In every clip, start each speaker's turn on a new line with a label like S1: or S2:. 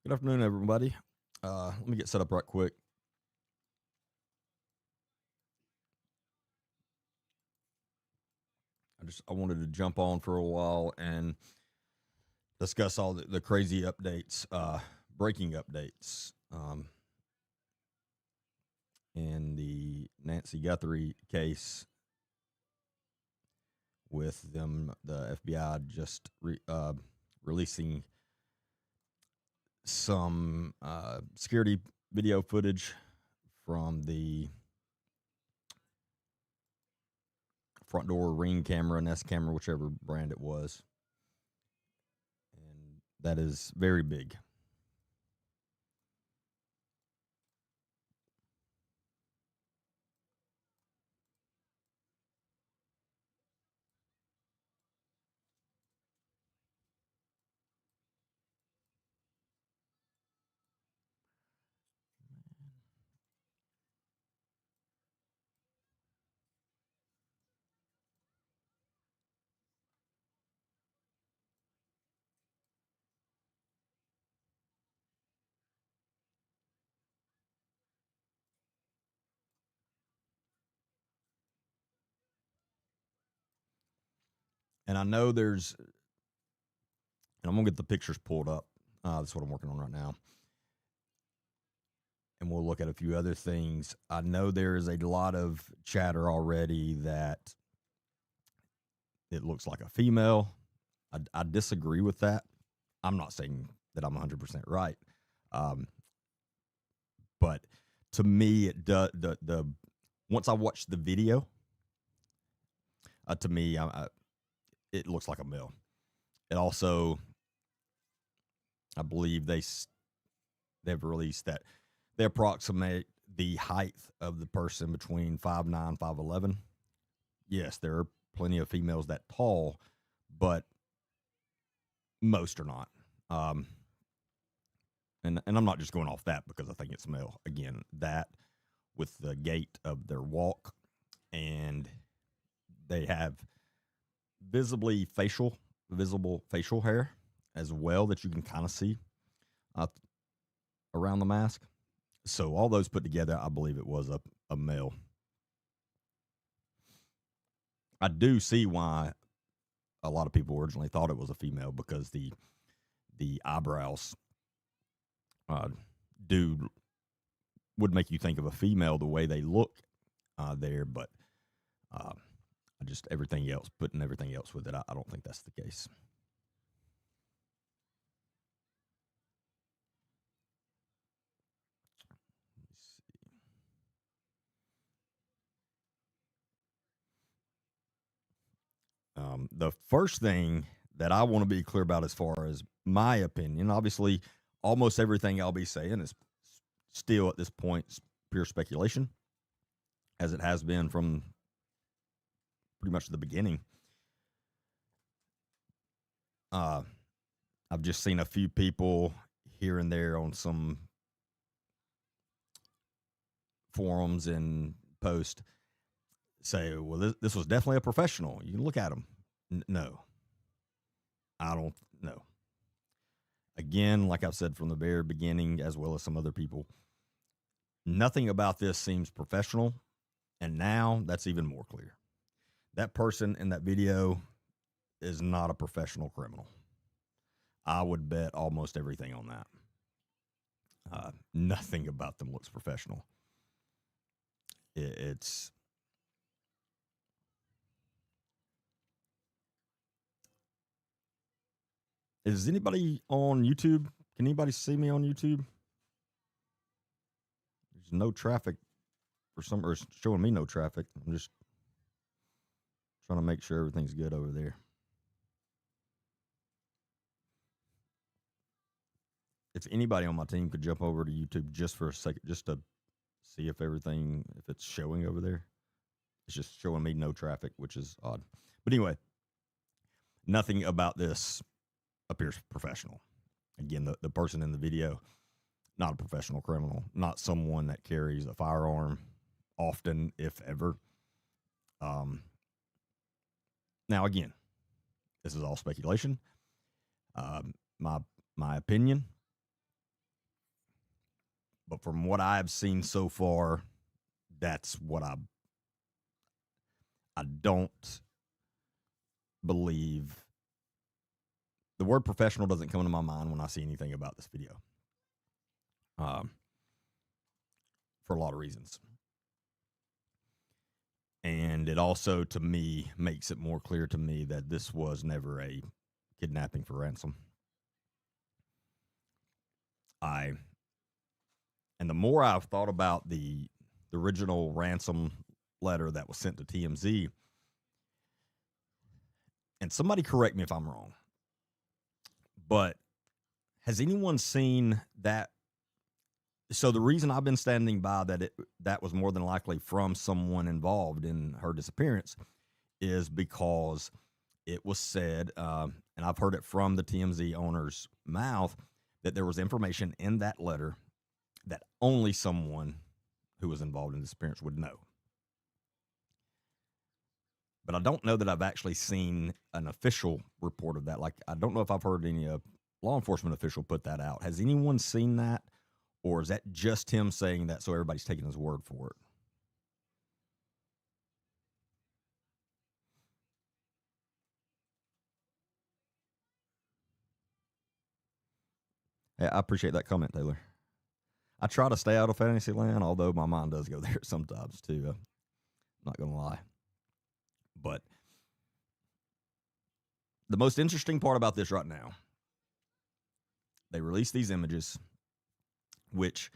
S1: Good afternoon, everybody. Let me get set up right quick. I wanted to jump on for a while and discuss all the crazy updates, breaking updates, in the Nancy Guthrie case with the FBI just releasing some security video footage from the front door Ring camera, Nest camera, whichever brand it was. And that is very big. And I know and I'm going to get the pictures pulled up. That's what I'm working on right now. And we'll look at a few other things. I know there is a lot of chatter already that it looks like a female. I disagree with that. I'm not saying that I'm 100% right. Um, but to me, it does, once I watched the video, to me, it looks like a male. It also, I believe they've released that they approximate the height of the person between 5'9", 5'11". Yes, there are plenty of females that tall, but most are not. And I'm not just going off that because I think it's male. Again, that with the gait of their walk, and they have visible facial hair as well that you can kind of see uh, around the mask. So all those put together, I believe it was a male. I do see why a lot of people originally thought it was a female because the eyebrows uh, do would make you think of a female the way they look there, but I just putting everything else with it, I don't think that's the case. The first thing that I want to be clear about, as far as my opinion, obviously, almost everything I'll be saying is still at this point pure speculation, as it has been from pretty much the beginning. I've just seen a few people here and there on some forums and post say, well, this was definitely a professional. You can look at him. No, I don't know. Again, like I've said from the very beginning, as well as some other people, nothing about this seems professional. And now that's even more clear. That person in that video is not a professional criminal. I would bet almost everything on that. Nothing about them looks professional. It's Is anybody on YouTube? Can anybody see me on YouTube? There's no traffic or it's showing me no traffic. I'm just trying to make sure everything's good over there. If anybody on my team could jump over to YouTube just for a second, just to see if it's showing over there. It's just showing me no traffic, which is odd. But anyway, nothing about this appears professional. Again, the person in the video, not a professional criminal, not someone that carries a firearm often, if ever. Now, again, this is all speculation. My opinion But from what I've seen so far, that's what I don't believe. The word professional doesn't come to my mind when I see anything about this video, um, for a lot of reasons. And it also, to me, makes it more clear to me that this was never a kidnapping for ransom. And the more I've thought about the original ransom letter that was sent to TMZ, and somebody correct me if I'm wrong, but has anyone seen that? So the reason I've been standing by that was more than likely from someone involved in her disappearance is because it was said, and I've heard it from the TMZ owner's mouth, that there was information in that letter that only someone who was involved in the disappearance would know. But I don't know that I've actually seen an official report of that. Like, I don't know if I've heard any law enforcement official put that out. Has anyone seen that? Or is that just him saying that so everybody's taking his word for it? Hey, I appreciate that comment, Taylor. I try to stay out of fantasy land, although my mind does go there sometimes too. Not going to lie. But the most interesting part about this right now, they released these images, which,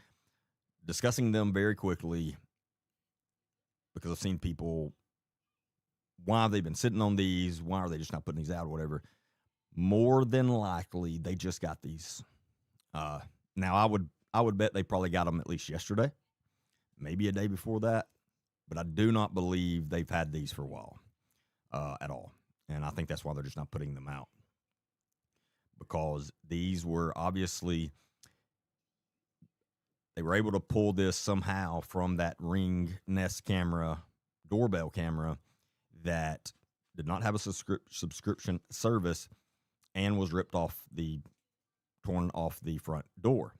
S1: discussing them very quickly, because I've seen people, why have they been sitting on these? Why are they just not putting these out or whatever? More than likely, they just got these. Now, I would bet they probably got them at least yesterday, maybe a day before that, but I do not believe they've had these for a while at all. And I think that's why they're just not putting them out, because these were obviously, they were able to pull this somehow from that Ring Nest camera, doorbell camera, that did not have a subscription service and was torn off the front door.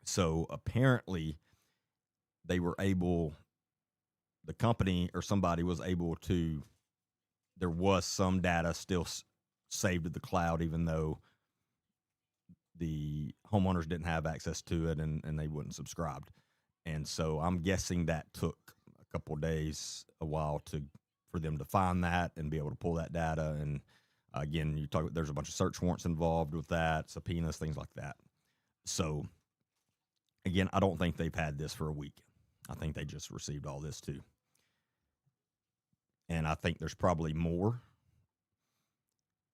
S1: So apparently they were able, the company or somebody was able to, there was some data still saved to the cloud, even though the homeowners didn't have access to it and they wouldn't subscribed. And so I'm guessing that took a couple of days, a while for them to find that and be able to pull that data. And again, there's a bunch of search warrants involved with that, subpoenas, things like that. So again, I don't think they've had this for a week. I think they just received all this too. And I think there's probably more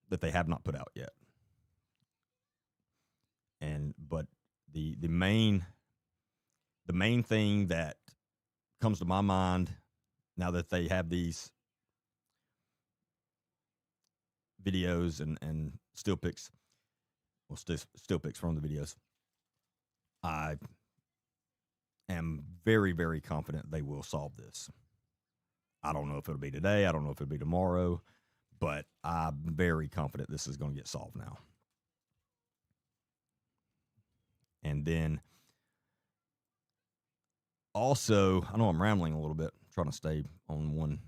S1: that they have not put out yet. But the main thing that comes to my mind now that they have these videos and still pics, still pics from the videos, I am very, very confident they will solve this. I don't know if it'll be today. I don't know if it'll be tomorrow, but I'm very confident this is going to get solved now. And then also, I know I'm rambling a little bit, trying to stay on one.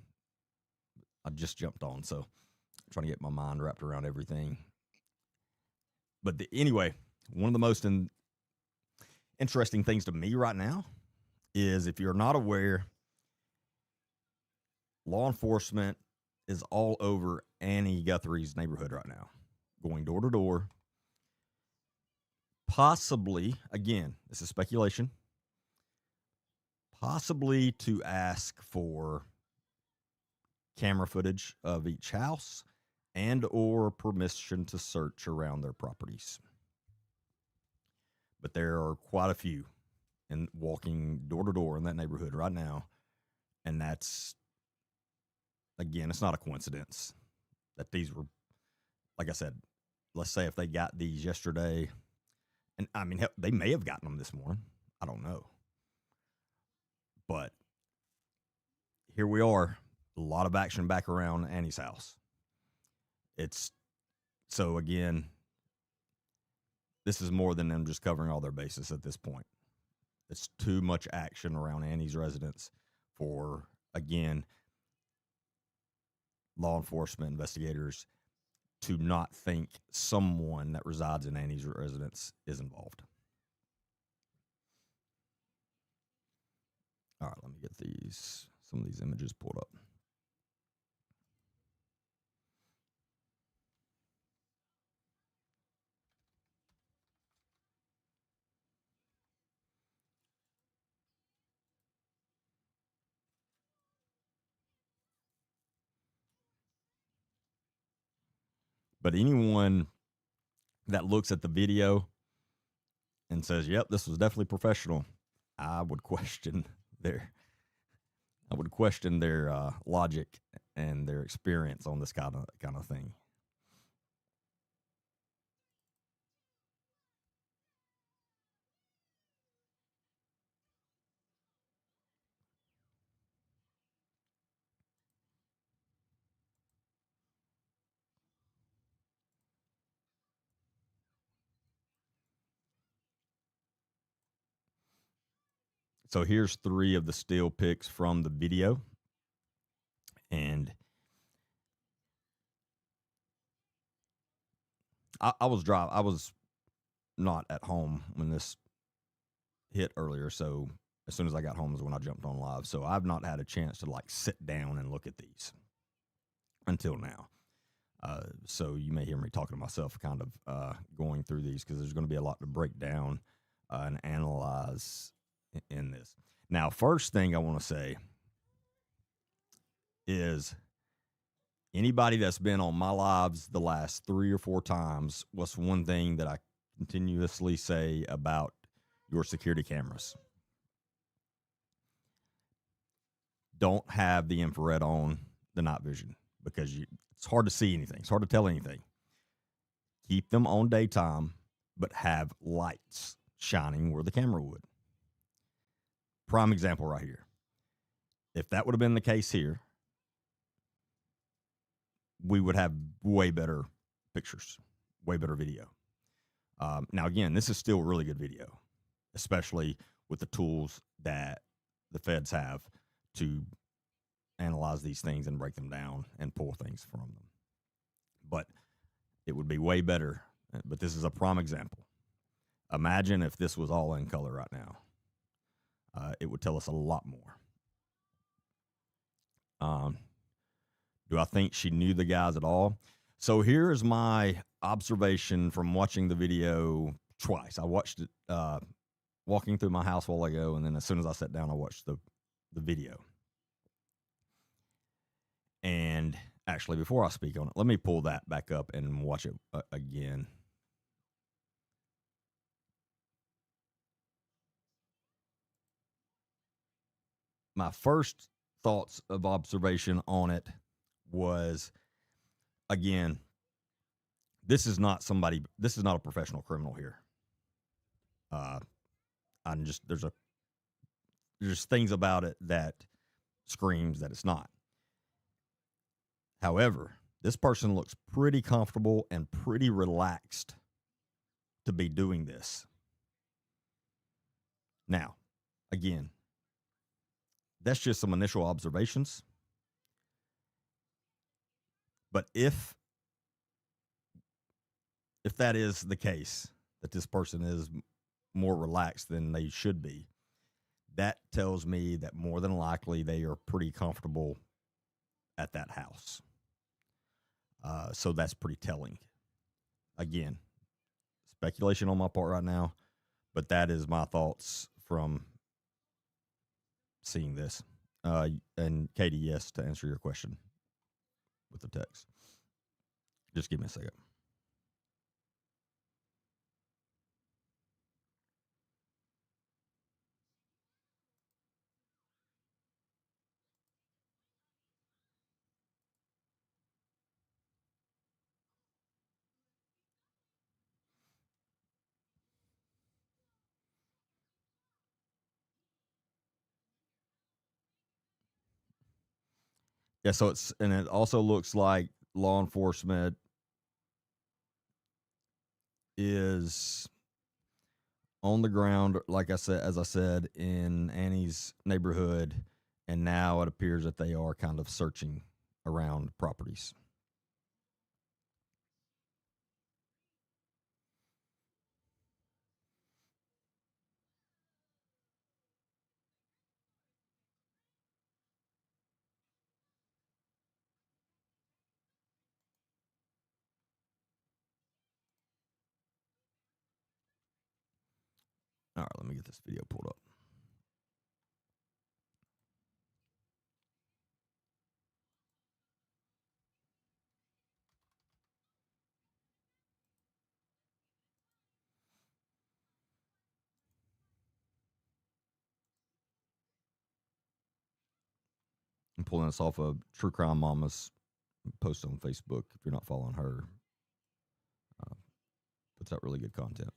S1: I just jumped on, so I'm trying to get my mind wrapped around everything. But anyway, one of the most interesting things to me right now is, if you're not aware, law enforcement is all over Annie Guthrie's neighborhood right now, going door to door. Possibly, again, this is speculation, possibly to ask for camera footage of each house and or permission to search around their properties. But there are quite a few and walking door to door in that neighborhood right now. And that's, again, it's not a coincidence that these were, like I said, let's say if they got these yesterday, and I mean, they may have gotten them this morning. I don't know. But here we are, a lot of action back around Annie's house. So again, this is more than them just covering all their bases at this point. It's too much action around Annie's residence for, again, law enforcement investigators to not think someone that resides in Annie's residence is involved. All right, let me get some of these images pulled up. But anyone that looks at the video and says, "Yep, this was definitely professional," I would question their logic and their experience on this kind of thing. So here's 3 of the still pics from the video, and I was not at home when this hit earlier, so as soon as I got home is when I jumped on live. So I've not had a chance to like sit down and look at these until now. So you may hear me talking to myself, kind of going through these because there's going to be a lot to break down and analyze in this. Now, first thing I want to say is anybody that's been on my lives the last 3 or 4 times, what's one thing that I continuously say about your security cameras? Don't have the infrared on the night vision because it's hard to see anything. It's hard to tell anything. Keep them on daytime, but have lights shining where the camera would. Prime example right here. If that would have been the case here, we would have way better pictures, way better video. Now, again, this is still really good video, especially with the tools that the feds have to analyze these things and break them down and pull things from them. But it would be way better. But this is a prime example. Imagine if this was all in color right now. It would tell us a lot more. Do I think she knew the guys at all? So here is my observation from watching the video twice. I watched it walking through my house a while ago, and then as soon as I sat down, I watched the video. And actually, before I speak on it, let me pull that back up and watch it again. My first thoughts of observation on it was, again, this is not a professional criminal here. There's things about it that screams that it's not. However, this person looks pretty comfortable and pretty relaxed to be doing this. Now, again, that's just some initial observations. But if that is the case, that this person is more relaxed than they should be, that tells me that more than likely they are pretty comfortable at that house. So that's pretty telling. Again, speculation on my part right now, but that is my thoughts from seeing this. And Katie, yes, to answer your question with the text. Just give me a second. Yeah, so it also looks like law enforcement is on the ground, like I said, as I said, in Annie's neighborhood, and now it appears that they are kind of searching around properties. All right, let me get this video pulled up. I'm pulling this off of True Crime Mama's post on Facebook. If you're not following her, uh, puts out really good content.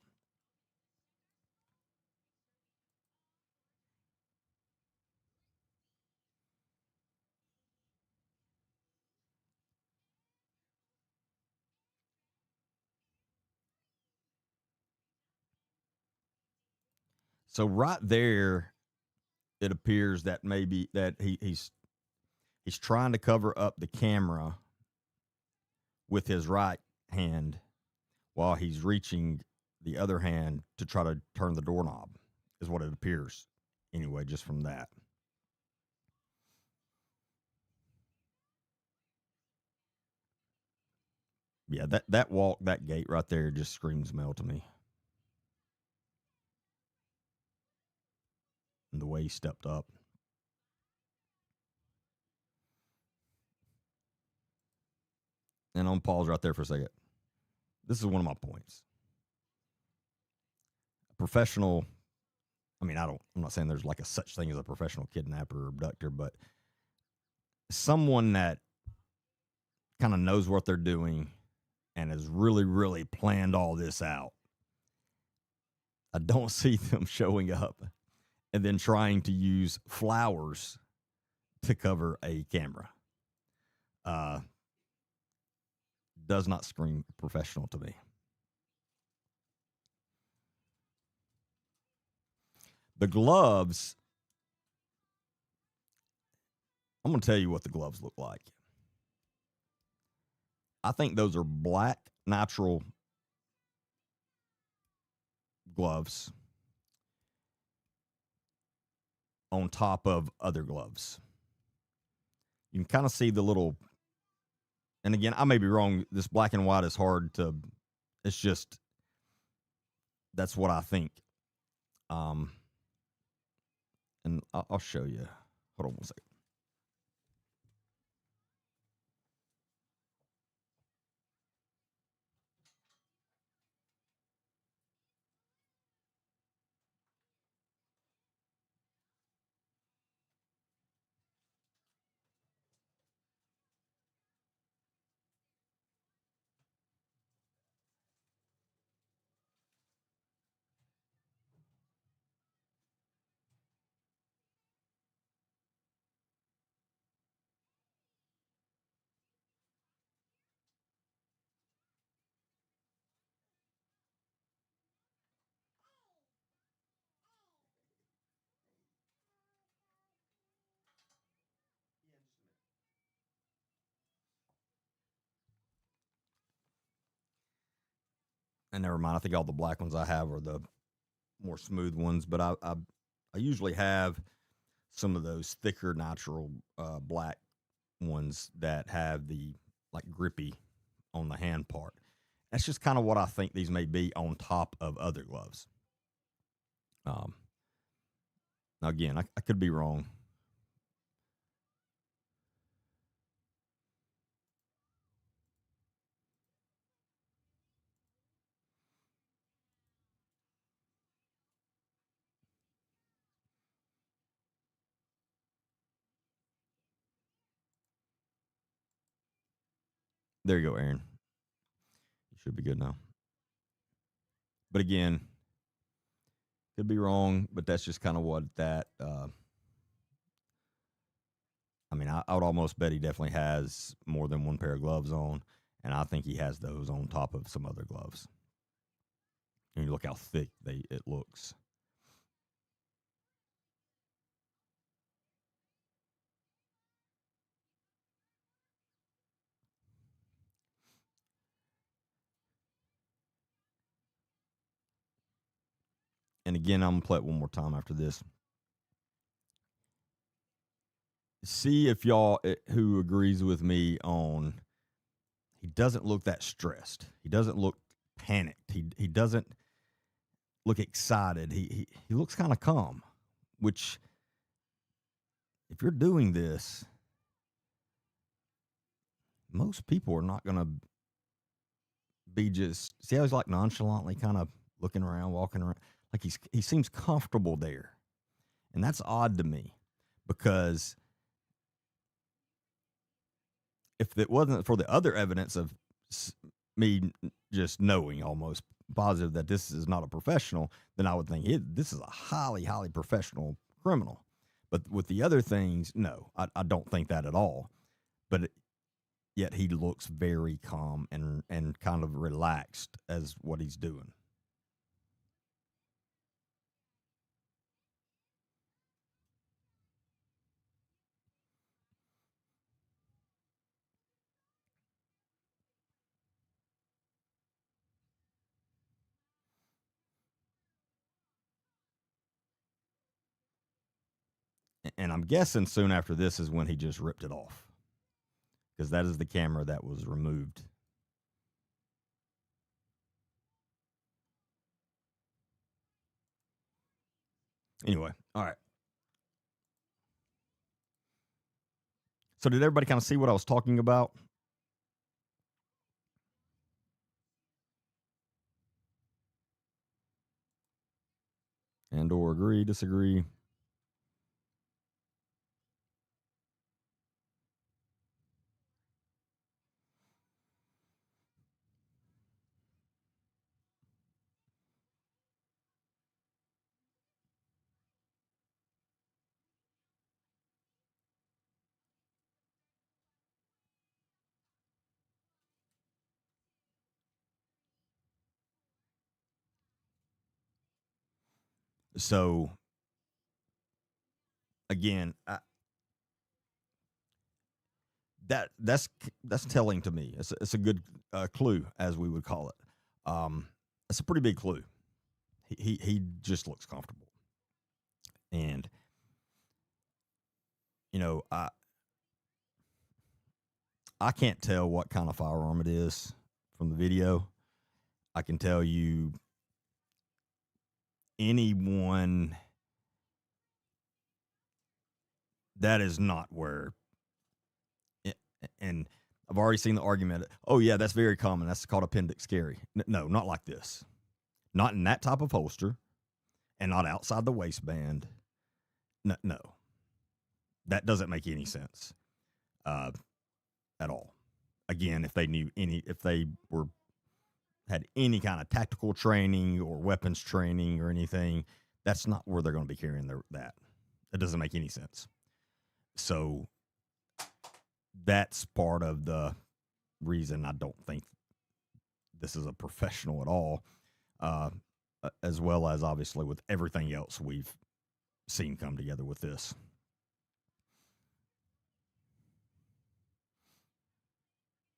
S1: So right there, it appears that maybe that he's trying to cover up the camera with his right hand while he's reaching the other hand to try to turn the doorknob, is what it appears. Anyway, just from that. Yeah, that walk, that gate right there just screams Mel to me. And the way he stepped up. And I'm pause right there for a second. This is one of my points. A professional, I mean, I'm not saying there's like a such thing as a professional kidnapper or abductor, but someone that kind of knows what they're doing and has really, really planned all this out. I don't see them showing up and then trying to use flowers to cover a camera. Uh, does not scream professional to me. The gloves, I'm going to tell you what the gloves look like. I think those are black natural gloves on top of other gloves. You can kind of see the little, and again, I may be wrong. This black and white is hard to, it's just, that's what I think. Um, and I'll show you. Hold on one second. And never mind. I think all the black ones I have are the more smooth ones, but I usually have some of those thicker natural black ones that have the like grippy on the hand part. That's just kind of what I think these may be on top of other gloves. Um, Now again, I could be wrong. There you go, Aaron. You should be good now. But again, could be wrong, but that's just kind of what that. I mean, I would almost bet he definitely has more than one pair of gloves on, and I think he has those on top of some other gloves. And you look how thick it looks. And again, I'm going to play it one more time after this. See if y'all who agrees with me on he doesn't look that stressed. He doesn't look panicked. He doesn't look excited. He looks kind of calm, which if you're doing this, most people are not going to be just see how he's like nonchalantly kind of looking around, walking around, like he seems comfortable there, and that's odd to me because if it wasn't for the other evidence of me just knowing almost positive that this is not a professional, then I would think this is a highly, highly professional criminal. But with the other things, no, I don't think that at all. But yet he looks very calm and kind of relaxed as what he's doing. And I'm guessing soon after this is when he just ripped it off, because that is the camera that was removed. Anyway, all right. So did everybody kind of see what I was talking about? And or agree, disagree? So again, that's telling to me. It's a good clue, as we would call it. It's a pretty big clue. He just looks comfortable, and you know I can't tell what kind of firearm it is from the video. I can tell you anyone that is not where and I've already seen the argument. Oh yeah, that's very common. That's called appendix carry. No, not like this. Not in that type of holster, and not outside the waistband. No, that doesn't make any sense at all. Again, if they had any kind of tactical training or weapons training or anything, that's not where they're going to be carrying that. It doesn't make any sense. So that's part of the reason I don't think this is a professional at all, as well as obviously with everything else we've seen come together with this.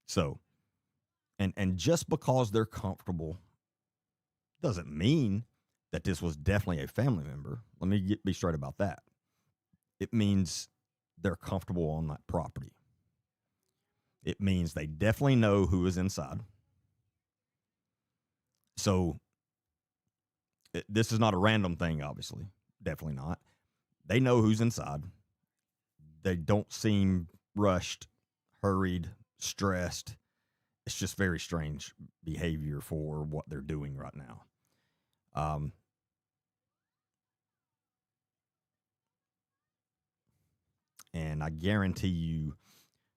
S1: So, and just because they're comfortable doesn't mean that this was definitely a family member. Let me be straight about that. It means they're comfortable on that property. It means they definitely know who is inside. So this is not a random thing, obviously. Definitely not. They know who's inside. They don't seem rushed, hurried, stressed. It's just very strange behavior for what they're doing right now. And I guarantee you,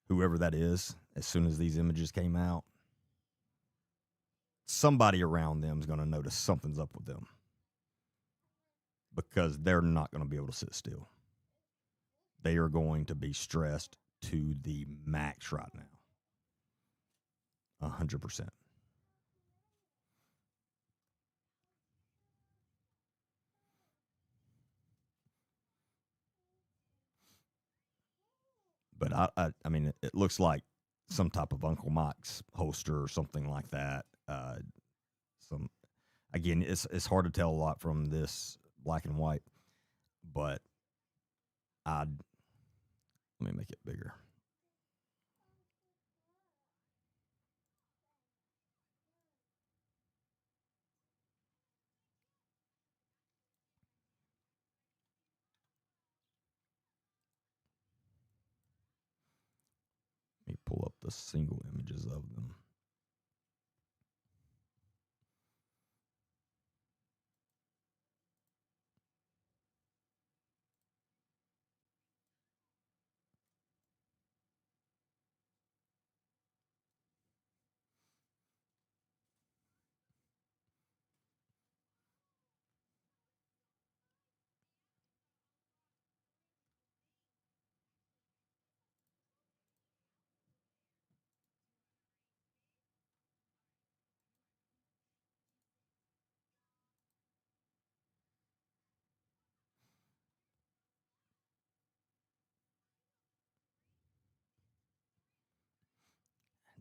S1: whoever that is, as soon as these images came out, somebody around them is going to notice something's up with them, because they're not going to be able to sit still. They are going to be stressed to the max right now. 100%. but I mean, it looks like some type of Uncle Mike's holster or something like that. Some again, it's hard to tell a lot from this black and white, but I let me make it bigger. Let me pull up the single images of them.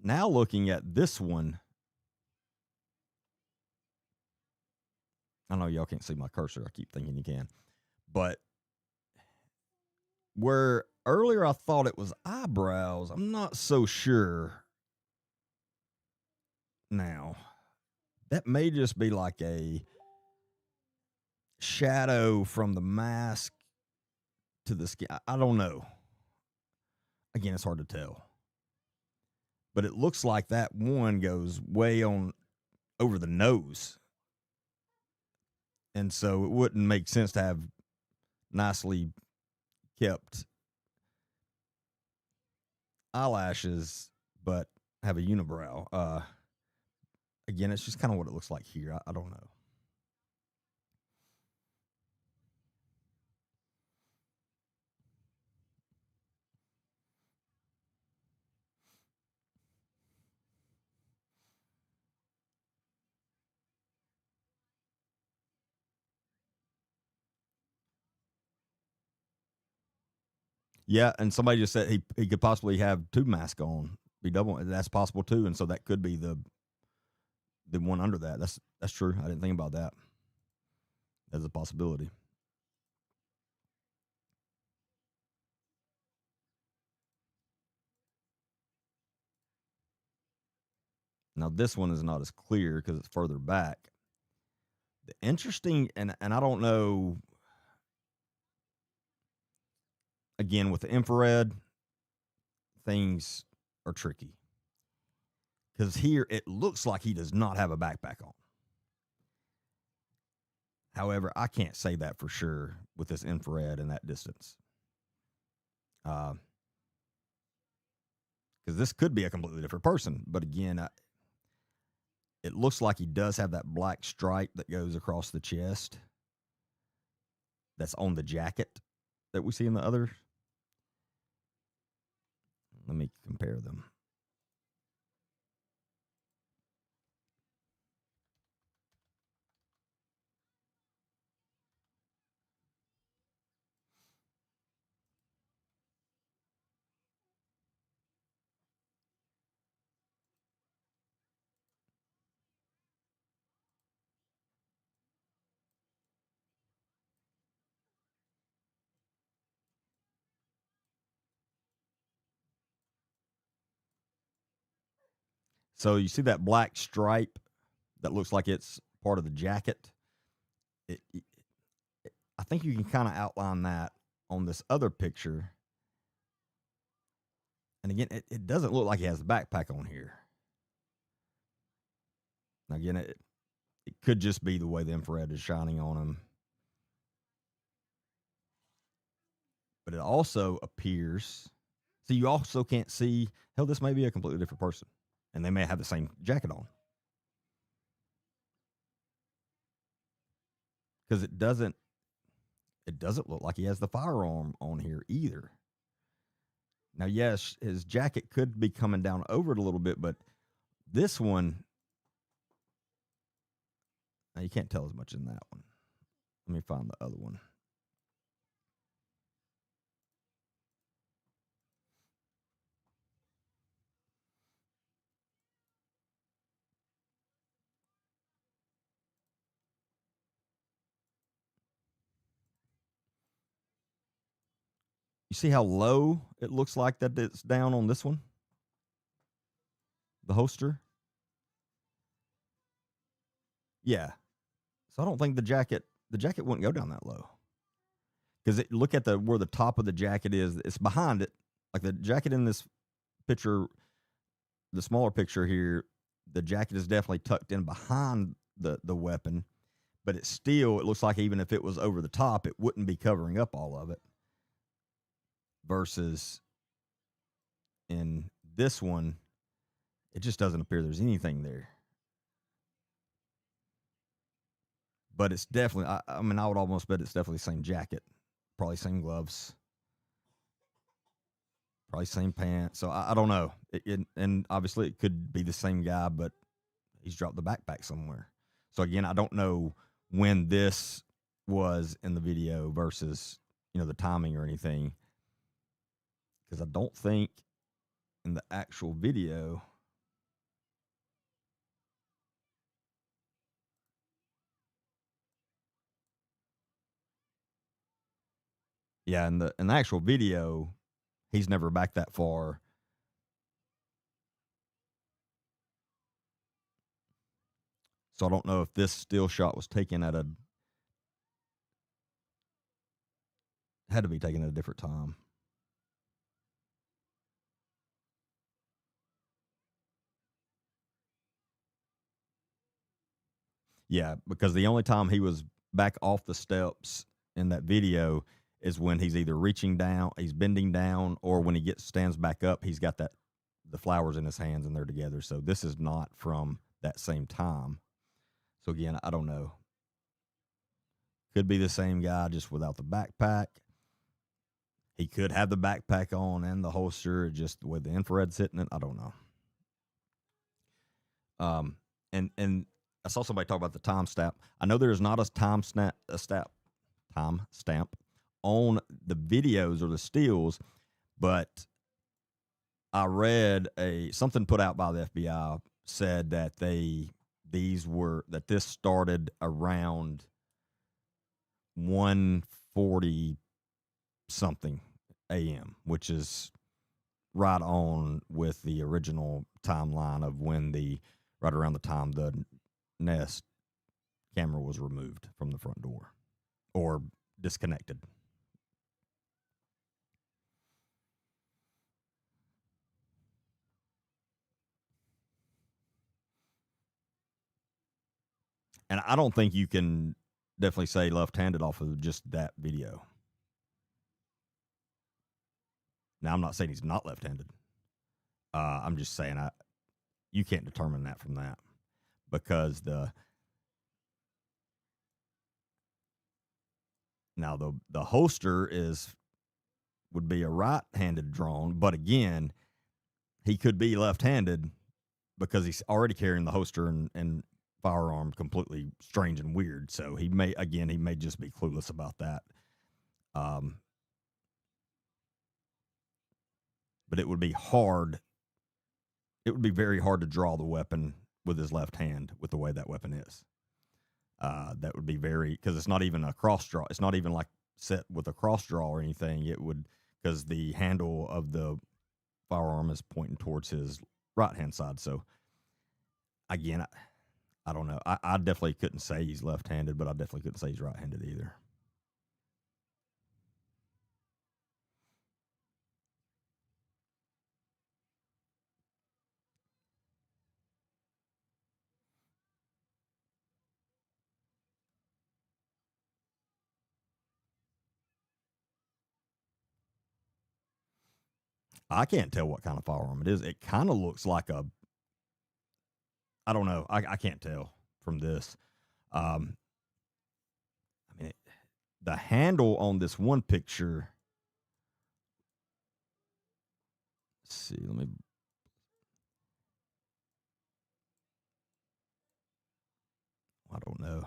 S1: Now looking at this one, I know y'all can't see my cursor. I keep thinking you can, but where earlier I thought it was eyebrows, I'm not so sure now. That may just be like a shadow from the mask to the skin. I don't know. Again, it's hard to tell. But it looks like that one goes way on over the nose. And so it wouldn't make sense to have nicely kept eyelashes, but have a unibrow. Again, it's just kind of what it looks like here. I don't know. Yeah, and somebody just said he could possibly have two masks on, be double. That's possible too, and so that could be the one under that. That's true. I didn't think about that as a possibility. Now this one is not as clear because it's further back. The interesting and I don't know. Again, with the infrared, things are tricky because here it looks like he does not have a backpack on. However, I can't say that for sure with this infrared and that distance. Because this could be a completely different person. But again, it looks like he does have that black stripe that goes across the chest that's on the jacket that we see in the other. Let me compare them. So you see that black stripe that looks like it's part of the jacket. It I think you can kind of outline that on this other picture. And again, it doesn't look like he has a backpack on here. Now, again, it could just be the way the infrared is shining on him. But it also appears, so you also can't see, hell, this may be a completely different person. And they may have the same jacket on. Because it doesn't look like he has the firearm on here either. Now, yes, his jacket could be coming down over it a little bit, but this one, now you can't tell as much in that one. Let me find the other one. You see how low it looks like that it's down on this one? The holster? Yeah. So I don't think the jacket wouldn't go down that low. Because look at where the top of the jacket is. It's behind it. Like the jacket in this picture, the smaller picture here, the jacket is definitely tucked in behind the weapon, but it looks like even if it was over the top, it wouldn't be covering up all of it. Versus in this one, it just doesn't appear there's anything there. But it's definitely, I mean, I would almost bet it's definitely the same jacket, probably same gloves, probably same pants. So I don't know. And obviously it could be the same guy, but he's dropped the backpack somewhere. So again, I don't know when this was in the video versus, the timing or anything. Because I don't think in the actual video. Yeah, in the actual video, he's never back that far. So I don't know if this still shot was taken had to be taken at a different time. Yeah, because the only time he was back off the steps in that video is when he's either reaching down, he's bending down, or when he stands back up, he's got the flowers in his hands and they're together. So this is not from that same time. So again, I don't know. Could be the same guy just without the backpack. He could have the backpack on and the holster, just the way the infrared's hitting it. I don't know. And I saw somebody talk about the timestamp. I know there is not a timestamp on the videos or the stills, but I read something put out by the FBI said that this started around 1:40 something a.m., which is right on with the original timeline of right around the time the Nest camera was removed from the front door or disconnected. And I don't think you can definitely say left-handed off of just that video. Now, I'm not saying he's not left-handed. I'm just saying you can't determine that from that because the holster would be a right-handed drawn, but again, he could be left-handed because he's already carrying the holster and firearm completely strange and weird. So he may just be clueless about that. But it would be hard. It would be very hard to draw the weapon with his left hand with the way that weapon is. That would be because it's not even a cross draw. It's not even like set with a cross draw or anything. It would, because the handle of the firearm is pointing towards his right hand side. So again, I don't know. I definitely couldn't say he's left-handed, but I definitely couldn't say he's right-handed either. I can't tell what kind of firearm it is. It kind of looks like I don't know. I can't tell from this. I mean, the handle on this one picture. Let's see. I don't know.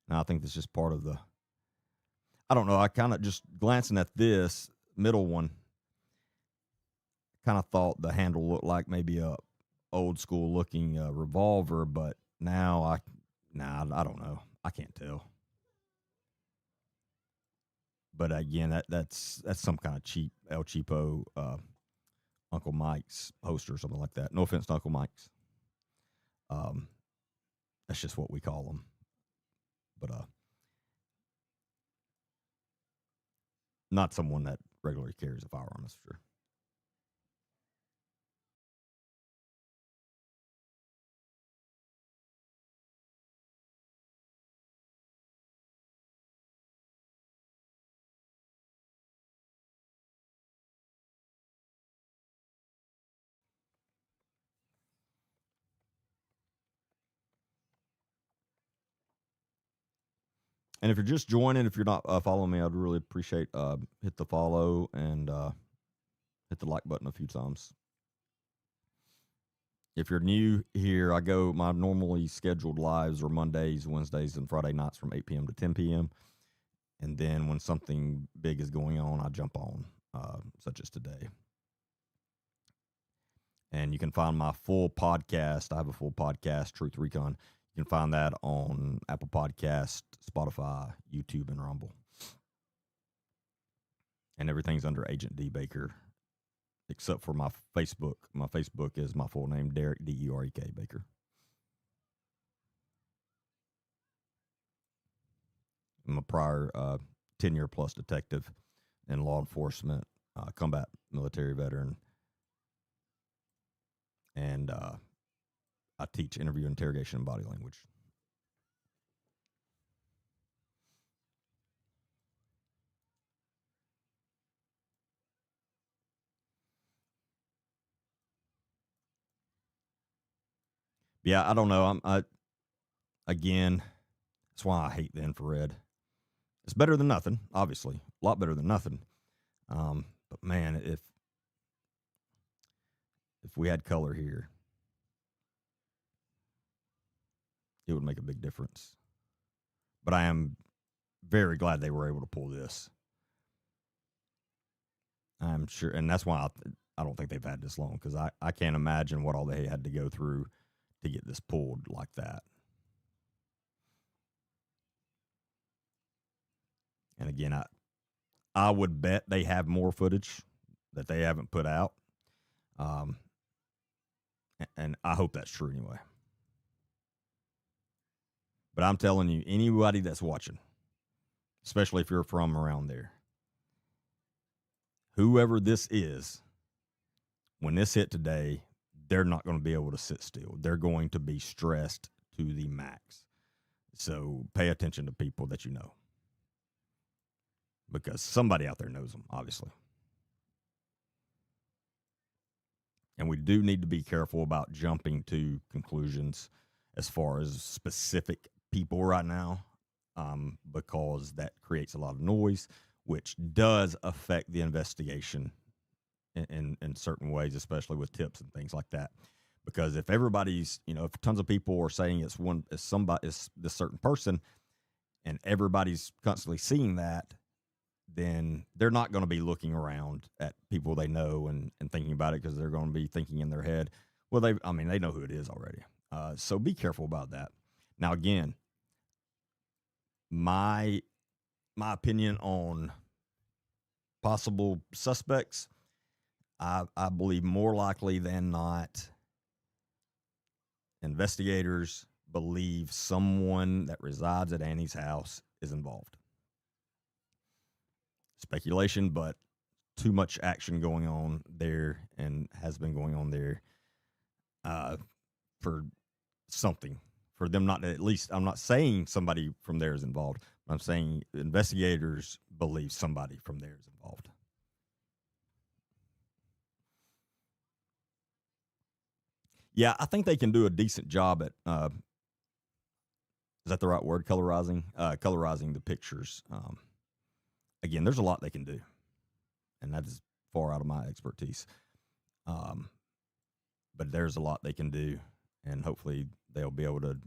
S1: No, I think this is just part of I don't know. I kind of just glancing at this middle one, kind of thought the handle looked like maybe a old school looking revolver, but now I don't know. I can't tell. But again, that's some kind of cheap El Cheapo, Uncle Mike's poster or something like that. No offense to Uncle Mike's. Um, that's just what we call them. But not someone that regularly carries a firearm, that's for sure. And if you're just joining, if you're not following me, I'd really appreciate hit the follow and hit the like button a few times. If you're new here, my normally scheduled lives are Mondays, Wednesdays, and Friday nights from 8 p.m. to 10 p.m. And then when something big is going on, I jump on, such as today. And you can find my full podcast. I have a full podcast, Truth Recon. You can find that on Apple Podcast, Spotify, YouTube, and Rumble. And everything's under Agent D Baker, except for my Facebook. My Facebook is my full name, Derek, D-E-R-E-K, Baker. I'm a prior 10-year plus detective in law enforcement, combat military veteran, and I teach interview, interrogation, and body language. Yeah, I don't know. Again, that's why I hate the infrared. It's better than nothing, obviously, a lot better than nothing. But man, if we had color here, it would make a big difference. But I am very glad they were able to pull this. I'm sure, and that's why I don't think they've had this long, because I can't imagine what all they had to go through to get this pulled like that. And again, I would bet they have more footage that they haven't put out. Um, and I hope that's true anyway. But I'm telling you, anybody that's watching, especially if you're from around there, whoever this is, when this hit today, they're not going to be able to sit still. They're going to be stressed to the max. So pay attention to people that you know, because somebody out there knows them, obviously. And we do need to be careful about jumping to conclusions as far as specific people right now, because that creates a lot of noise, which does affect the investigation in certain ways, especially with tips and things like that. Because if everybody's, if tons of people are saying it's this certain person, and everybody's constantly seeing that, then they're not going to be looking around at people they know and thinking about it, because they're going to be thinking in their head, well, they know who it is already. So be careful about that. Now, again, my opinion on possible suspects, I believe more likely than not, investigators believe someone that resides at Annie's house is involved. Speculation, but too much action going on there, and has been going on there for something. For them not to, at least, I'm not saying somebody from there is involved. I'm saying investigators believe somebody from there is involved. Yeah, I think they can do a decent job at, is that the right word? Colorizing the pictures. Again, there's a lot they can do, and that is far out of my expertise. But there's a lot they can do, and hopefully they'll be able to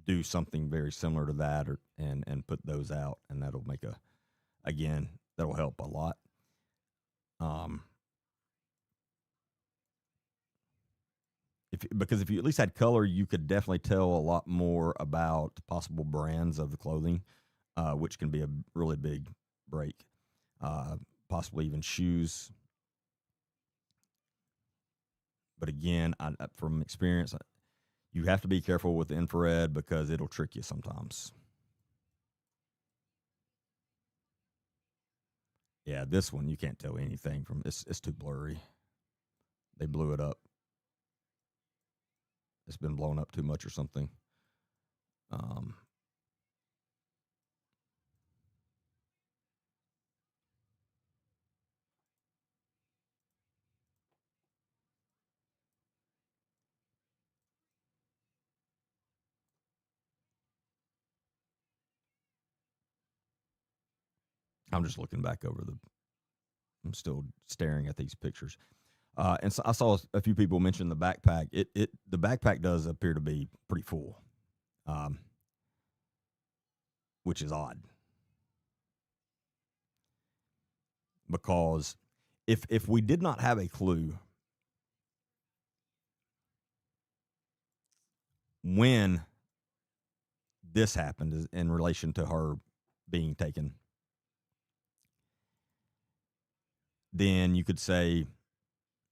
S1: do something very similar to that, and put those out, and that'll that'll help a lot. Because if you at least had color, you could definitely tell a lot more about possible brands of the clothing, which can be a really big break, possibly even shoes. But again, from experience, you have to be careful with the infrared because it'll trick you sometimes. Yeah, this one you can't tell anything from. It's too blurry. They blew it up. It's been blown up too much or something. Um, I'm just looking back over the. I'm still staring at these pictures. And so I saw a few people mention the backpack. The backpack does appear to be pretty full, um, which is odd because if we did not have a clue when this happened in relation to her being taken, then you could say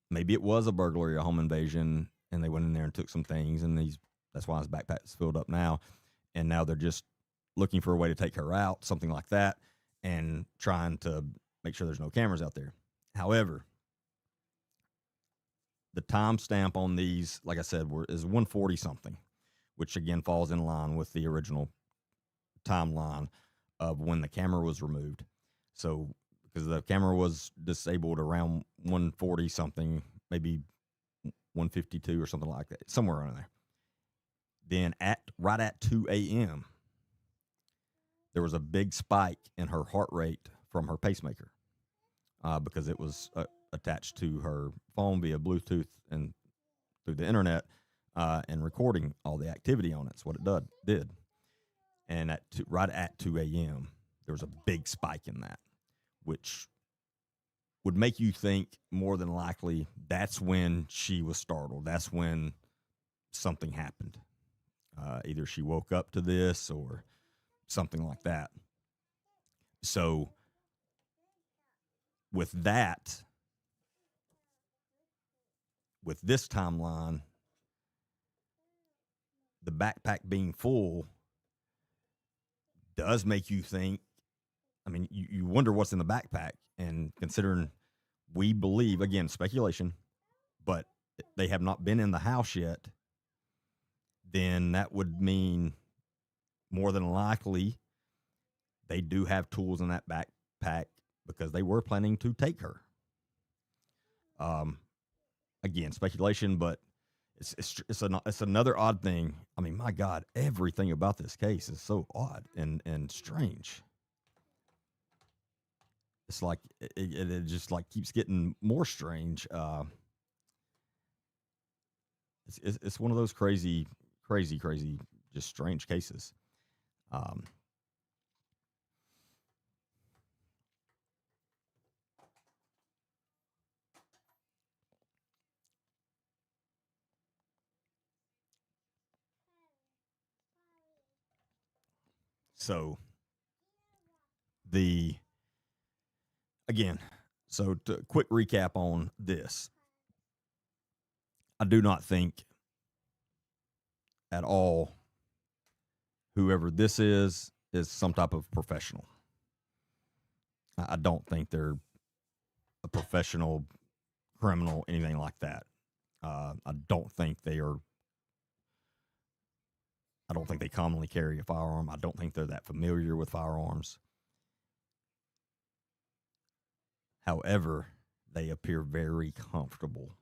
S1: maybe it was a burglary, a home invasion, and they went in there and took some things, and that's why his backpack's filled up now, and now they're just looking for a way to take her out, something like that, and trying to make sure there's no cameras out there. However, the timestamp on these, like I said, is 140 something, which again falls in line with the original timeline of when the camera was removed. So because the camera was disabled around 140 something, maybe 152 or something like that, somewhere around there. Then right at 2 a.m., there was a big spike in her heart rate from her pacemaker because it was attached to her phone via Bluetooth and through the internet and recording all the activity on it. That's what it did. And right at 2 a.m., there was a big spike in that, which would make you think more than likely that's when she was startled. That's when something happened. Either she woke up to this or something like that. So with that, with this timeline, the backpack being full does make you think. I mean, you wonder what's in the backpack, and considering we believe, again, speculation, but they have not been in the house yet, then that would mean more than likely they do have tools in that backpack because they were planning to take her. Again, speculation, but it's another odd thing. I mean, my God, everything about this case is so odd and strange. It's like it just like keeps getting more strange. It's one of those crazy, just strange cases. So so to quick recap on this, I do not think at all whoever this is some type of professional. I don't think they're a professional criminal, anything like that. I don't think they are. I don't think they commonly carry a firearm. I don't think they're that familiar with firearms. However, they appear very comfortable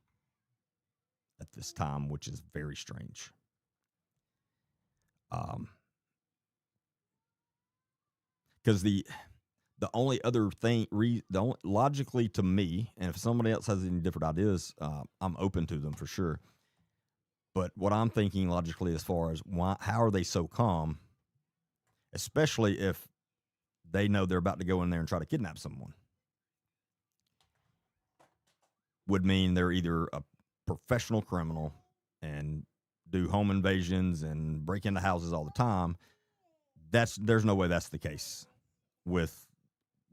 S1: at this time, which is very strange. Because the only other thing, logically to me, and if somebody else has any different ideas, I'm open to them for sure. But what I'm thinking logically, as far as how are they so calm, especially if they know they're about to go in there and try to kidnap someone, would mean they're either a professional criminal and do home invasions and break into houses all the time. There's no way that's the case with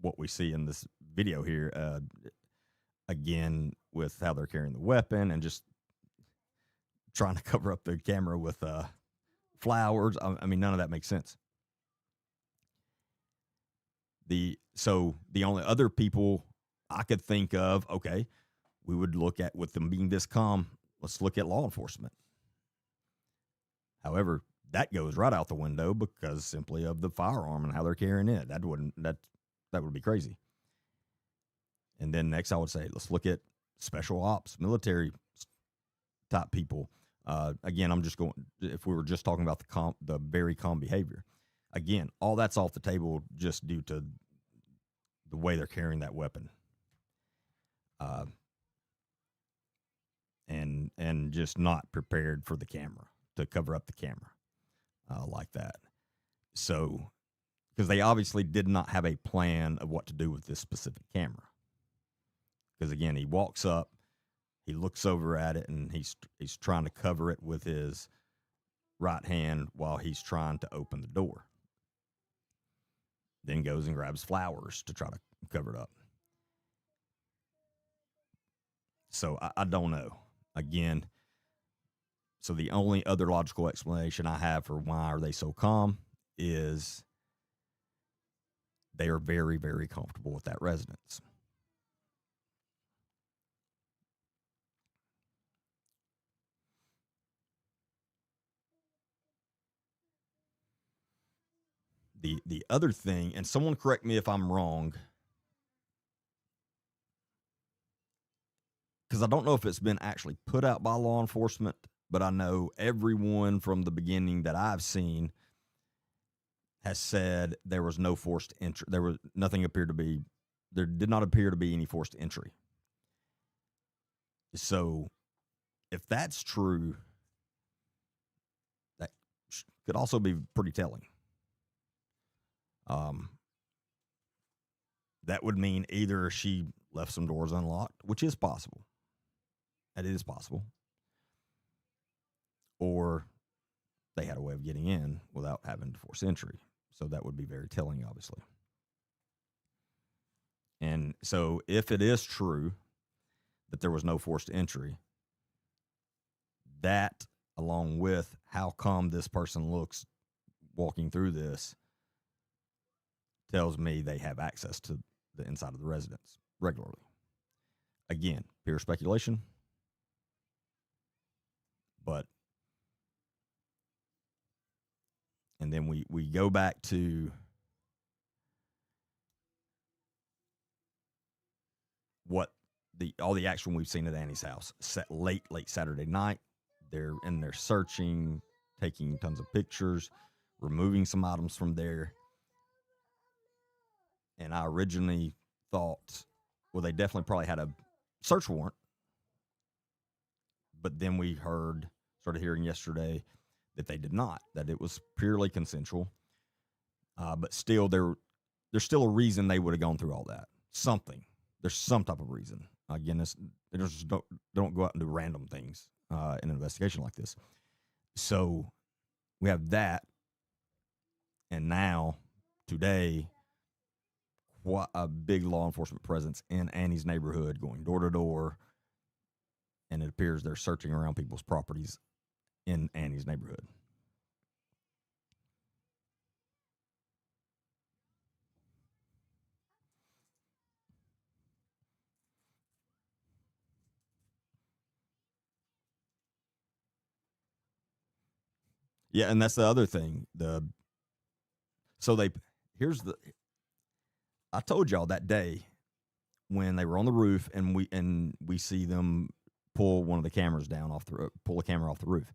S1: what we see in this video here, again, with how they're carrying the weapon and just trying to cover up the camera with flowers. I mean, none of that makes sense. So the only other people I could think of, okay, we would look at, with them being this calm, let's look at law enforcement. However, that goes right out the window because simply of the firearm and how they're carrying it. That would be crazy. And then next, I would say let's look at special ops, military type people. Again, I'm just going. If we were just talking about the very calm behavior, again, all that's off the table just due to the way they're carrying that weapon, and just not prepared for the camera to cover up the camera like that. So, because they obviously did not have a plan of what to do with this specific camera. Because again, he walks up, he looks over at it, and he's trying to cover it with his right hand while he's trying to open the door. Then goes and grabs flowers to try to cover it up. So I don't know. Again, so the only other logical explanation I have for why are they so calm is they are very, very comfortable with that residence. The other thing, and someone correct me if I'm wrong, because I don't know if it's been actually put out by law enforcement, but I know everyone from the beginning that I've seen has said there was no forced entry. There did not appear to be any forced entry. So if that's true, that could also be pretty telling. That would mean either she left some doors unlocked, which is possible. That is possible. Or they had a way of getting in without having to force entry. So that would be very telling, obviously. And so if it is true that there was no forced entry, that, along with how calm this person looks walking through this, tells me they have access to the inside of the residence regularly. Again, pure speculation, but and then we go back to what all the action we've seen at Annie's house. Set late Saturday night. They're in there searching, taking tons of pictures, removing some items from there. And I originally thought, well, they definitely probably had a search warrant. But then we started hearing yesterday that they did not, that it was purely consensual. But still, there's still a reason they would have gone through all that. Something. There's some type of reason. Again, they just don't go out and do random things in an investigation like this. So we have that. And now, today, what a big law enforcement presence in Annie's neighborhood, going door to door. And it appears they're searching around people's properties in Annie's neighborhood. Yeah, and that's the other thing. I told y'all that day when they were on the roof and we see them pull one of the cameras down pull a camera off the roof.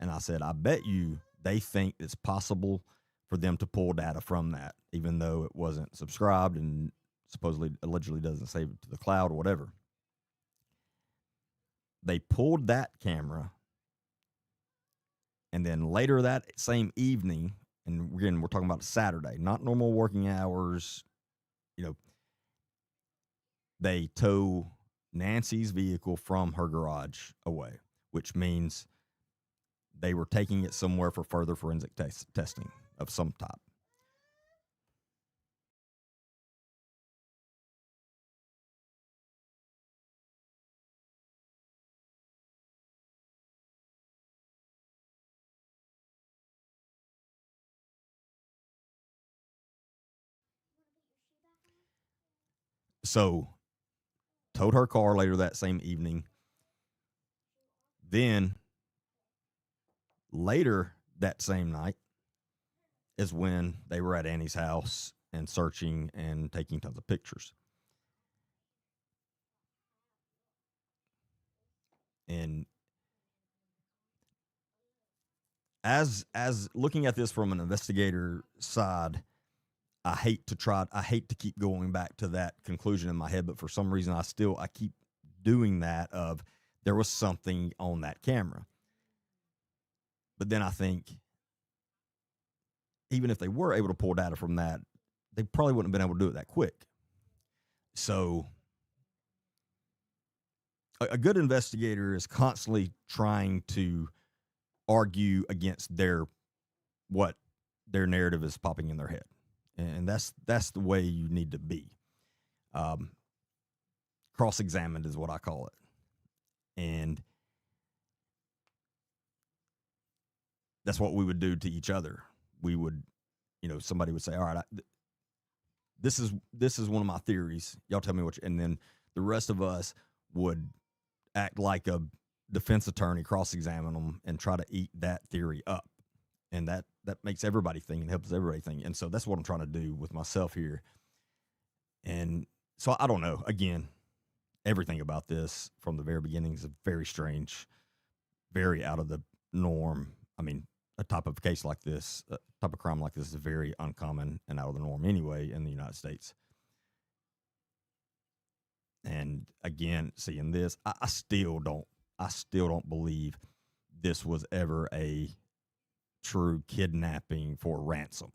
S1: And I said, I bet you they think it's possible for them to pull data from that, even though it wasn't subscribed and allegedly doesn't save it to the cloud or whatever. They pulled that camera, and then later that same evening, and again, we're talking about Saturday, not normal working hours, they tow Nancy's vehicle from her garage away, which means they were taking it somewhere for further forensic testing of some type. So towed her car later that same evening. Then later that same night is when they were at Annie's house and searching and taking tons of pictures. And as looking at this from an investigator side, I hate to keep going back to that conclusion in my head, but for some reason I keep doing that of there was something on that camera. But then I think even if they were able to pull data from that, they probably wouldn't have been able to do it that quick. So a good investigator is constantly trying to argue against what their narrative is popping in their head, and that's the way you need to be. Cross-examined is what I call it, and that's what we would do to each other. We would, somebody would say, "All right, this is one of my theories. Y'all tell me and then the rest of us would act like a defense attorney, cross-examine them, and try to eat that theory up. And that makes everybody think and helps everybody think. And so that's what I'm trying to do with myself here. And so I don't know. Again, everything about this from the very beginning is very strange, very out of the norm. I mean, a type of case like this, a type of crime like this is very uncommon and out of the norm anyway in the United States. And again, seeing this, I still don't believe this was ever a true kidnapping for ransom.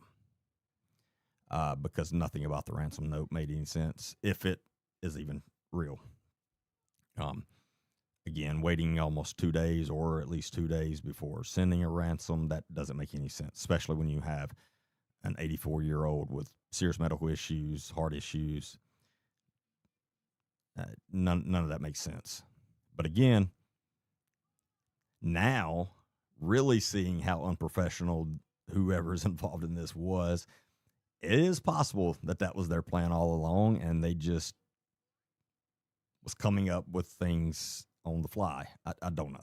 S1: Because nothing about the ransom note made any sense, if it is even real. Again, waiting almost 2 days or at least 2 days before sending a ransom, that doesn't make any sense, especially when you have an 84-year-old with serious medical issues, heart issues. None of that makes sense. But again, now really seeing how unprofessional whoever is involved in this was, it is possible that was their plan all along, and they just was coming up with things on the fly. I don't know.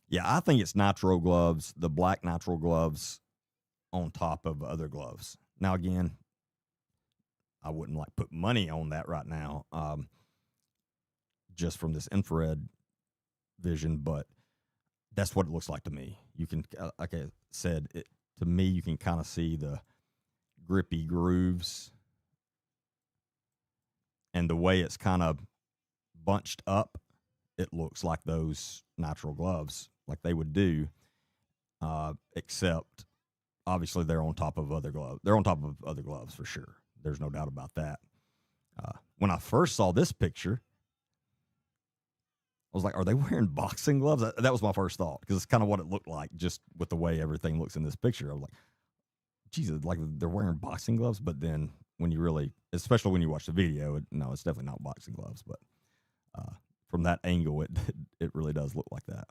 S1: Yeah, I think it's nitro gloves, the black nitro gloves on top of other gloves. Now, again, I wouldn't like put money on that right now, just from this infrared vision, but that's what it looks like to me. You can, like I said, to me, you can kind of see the grippy grooves and the way it's kind of bunched up. It looks like those natural gloves, like they would do, except obviously they're on top of other gloves. They're on top of other gloves for sure. There's no doubt about that. When I first saw this picture, I was like, are they wearing boxing gloves? That was my first thought, because it's kind of what it looked like just with the way everything looks in this picture. I was like, Jesus, like they're wearing boxing gloves. But then when you really, especially when you watch the video, no, it's definitely not boxing gloves. But from that angle, it really does look like that.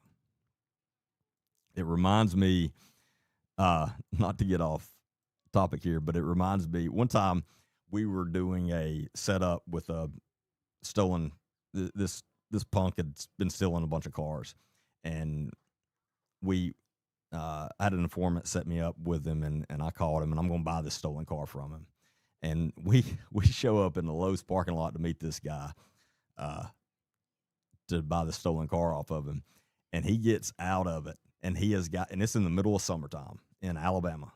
S1: It reminds me, not to get off topic here, but it reminds me one time we were doing a setup with a stolen, this punk had been stealing a bunch of cars, and we had an informant set me up with him, and I called him, and I'm going to buy this stolen car from him. And we show up in the Lowe's parking lot to meet this guy, to buy the stolen car off of him. And he gets out of it, and and it's in the middle of summertime in Alabama,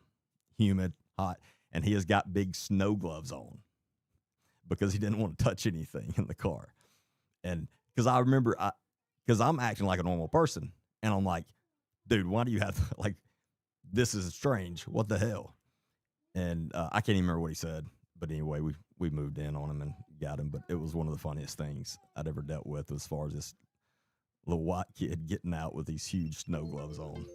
S1: humid, hot, and he has got big snow gloves on because he didn't want to touch anything in the car. And because I remember, because I'm acting like a normal person, and I'm like, dude, why do you have like, this is strange. What the hell? And I can't even remember what he said. But anyway, we moved in on him and got him. But it was one of the funniest things I'd ever dealt with, as far as this little white kid getting out with these huge snow gloves on.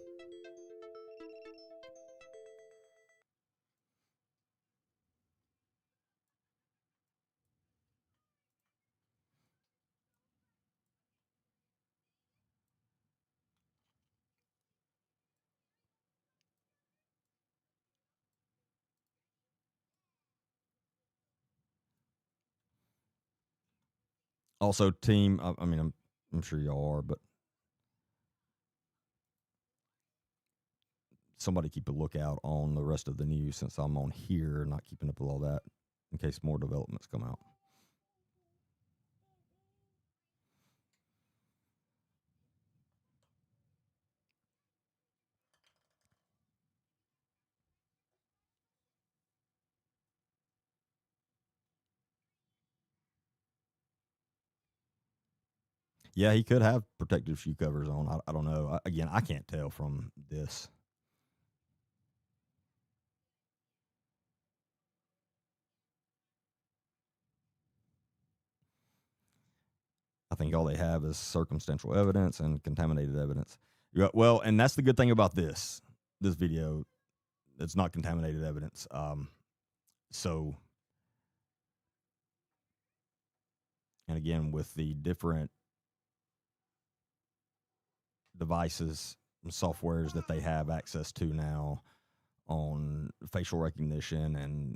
S1: Also, team, I mean, I'm sure y'all are, but somebody keep a lookout on the rest of the news since I'm on here, not keeping up with all that in case more developments come out. Yeah, he could have protective shoe covers on. I don't know. Again, I can't tell from this. I think all they have is circumstantial evidence and contaminated evidence. Yeah, well, and that's the good thing about this video. It's not contaminated evidence. So, and again, with the different devices and softwares that they have access to now on facial recognition and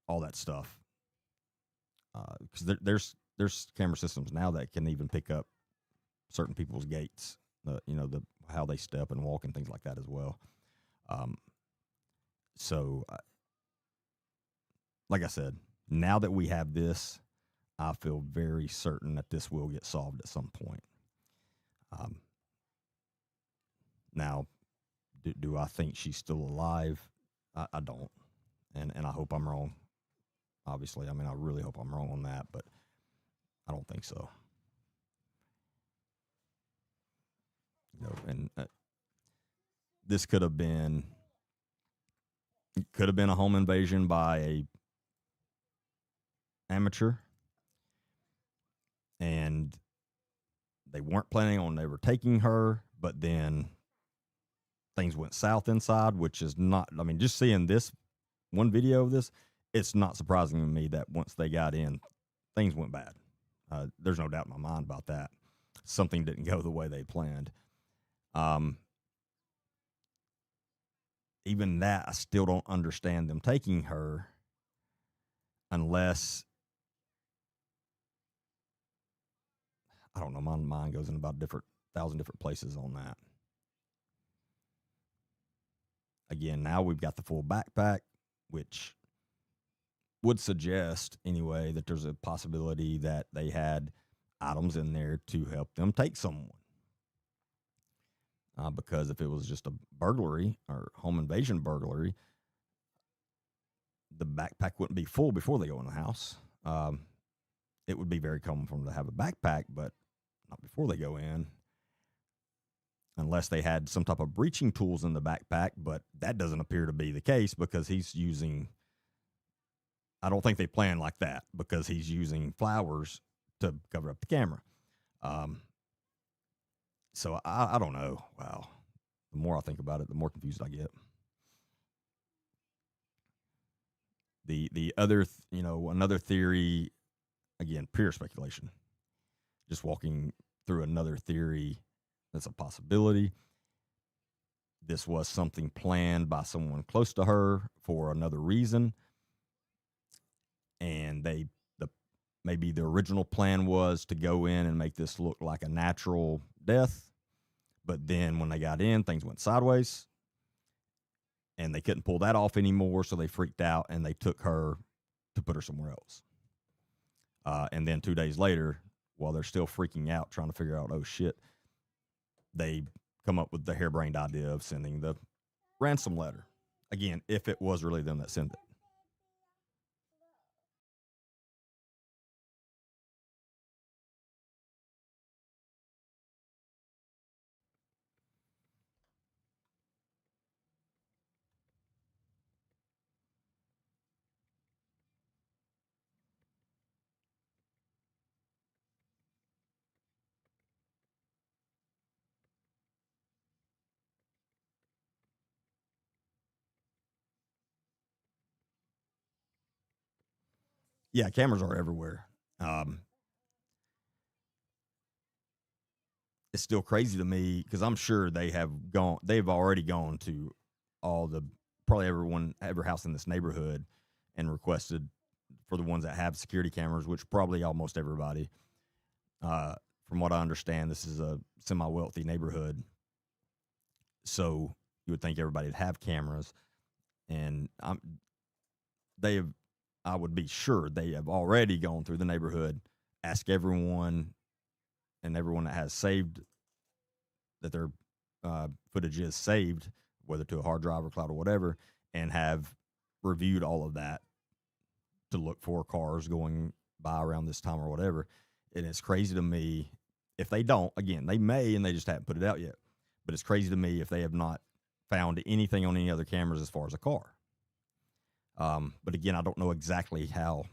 S1: all that stuff, because there's camera systems now that can even pick up certain people's gaits, the how they step and walk and things like that as well. Um, so, like I said, now that we have this, I feel very certain that this will get solved at some point. Um, Now, do I think she's still alive? I don't, and I hope I'm wrong. Obviously, I mean, I really hope I'm wrong on that, but I don't think so. And this could have been a home invasion by a amateur, and they weren't planning on taking her, but then things went south inside, which is not. I mean, just seeing this one video of this, it's not surprising to me that once they got in, things went bad. There's no doubt in my mind about that. Something didn't go the way they planned. Even that, I still don't understand them taking her unless, I don't know, my mind goes in about 1,000 different places on that. Again, now we've got the full backpack, which would suggest anyway that there's a possibility that they had items in there to help them take someone. Because if it was just a burglary or home invasion burglary, the backpack wouldn't be full before they go in the house. It would be very common for them to have a backpack, but not before they go in, unless they had some type of breaching tools in the backpack. But that doesn't appear to be the case because he's using, I don't think they plan like that because he's using flowers to cover up the camera. So I don't know. Wow. The more I think about it, the more confused I get. The other, another theory, again, pure speculation. Just walking through another theory that's a possibility. This was something planned by someone close to her for another reason, and maybe the original plan was to go in and make this look like a natural death, but then when they got in, things went sideways, and they couldn't pull that off anymore, so they freaked out and they took her to put her somewhere else. And then 2 days later, while they're still freaking out, trying to figure out, oh shit, they come up with the harebrained idea of sending the ransom letter. Again, if it was really them that sent it. Yeah, cameras are everywhere. It's still crazy to me because I'm sure they've already gone to probably every house in this neighborhood and requested for the ones that have security cameras, which probably almost everybody, Uh, from what I understand, this is a semi-wealthy neighborhood, so you would think everybody would have cameras, and they have. I would be sure they have already gone through the neighborhood, ask everyone and everyone that has saved that their footage is saved, whether to a hard drive or cloud or whatever, and have reviewed all of that to look for cars going by around this time or whatever. And it's crazy to me if they don't. Again, they may and they just haven't put it out yet. But it's crazy to me if they have not found anything on any other cameras as far as a car. But again, I don't know exactly how.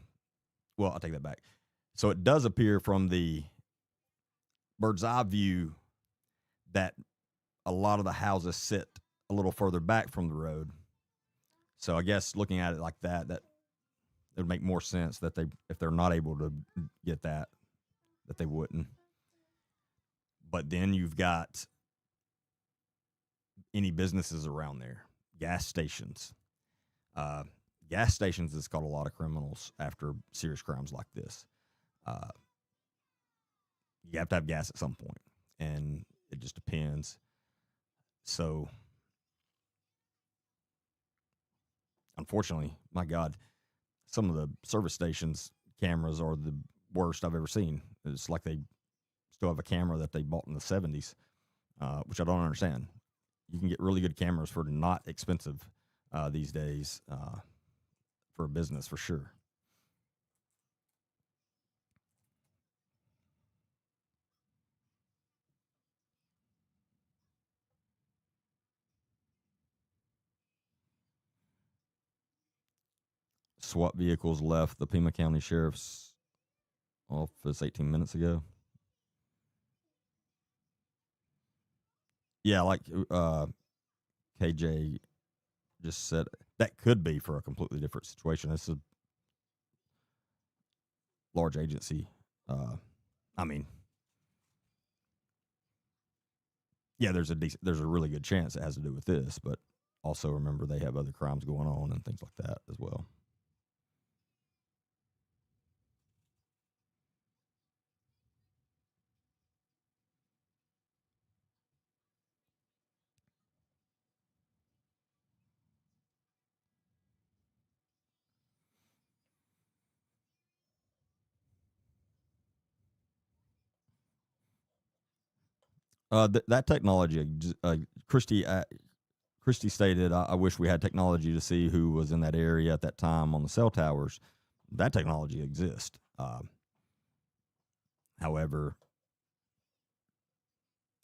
S1: Well, I'll take that back. So it does appear from the bird's eye view that a lot of the houses sit a little further back from the road. So I guess looking at it like that, that it would make more sense that if they're not able to get that they wouldn't. But then you've got any businesses around there, gas stations. Gas stations has caught a lot of criminals after serious crimes like this. You have to have gas at some point, and it just depends. So, unfortunately, my God, some of the service stations cameras are the worst I've ever seen. It's like they still have a camera that they bought in the 70s, which I don't understand. You can get really good cameras for not expensive these days for a business, for sure. SWAT vehicles left the Pima County Sheriff's Office 18 minutes ago. Yeah, like KJ just said, that could be for a completely different situation. This is a large agency. I mean, yeah, there's a really good chance it has to do with this, but also remember they have other crimes going on and things like that as well. That technology, Christy Christie stated, I wish we had technology to see who was in that area at that time on the cell towers. That technology exists. However,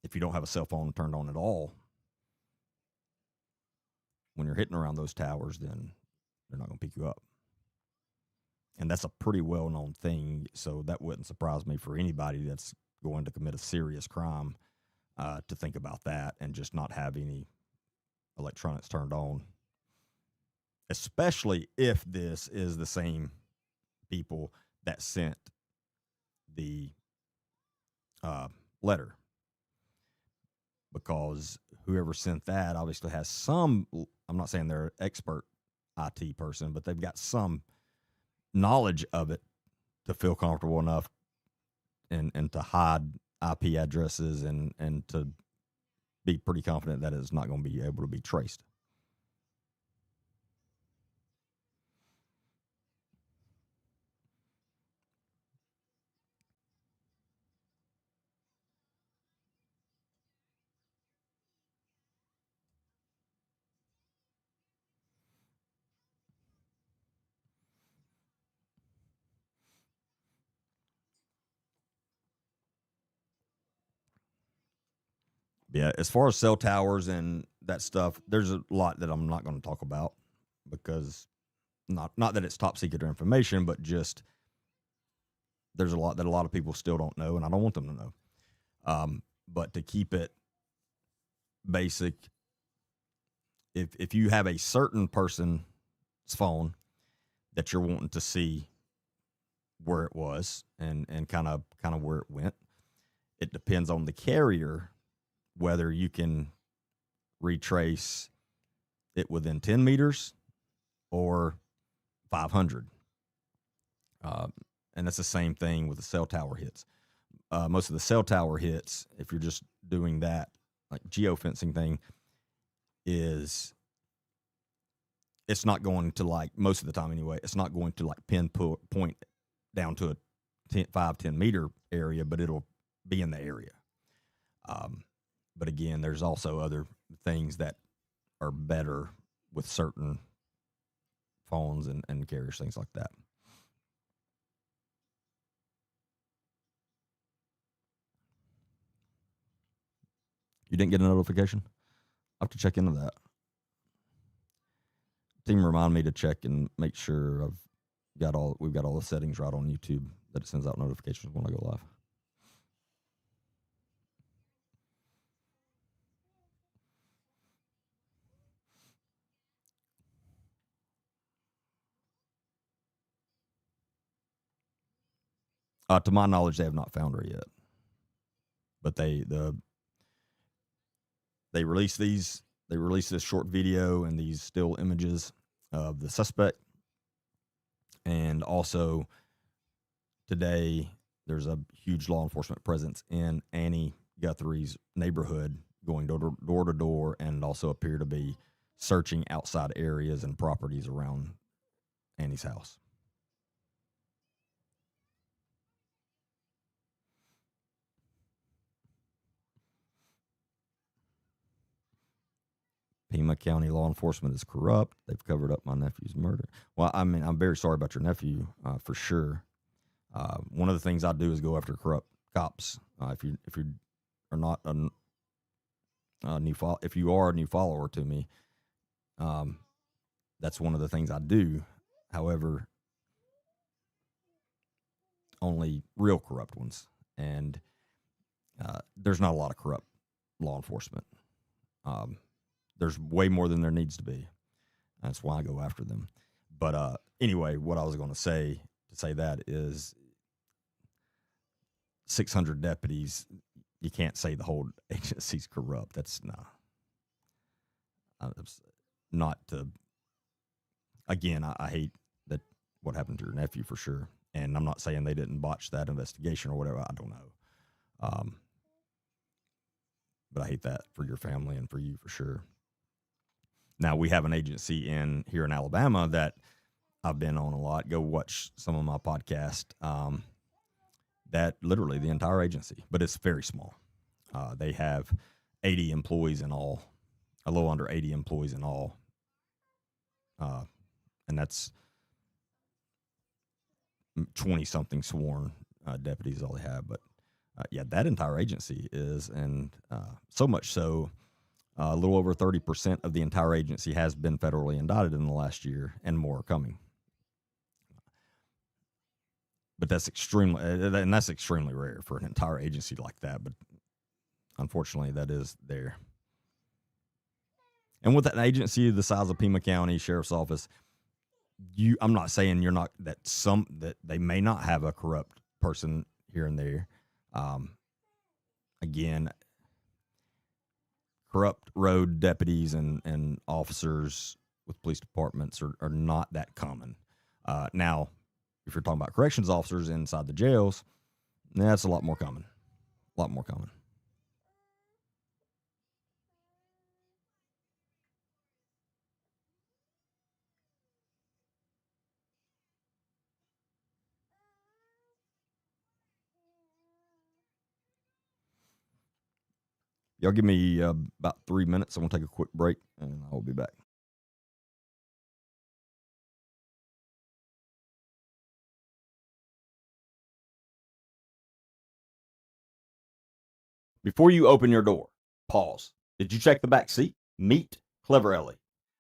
S1: if you don't have a cell phone turned on at all, when you're hitting around those towers, then they're not going to pick you up. And that's a pretty well known thing. So that wouldn't surprise me for anybody that's going to commit a serious crime to think about that and just not have any electronics turned on. Especially if this is the same people that sent the letter, because whoever sent that obviously has some. I'm not saying they're an expert IT person, but they've got some knowledge of it to feel comfortable enough and to hide IP addresses and to be pretty confident that it's not going to be able to be traced. Yeah, as far as cell towers and that stuff, there's a lot that I'm not going to talk about because not that it's top secret information, but just there's a lot that a lot of people still don't know, and I don't want them to know. But to keep it basic, if you have a certain person's phone that you're wanting to see where it was and kind of where it went, it depends on the carrier whether you can retrace it within 10 meters or 500. And that's the same thing with the cell tower hits. most of the cell tower hits, if you're just doing that, like geofencing thing, is it's not going to, like, most of the time anyway, it's not going to like pinpoint down to a 10 meter area, but it'll be in the area. But again, there's also other things that are better with certain phones and carriers, things like that. You didn't get a notification? I have to check into that. Team remind me to check and make sure we've got all the settings right on YouTube, that it sends out notifications when I go live. To my knowledge, they have not found her yet, but they released these. They released this short video and these still images of the suspect, and also today there's a huge law enforcement presence in Annie Guthrie's neighborhood, going door to door, and also appear to be searching outside areas and properties around Annie's house. Pima County law enforcement is corrupt. They've covered up my nephew's murder. Well, I mean, I'm very sorry about your nephew, for sure. One of the things I do is go after corrupt cops. If you are not if you are a new follower to me, that's one of the things I do. However, only real corrupt ones, and there's not a lot of corrupt law enforcement. There's way more than there needs to be. That's why I go after them. But anyway, what I was going to say that is 600 deputies. You can't say the whole agency's corrupt. That's not to. Again, I hate that what happened to your nephew for sure. And I'm not saying they didn't botch that investigation or whatever. I don't know. But I hate that for your family and for you for sure. Now, we have an agency here in Alabama that I've been on a lot. Go watch some of my podcast. That literally the entire agency, but it's very small. They have 80 employees in all, a little under 80 employees in all. And that's 20-something sworn deputies, all they have. But yeah, that entire agency is, and so much so, a little over 30% of the entire agency has been federally indicted in the last year, and more are coming. But that's extremely rare for an entire agency like that. But unfortunately, that is there. And with an agency the size of Pima County Sheriff's Office, I'm not saying that they may not have a corrupt person here and there. Again, corrupt road deputies and officers with police departments are not that common. Now, if you're talking about corrections officers inside the jails, that's a lot more common. A lot more common. Y'all give me about 3 minutes. I'm going to take a quick break, and I'll be back. Before you open your door, pause. Did you check the back seat? Meet Clever Ellie,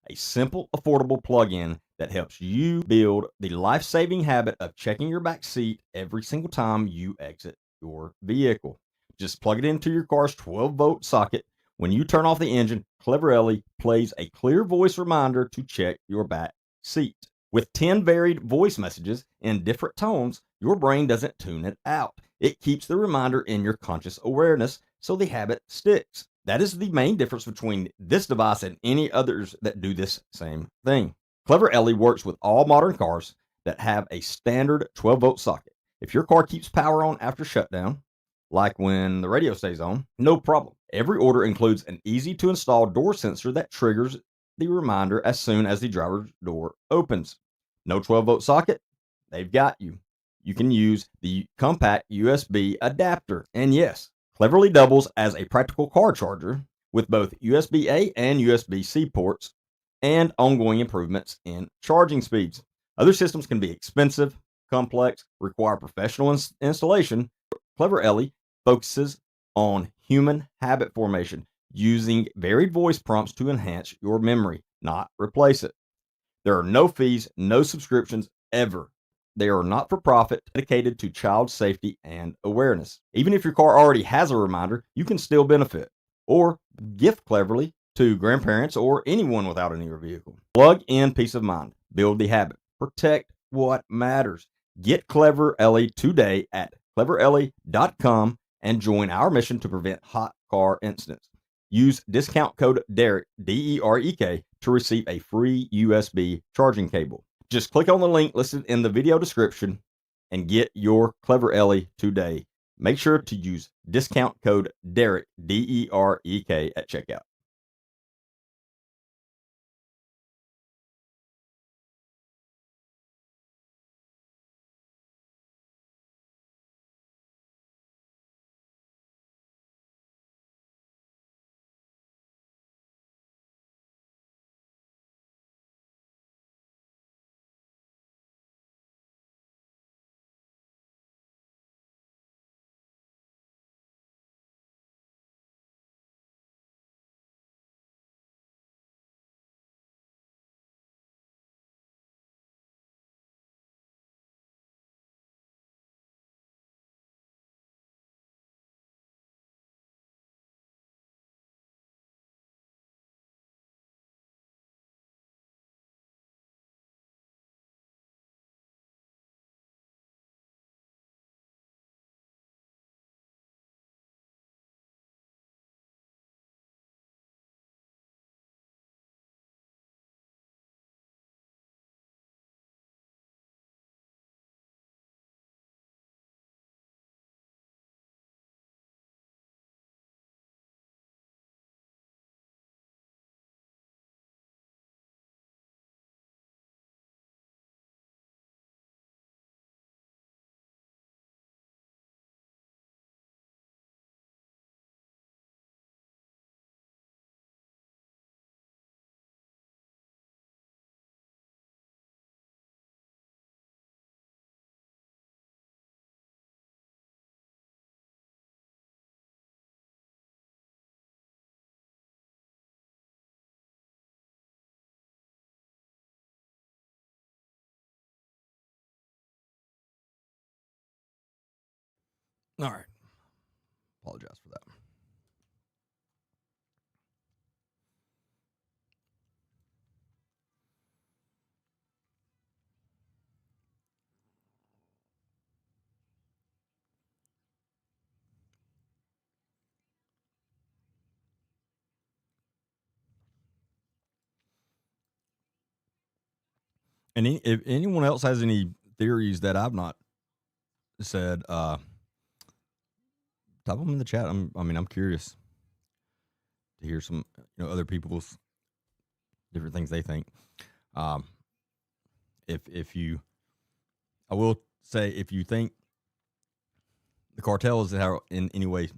S1: a simple, affordable plug-in that helps you build the life-saving habit of checking your back seat every single time you exit your vehicle. Just plug it into your car's 12-volt socket. When you turn off the engine, Clever Ellie plays a clear voice reminder to check your back seat. With 10 varied voice messages in different tones, your brain doesn't tune it out. It keeps the reminder in your conscious awareness, so the habit sticks. That is the main difference between this device and any others that do this same thing. Clever Ellie works with all modern cars that have a standard 12-volt socket. If your car keeps power on after shutdown, like when the radio stays on, no problem. Every order includes an easy to install door sensor that triggers the reminder as soon as the driver's door opens. No 12-volt socket? They've got you. You can use the compact USB adapter. And yes, cleverly doubles as a practical car charger with both USB A and USB C ports and ongoing improvements in charging speeds. Other systems can be expensive, complex, require professional installation. Clever Ellie focuses on human habit formation using varied voice prompts to enhance your memory, not replace it. There are no fees, no subscriptions ever. They are not for profit, dedicated to child safety and awareness. Even if your car already has a reminder, you can still benefit or gift cleverly to grandparents or anyone without a newer vehicle. Plug in peace of mind, build the habit, protect what matters. Get Clever Ellie today at cleverellie.com and join our mission to prevent hot car incidents. Use discount code DEREK, DEREK, to receive a free USB charging cable. Just click on the link listed in the video description and get your Clever Ellie today. Make sure to use discount code DEREK, DEREK, at checkout. All right. Apologize for that. And if anyone else has any theories that I've not said, type them in the chat. I'm curious to hear some, other people's different things they think. Um, if you, I will say, if you think the cartel is in any way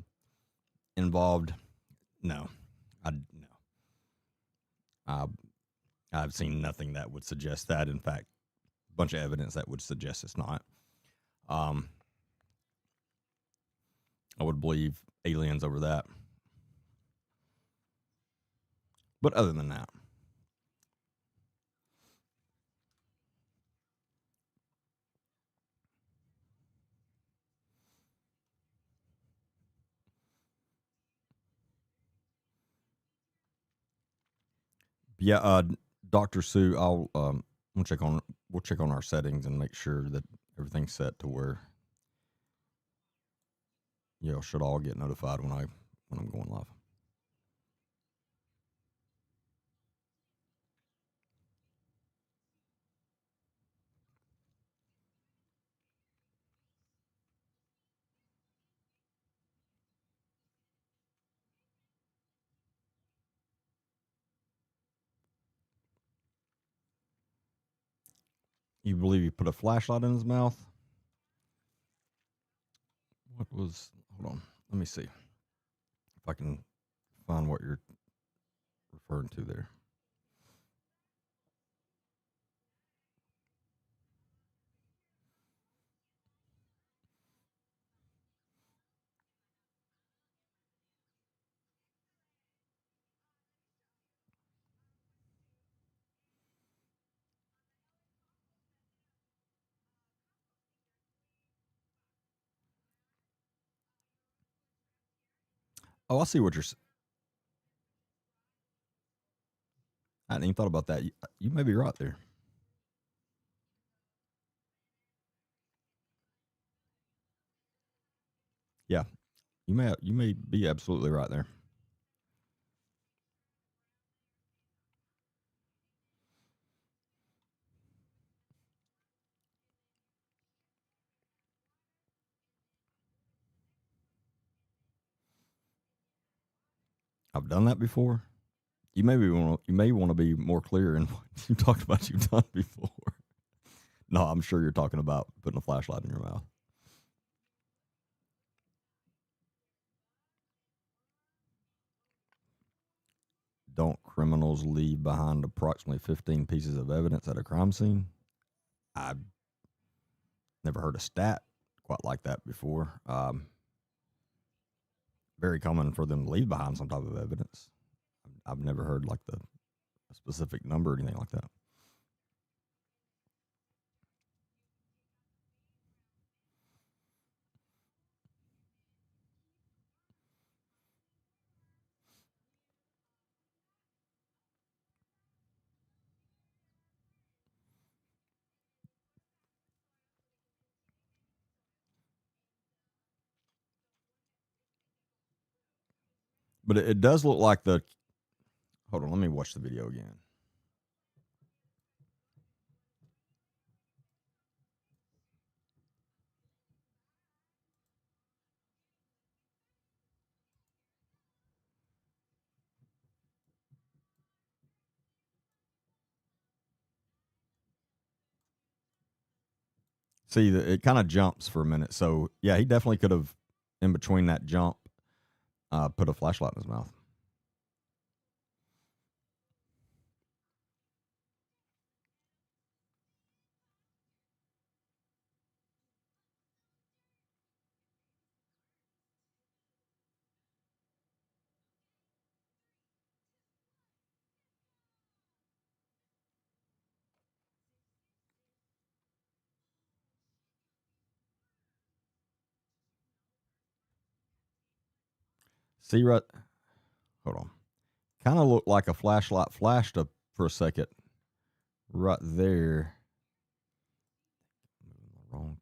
S1: involved, no, no. Uh, I've seen nothing that would suggest that. In fact, a bunch of evidence that would suggest it's not. I would believe aliens over that. But other than that, yeah, Dr. Sue, we'll check on our settings and make sure that everything's set to where you should all get notified when I'm going live. You believe he put a flashlight in his mouth? What was? Hold on. Let me see if I can find what you're referring to there. Oh, I see what you're. I hadn't even thought about that. You may be right there. Yeah, you may be absolutely right there. I've done that before. You may want to be more clear in what you talked about you've done before. No, I'm sure you're talking about putting a flashlight in your mouth. Don't criminals leave behind approximately 15 pieces of evidence at a crime scene? I've never heard a stat quite like that before. Very common for them to leave behind some type of evidence. I've never heard like the a specific number or anything like that. But it does look like the. Hold on, let me watch the video again. See, it kind of jumps for a minute. So yeah, he definitely could have, in between that jump, put a flashlight in his mouth. See, right. Hold on. Kind of looked like a flashlight flashed up for a second, right there. Wrong.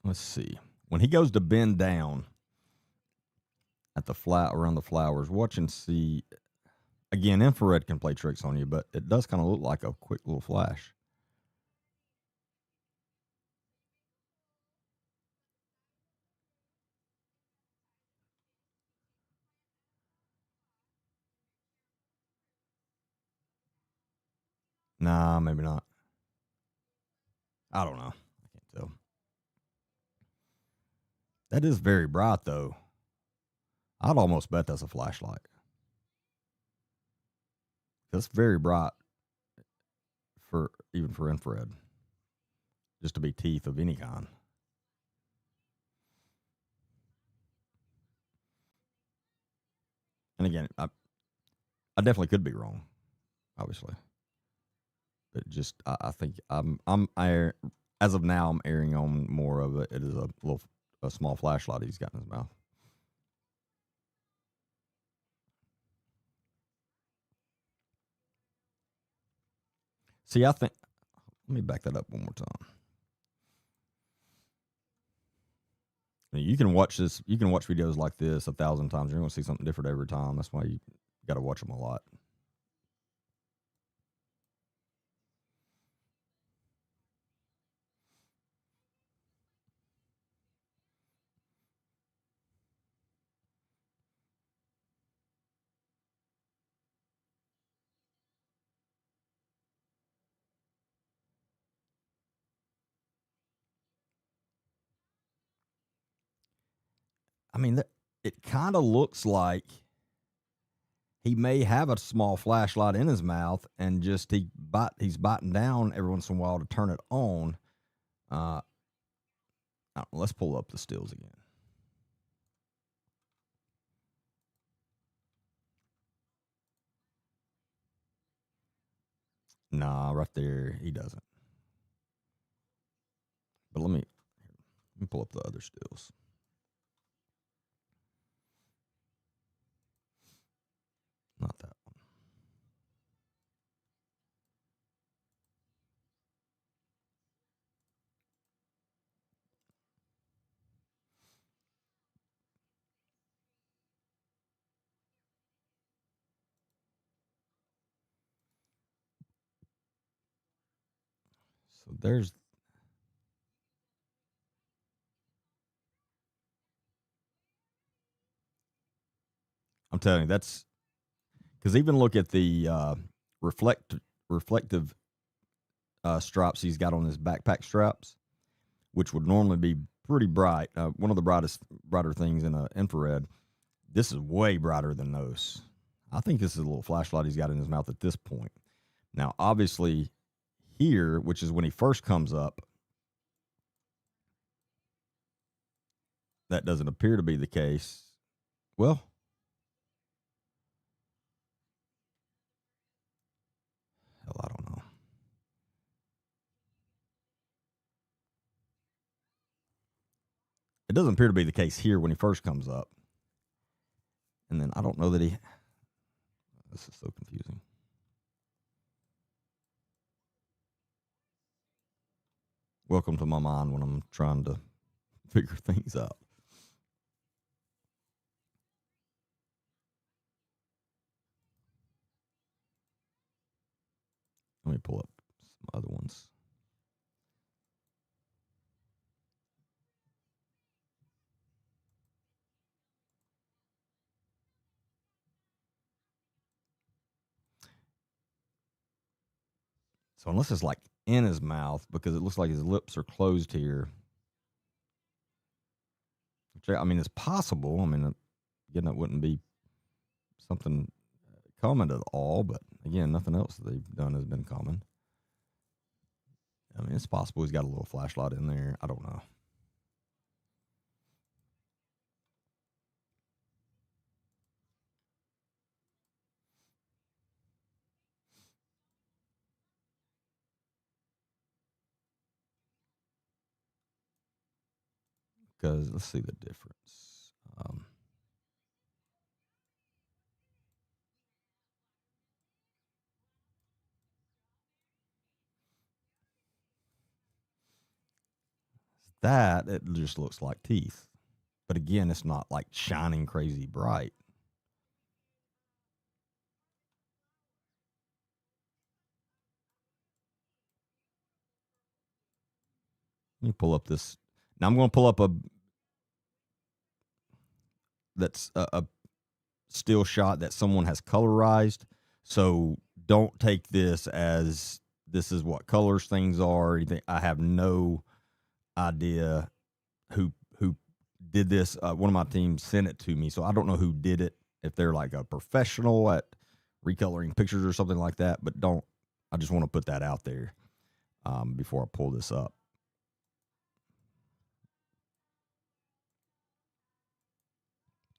S1: Let's see. When he goes to bend down at the flat around the flowers, watch and see. Again, infrared can play tricks on you, but it does kind of look like a quick little flash. Nah, maybe not. I don't know. I can't tell. That is very bright, though. I'd almost bet that's a flashlight. That's very bright for even for infrared, just to be teeth of any kind. And again, I definitely could be wrong, obviously. But just I think as of now I'm erring on more of it. It is a small flashlight he's got in his mouth. See, I think let me back that up one more time. You can watch this. You can watch videos like this 1,000 times. You're going to see something different every time. That's why you got to watch them a lot. I mean, it kind of looks like he may have a small flashlight in his mouth and just he's biting down every once in a while to turn it on. Let's pull up the stills again. Nah, right there, he doesn't. But let me pull up the other stills. Not that one. So I'm telling you, that's because even look at the reflective straps he's got on his backpack straps, which would normally be pretty bright. One of the brighter things in an infrared. This is way brighter than those. I think this is a little flashlight he's got in his mouth at this point. Now, obviously, here, which is when he first comes up, that doesn't appear to be the case. Well, hell, I don't know. It doesn't appear to be the case here when he first comes up. And then I don't know that he. This is so confusing. Welcome to my mind when I'm trying to figure things out. Let me pull up some other ones. So unless it's like in his mouth, because it looks like his lips are closed here. Which, I mean, it's possible. I mean, again, that wouldn't be something common at all, but again, nothing else that they've done has been common. I mean, it's possible he's got a little flashlight in there. I don't know. Because let's see the difference. That it just looks like teeth, but again, it's not like shining crazy bright. Let me pull up this. Now I'm going to pull up a still shot that someone has colorized. So don't take this as this is what colors things are. Or anything. I have no idea who did this. One of my teams sent it to me, so I don't know who did it. If they're like a professional at recoloring pictures or something like that, but don't. I just want to put that out there before I pull this up.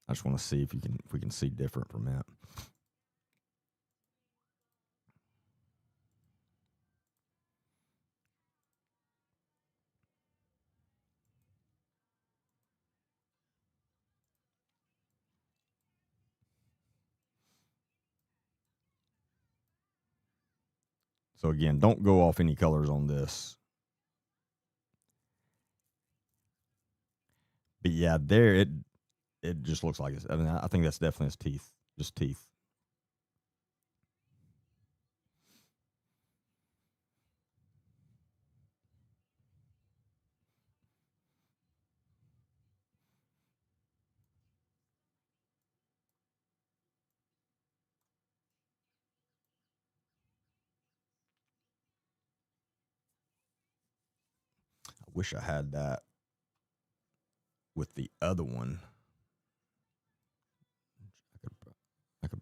S1: I just want to see if we can see different from that. So again, don't go off any colors on this. But yeah, there it just looks like it's. I mean, I think that's definitely his teeth, just teeth. I wish I had that with the other one.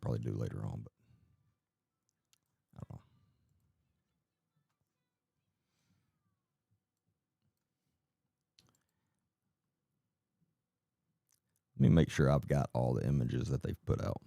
S1: probably do later on, but I don't know. Let me make sure I've got all the images that they've put out.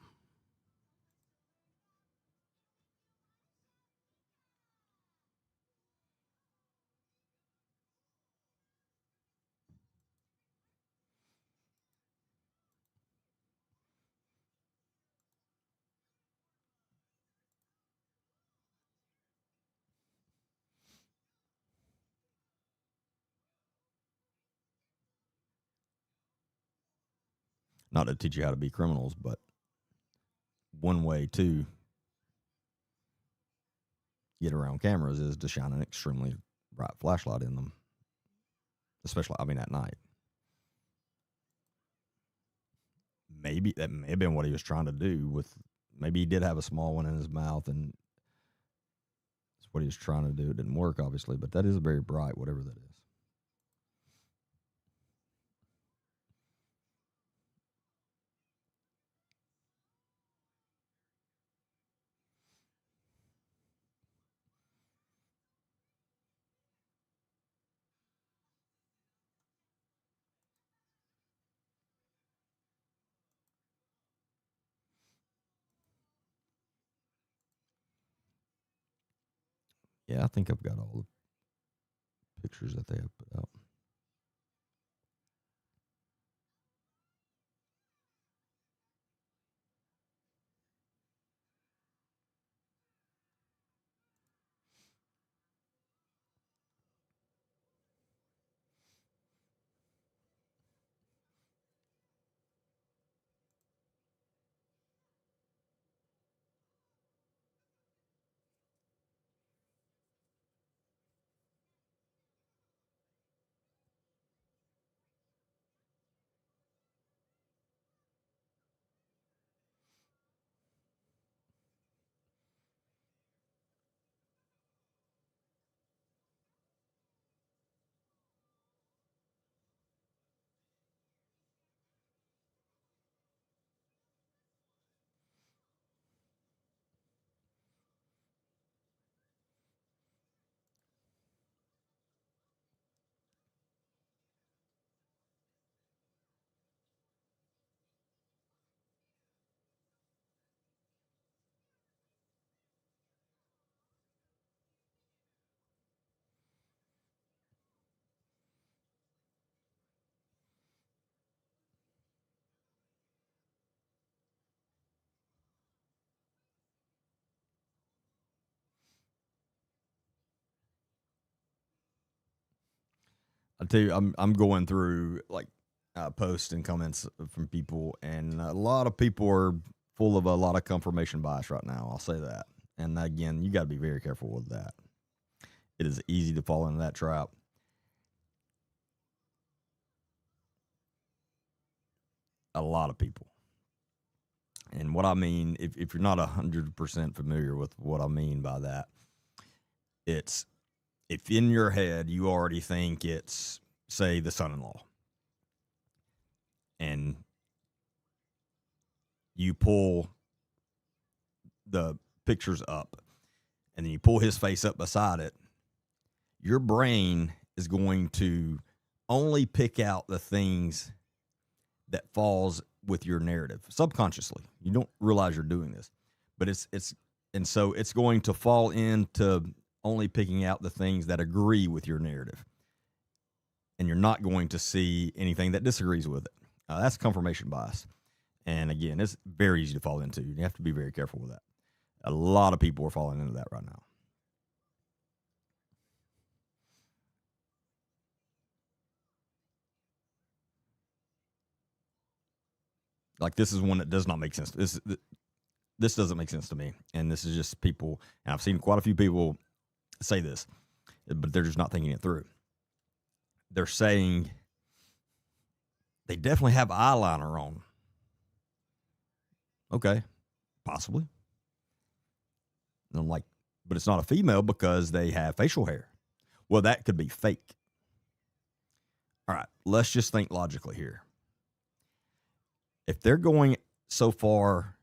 S1: Not to teach you how to be criminals, but one way to get around cameras is to shine an extremely bright flashlight in them, especially, I mean, at night. Maybe that may have been what he was trying to do with, maybe he did have a small one in his mouth, and that's what he was trying to do. It didn't work, obviously, but that is very bright, whatever that is. Yeah, I think I've got all the pictures that they have put out. I tell you, I'm going through like posts and comments from people, and a lot of people are full of a lot of confirmation bias right now. I'll say that, and again, you got to be very careful with that. It is easy to fall into that trap. A lot of people, and what I mean, if you're not 100% familiar with what I mean by that, it's if in your head you already think it's, say, the son-in-law, and you pull the pictures up, and then you pull his face up beside it, your brain is going to only pick out the things that falls with your narrative subconsciously. You don't realize you're doing this, but and so it's going to fall into only picking out the things that agree with your narrative, and you're not going to see anything that disagrees with it. That's confirmation bias, and again, it's very easy to fall into. You have to be very careful with that. A lot of people are falling into that right now. Like, this is one that does not make sense. This doesn't make sense to me, and this is just people. And I've seen quite a few people say this, but they're just not thinking it through. They're saying they definitely have eyeliner on. Okay, possibly. And I'm like, but it's not a female because they have facial hair. Well, that could be fake. All right, let's just think logically here. If they're going so far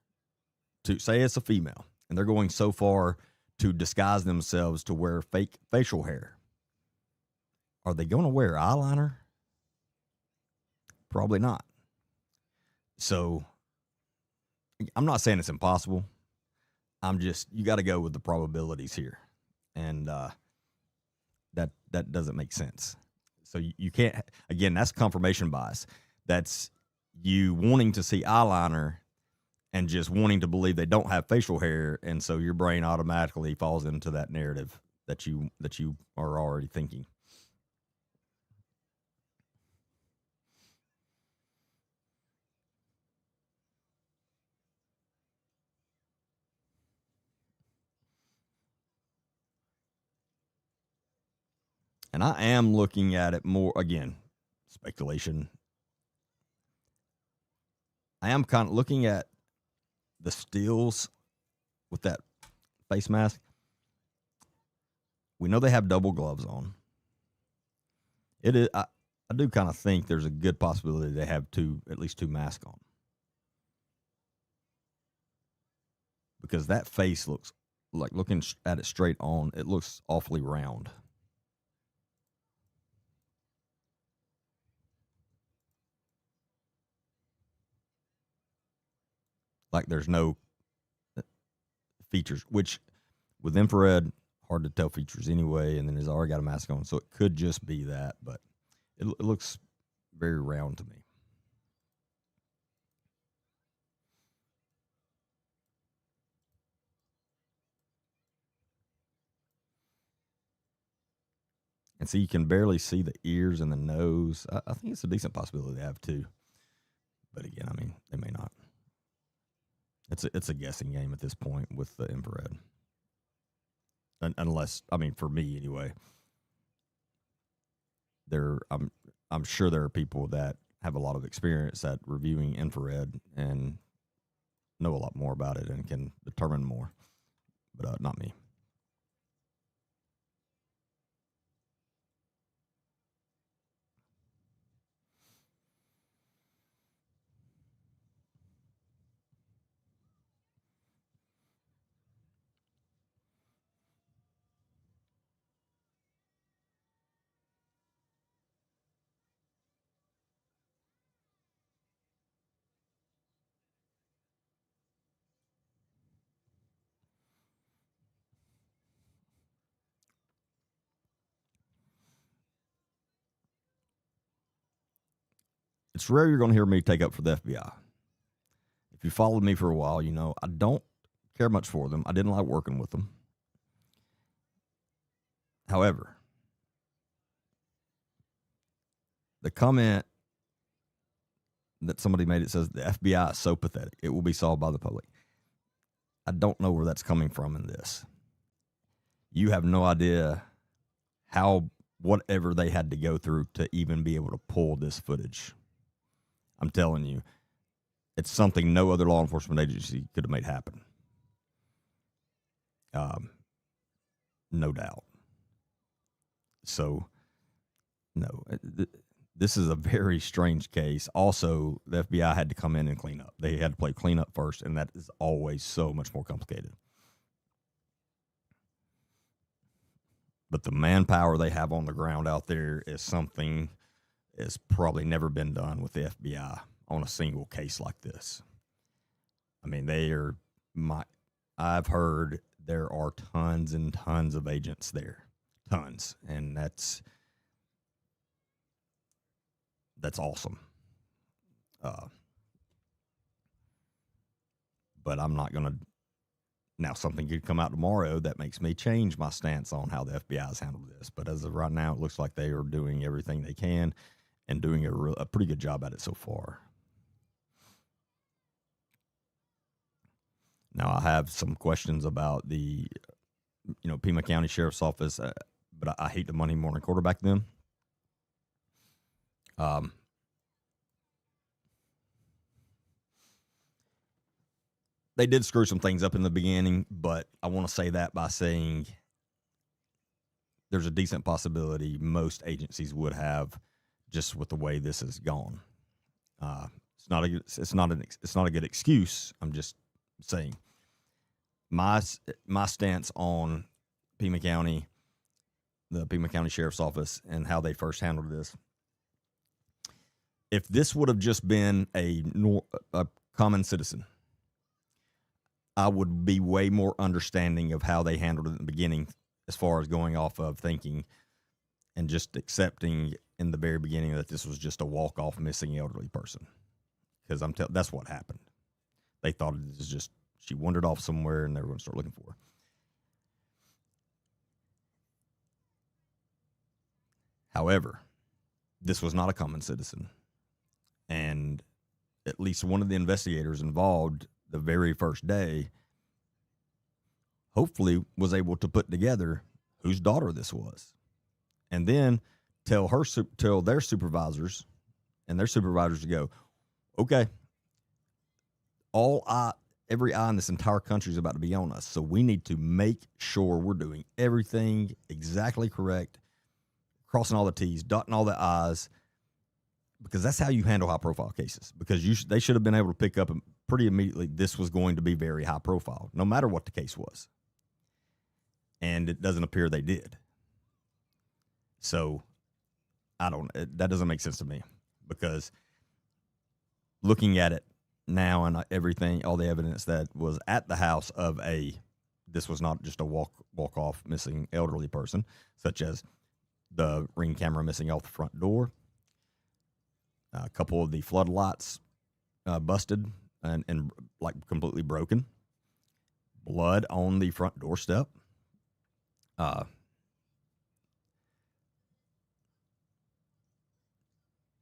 S1: to say it's a female, and they're going so far to disguise themselves to wear fake facial hair, are they going to wear eyeliner? Probably not. So I'm not saying it's impossible. I'm just, you got to go with the probabilities here, and that doesn't make sense. So you can't. Again, that's confirmation bias. That's you wanting to see eyeliner and just wanting to believe they don't have facial hair, and so your brain automatically falls into that narrative that you are already thinking. And I am looking at it more, again, speculation. I am kind of looking at the stills with that face mask. We know they have double gloves on. It is. I do kind of think there's a good possibility they have at least two masks on, because that face looks like, looking at it straight on, it looks awfully round. Like there's no features, which with infrared, hard to tell features anyway, and then he's already got a mask on, so it could just be that, but it looks very round to me. And so you can barely see the ears and the nose. I think it's a decent possibility to have two. But again, I mean, they may not. It's a guessing game at this point with the infrared. Unless, I mean, for me anyway, I'm sure there are people that have a lot of experience at reviewing infrared and know a lot more about it and can determine more, but not me. It's rare you're going to hear me take up for the FBI. If you followed me for a while, you know I don't care much for them. I didn't like working with them. However, the comment that somebody made, it says the FBI is so pathetic, it will be solved by the public. I don't know where that's coming from in this. You have no idea how, whatever they had to go through to even be able to pull this footage. I'm telling you, it's something no other law enforcement agency could have made happen. No doubt. So, no, this is a very strange case. Also, the FBI had to come in and clean up. They had to play cleanup first, and that is always so much more complicated. But the manpower they have on the ground out there is something that's probably never been done with the FBI on a single case like this. I mean, I've heard there are tons and tons of agents there. Tons. And that's awesome. But I'm not going to. Now, something could come out tomorrow that makes me change my stance on how the FBI has handled this. But as of right now, it looks like they are doing everything they can and doing a pretty good job at it so far. Now, I have some questions about the, Pima County Sheriff's Office, but I hate the Monday morning quarterback them. They did screw some things up in the beginning, but I want to say that by saying there's a decent possibility most agencies would have, just with the way this has gone. It's not a good excuse. I'm just saying my stance on Pima County, the Pima County Sheriff's Office, and how they first handled this. If this would have just been a common citizen, I would be way more understanding of how they handled it in the beginning, as far as going off of thinking and just accepting in the very beginning that this was just a walk-off missing elderly person. Because that's what happened. They thought it was just, she wandered off somewhere and they were going to start looking for her. However, this was not a common citizen. And at least one of the investigators involved the very first day hopefully was able to put together whose daughter this was. And then tell their supervisors, and their supervisors to go, okay, every eye in this entire country is about to be on us. So we need to make sure we're doing everything exactly correct, crossing all the T's, dotting all the I's, because that's how you handle high profile cases. Because they should have been able to pick up pretty immediately this was going to be very high profile, no matter what the case was. And it doesn't appear they did. So that doesn't make sense to me, because looking at it now and everything, all the evidence that was at the house of this was not just a walk off missing elderly person, such as the Ring camera missing off the front door, a couple of the floodlights busted and like completely broken, blood on the front doorstep.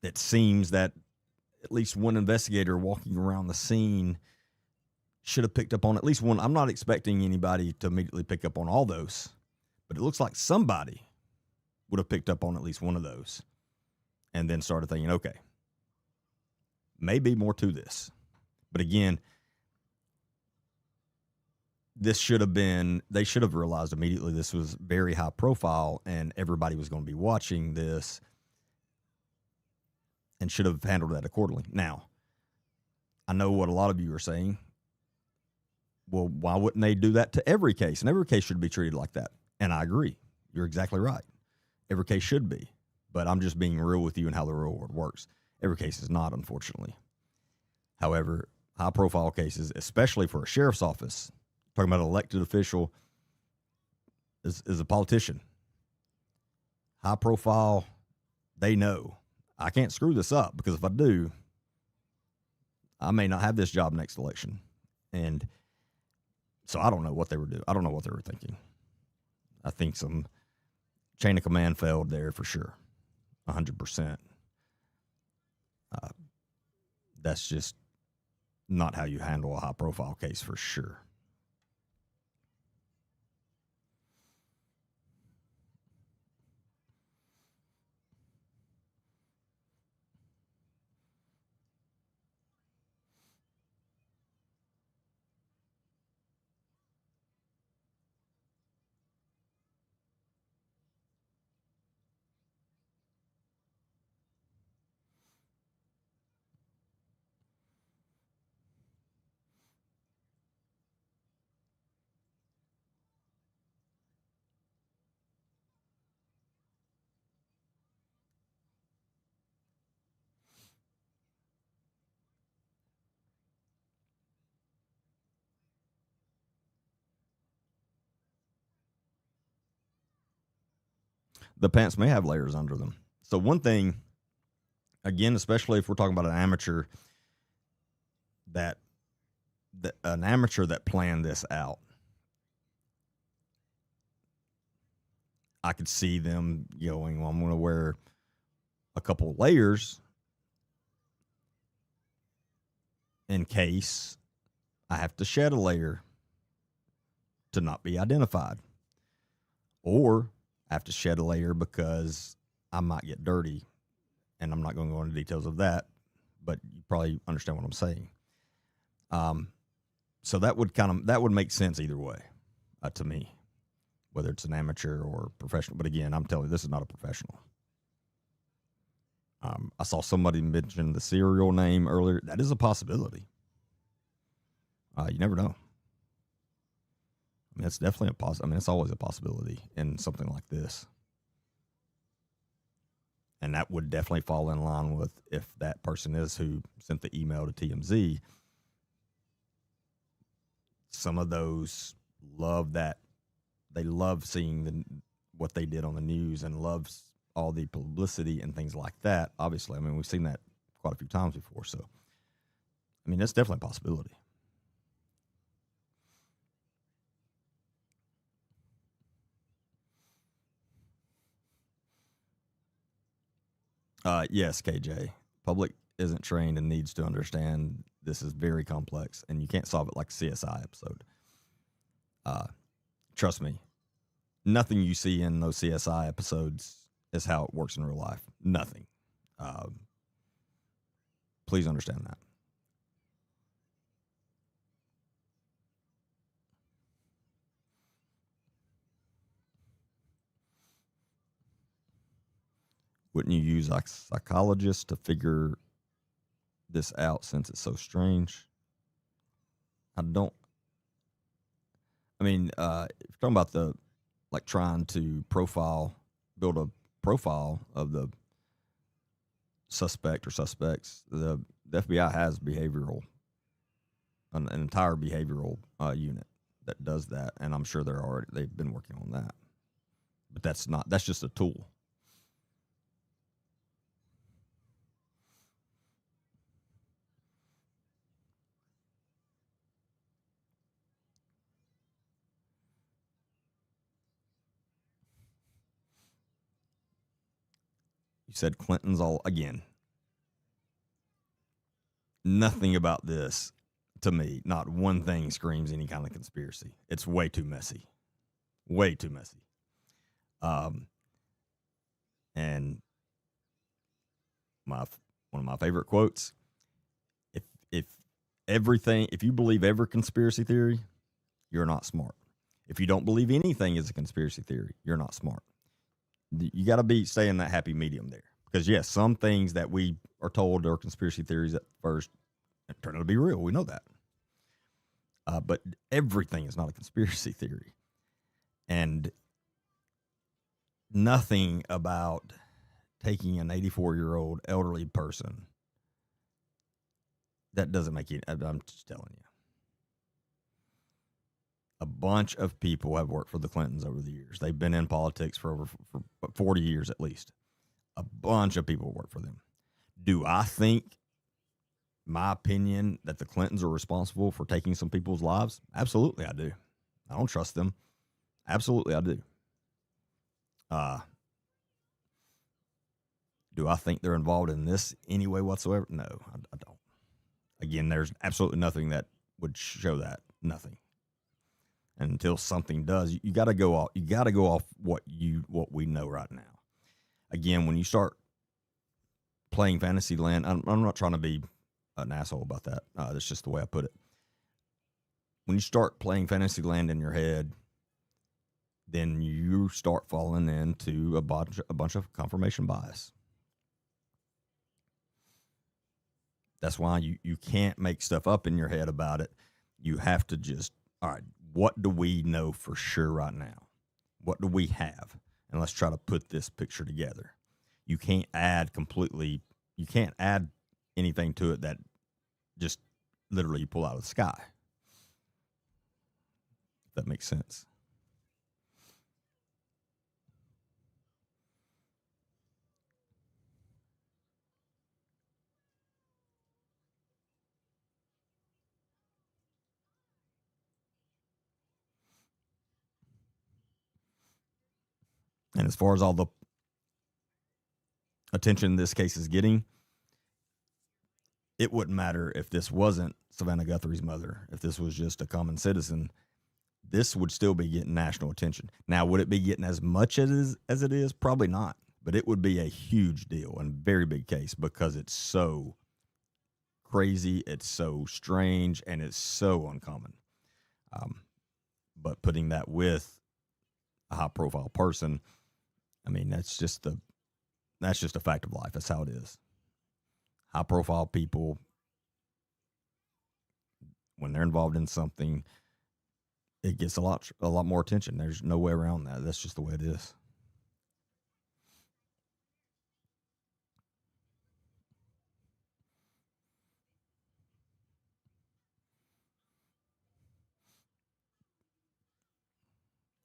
S1: It seems that at least one investigator walking around the scene should have picked up on at least one. I'm not expecting anybody to immediately pick up on all those, but it looks like somebody would have picked up on at least one of those and then started thinking, okay, maybe more to this. But again, they should have realized immediately this was very high profile and everybody was going to be watching this, and should have handled that accordingly. Now, I know what a lot of you are saying. Well, why wouldn't they do that to every case? And every case should be treated like that. And I agree. You're exactly right. Every case should be. But I'm just being real with you and how the real world works. Every case is not, unfortunately. However, high-profile cases, especially for a sheriff's office, talking about an elected official, is a politician. High-profile, they know, I can't screw this up, because if I do, I may not have this job next election. And so I don't know what they were doing. I don't know what they were thinking. I think some chain of command failed there for sure. 100%. That's just not how you handle a high profile case for sure. The pants may have layers under them. So one thing, again, especially if we're talking about an amateur that planned this out, I could see them going, well, I'm going to wear a couple of layers in case I have to shed a layer to not be identified. Or I have to shed a layer because I might get dirty, and I'm not going to go into details of that, but you probably understand what I'm saying. So that would make sense either way to me, whether it's an amateur or professional. But again, I'm telling you, this is not a professional. I saw somebody mention the serial name earlier. That is a possibility. You never know. I mean, it's definitely I mean, it's always a possibility in something like this. And that would definitely fall in line with if that person is who sent the email to TMZ. Some of those love that. They love seeing what they did on the news and loves all the publicity and things like that. Obviously, I mean, we've seen that quite a few times before. So, I mean, that's definitely a possibility. Yes, KJ. Public isn't trained and needs to understand this is very complex, and you can't solve it like a CSI episode. Uh, Trust me, nothing you see in those CSI episodes is how it works in real life. Nothing. Um, please understand that. Wouldn't you use like psychologists to figure this out since it's so strange? I don't. I mean, if you're talking about the like trying to build a profile of the suspect or suspects, the FBI has an entire behavioral unit that does that, and I'm sure they've been working on that. But that's just a tool. You said Clinton's all again. Nothing about this to me, not one thing screams any kind of conspiracy. It's way too messy. Way too messy. Um, and my one of my favorite quotes: if if you believe every conspiracy theory, you're not smart. If you don't believe anything is a conspiracy theory, you're not smart. You got to be staying that happy medium there, because yes, some things that we are told are conspiracy theories at first turn out to be real. We know that, but everything is not a conspiracy theory, and nothing about taking an 84-year-old elderly person that doesn't make you. I'm just telling you. A bunch of people have worked for the Clintons over the years. They've been in politics for 40 years at least. A bunch of people work for them. Do I think, my opinion, that the Clintons are responsible for taking some people's lives? Absolutely, I do. I don't trust them. Absolutely, I do. Uh, do I think they're involved in this any way whatsoever? No, I don't. Again, there's absolutely nothing that would show that. Nothing. And until something does, you got to go off. You got to go off what we know right now. Again, when you start playing Fantasyland, I'm not trying to be an asshole about that. That's just the way I put it. When you start playing Fantasyland in your head, then you start falling into a bunch of confirmation bias. That's why you can't make stuff up in your head about it. You have to just, all right, what do we know for sure right now? What do we have? And let's try to put this picture together. You can't add anything to it that just literally you pull out of the sky. If that makes sense. And as far as all the attention this case is getting, it wouldn't matter if this wasn't Savannah Guthrie's mother. If this was just a common citizen, this would still be getting national attention. Now, would it be getting as much as it is? Probably not. But it would be a huge deal and very big case because it's so crazy, it's so strange, and it's so uncommon. But putting that with a high-profile person, I mean, that's just a fact of life. That's how it is. High-profile people, when they're involved in something, it gets a lot more attention. There's no way around that. That's just the way it is.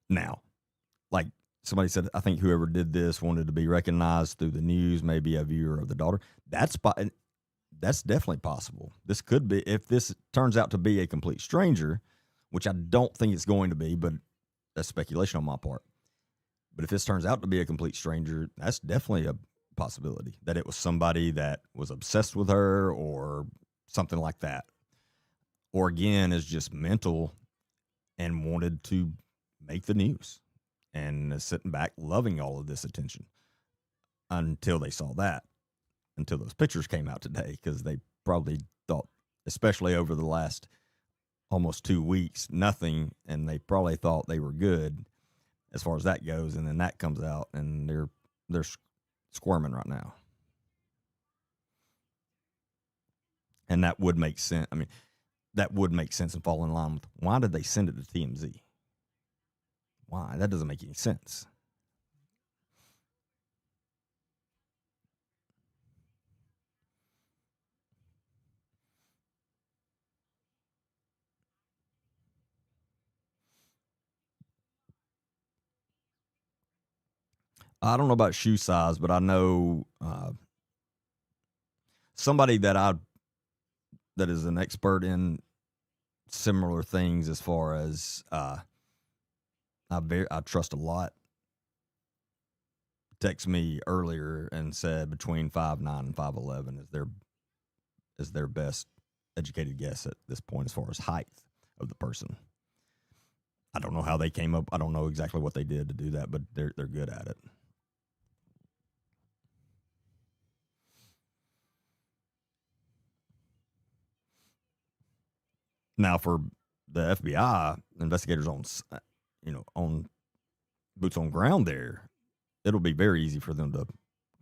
S1: Now, like somebody said, I think whoever did this wanted to be recognized through the news, maybe a viewer of the daughter. That's definitely possible. This could be, if this turns out to be a complete stranger, which I don't think it's going to be, but that's speculation on my part. But if this turns out to be a complete stranger, that's definitely a possibility that it was somebody that was obsessed with her or something like that. Or again, is just mental and wanted to make the news and is sitting back loving all of this attention until they saw that, until those pictures came out today, because they probably thought, especially over the last almost 2 weeks, nothing, and they probably thought they were good as far as that goes, and then that comes out, and they're squirming right now. And that would make sense. I mean, that would make sense and fall in line with, why did they send it to TMZ? Why? That doesn't make any sense. I don't know about shoe size, but I know somebody that is an expert in similar things as far as I trust a lot. Text me earlier and said between 5'9" and 5'11" is their best educated guess at this point as far as height of the person. I don't know how they came up. I don't know exactly what they did to do that, but they're good at it. Now, for the FBI investigators on boots on ground there, it'll be very easy for them to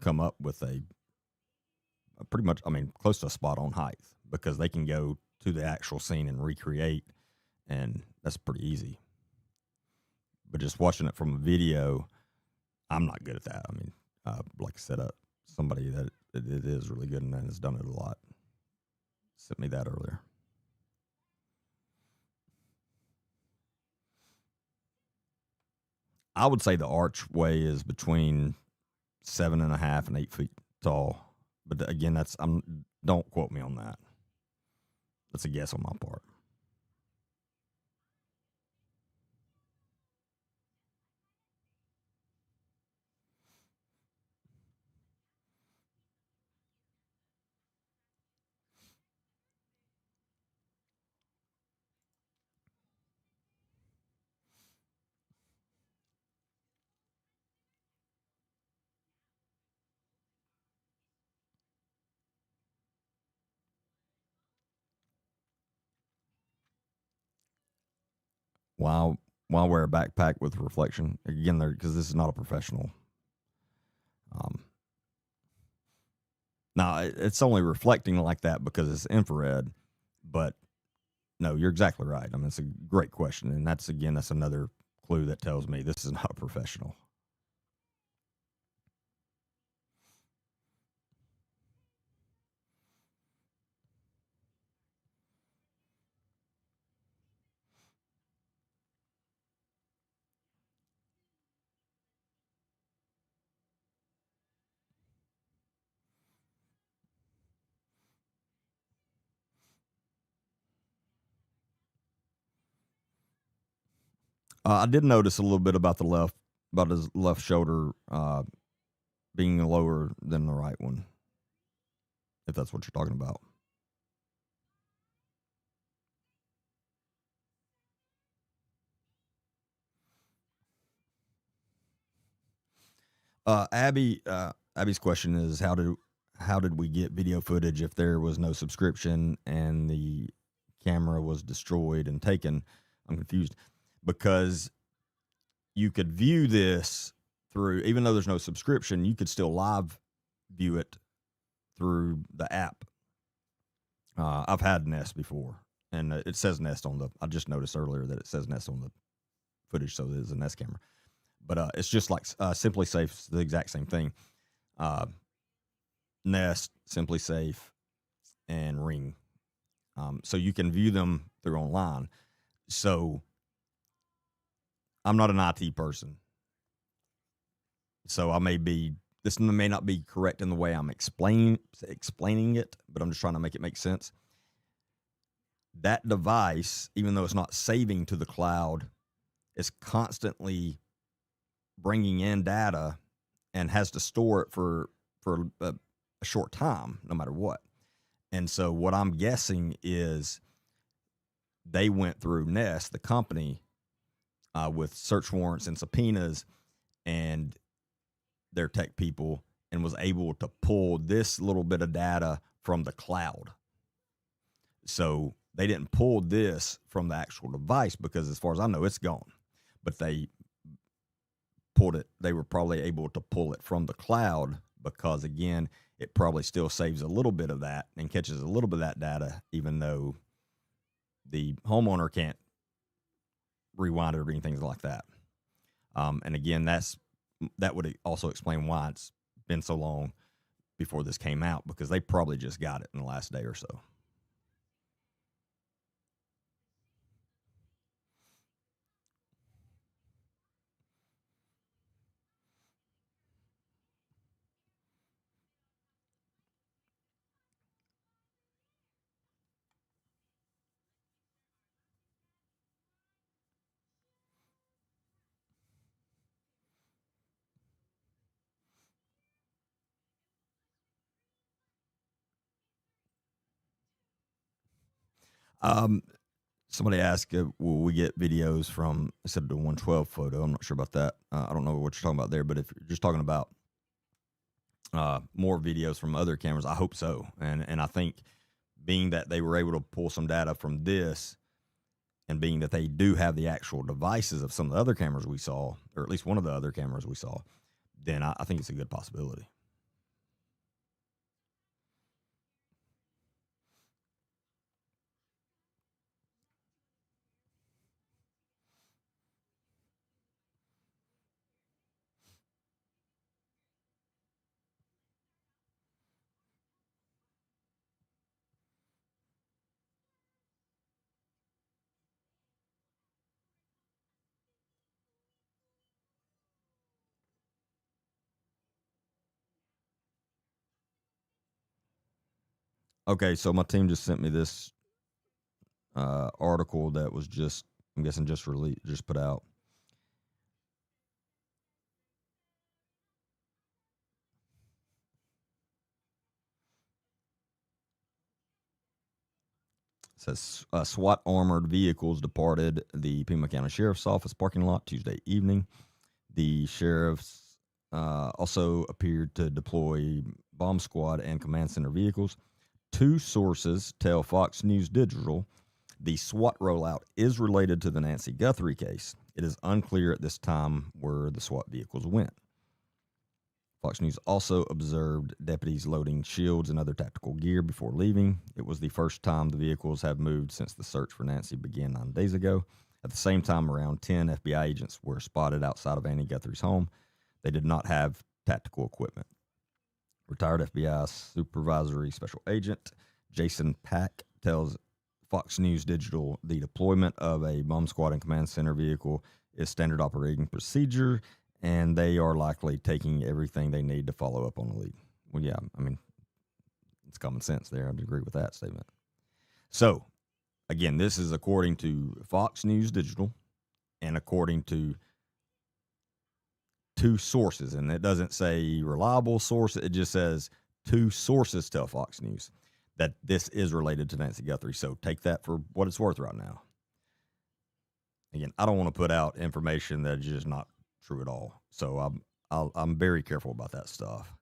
S1: come up with a pretty much, I mean, close to a spot on height, because they can go to the actual scene and recreate, and that's pretty easy. But just watching it from a video, I'm not good at that. I mean, like I said, somebody that it is really good and has done it a lot sent me that earlier. I would say the archway is between 7.5 and 8 feet tall. But again, don't quote me on that. That's a guess on my part. Why why wear a backpack with reflection? Again, because this is not a professional. Um, Now it's only reflecting like that because it's infrared, but no, you're exactly right. I mean, it's a great question, and that's another clue that tells me this is not a professional. I did notice a little bit about his left shoulder being lower than the right one, if that's what you're talking about. Abby's question is, how did we get video footage if there was no subscription and the camera was destroyed and taken? I'm confused because you could view this through, even though there's no subscription, you could still live view it through the app. I've had Nest before, and it says Nest on the. I just noticed earlier that it says Nest on the footage, so it is a Nest camera. But it's just like Simply Safe, the exact same thing. Nest, Simply Safe, and Ring. So you can view them through online. So I'm not an IT person, so this may not be correct in the way I'm explaining it, but I'm just trying to make it make sense. That device, even though it's not saving to the cloud, is constantly bringing in data and has to store it for a short time, no matter what. And so what I'm guessing is they went through Nest, the company, with search warrants and subpoenas and their tech people, and was able to pull this little bit of data from the cloud. So they didn't pull this from the actual device because, as far as I know, it's gone. But they pulled it. They were probably able to pull it from the cloud because, again, it probably still saves a little bit of that and catches a little bit of that data, even though the homeowner can't rewind it or anything like that. And again, that would also explain why it's been so long before this came out, because they probably just got it in the last day or so. Um, Somebody asked, will we get videos from, instead of the 112 photo? I'm not sure about that. I don't know what you're talking about there, but if you're just talking about more videos from other cameras, I hope so. And I think, being that they were able to pull some data from this, and being that they do have the actual devices of some of the other cameras we saw, or at least one of the other cameras we saw, then I think it's a good possibility. Okay, so my team just sent me this article that was just, I'm guessing, just put out. It says SWAT armored vehicles departed the Pima County Sheriff's Office parking lot Tuesday evening. The sheriffs also appeared to deploy bomb squad and command center vehicles. Two sources tell Fox News Digital the SWAT rollout is related to the Nancy Guthrie case. It is unclear at this time where the SWAT vehicles went. Fox News also observed deputies loading shields and other tactical gear before leaving. It was the first time the vehicles have moved since the search for Nancy began 9 days ago. At the same time, around 10 FBI agents were spotted outside of Annie Guthrie's home. They did not have tactical equipment. Retired FBI supervisory special agent Jason Pack tells Fox News Digital the deployment of a bomb squad and command center vehicle is standard operating procedure, and they are likely taking everything they need to follow up on the lead. Well, yeah, I mean, it's common sense there. I'd agree with that statement. So, again, this is according to Fox News Digital and according to two sources. And it doesn't say reliable source. It just says two sources tell Fox News that this is related to Nancy Guthrie. So take that for what it's worth right now. Again, I don't want to put out information that is just not true at all. So I'm very careful about that stuff.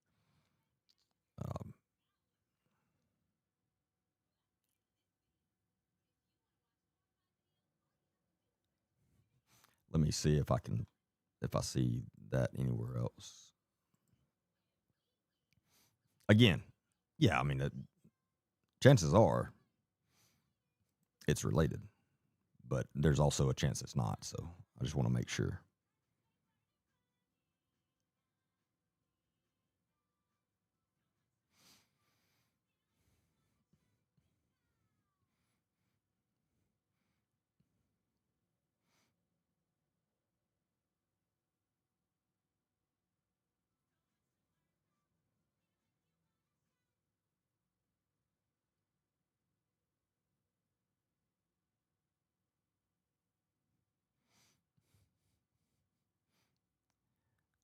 S1: Let me see if I see that anywhere else. Again, yeah, I mean, chances are it's related, but there's also a chance it's not. So I just want to make sure.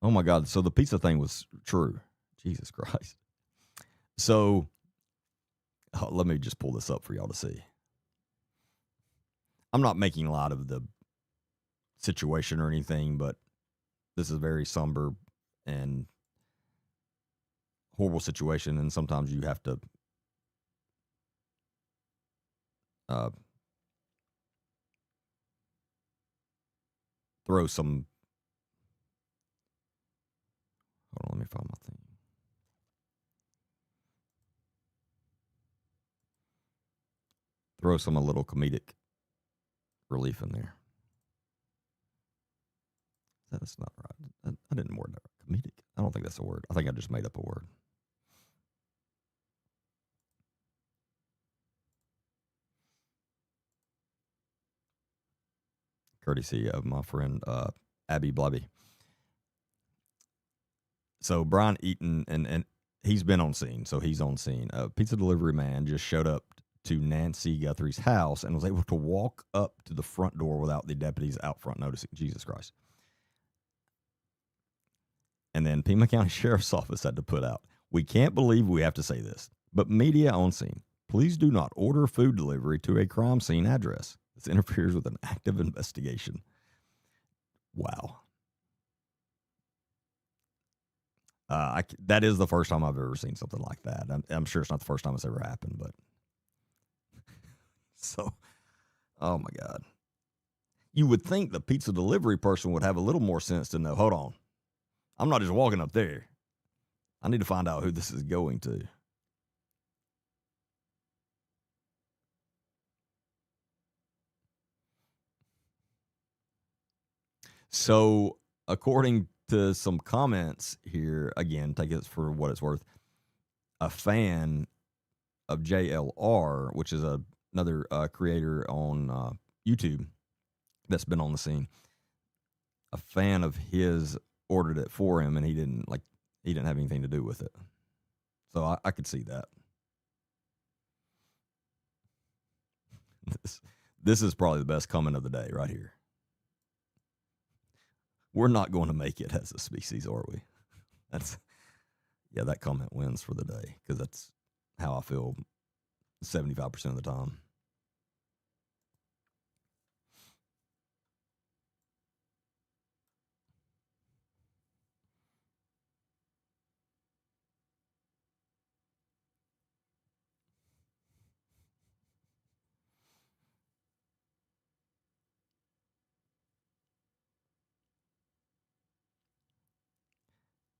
S1: Oh my God. So the pizza thing was true. Jesus Christ. So let me just pull this up for y'all to see. I'm not making a lot of the situation or anything, but this is a very somber and horrible situation. And sometimes you have to uh, throw some. Hold on, let me find my thing. Throw some a little comedic relief in there. That's not right. I didn't word that right. Comedic. I don't think that's a word. I think I just made up a word. Courtesy of my friend Abby Blobby. So Brian Eaton, and he's been on scene, so he's on scene. A pizza delivery man just showed up to Nancy Guthrie's house and was able to walk up to the front door without the deputies out front noticing. Jesus Christ. And then Pima County Sheriff's Office had to put out, "We can't believe we have to say this, but media on scene, please do not order food delivery to a crime scene address. This interferes with an active investigation." Wow. That is the first time I've ever seen something like that. I'm sure it's not the first time it's ever happened, but so, oh my God. You would think the pizza delivery person would have a little more sense to know, hold on, I'm not just walking up there. I need to find out who this is going to. So, according to some comments here, again, take it for what it's worth, a fan of JLR, which is another creator on YouTube that's been on the scene, a fan of his ordered it for him, and he didn't have anything to do with it. So I could see that. This is probably the best comment of the day right here. We're not going to make it as a species, are we? That comment wins for the day because that's how I feel 75% of the time.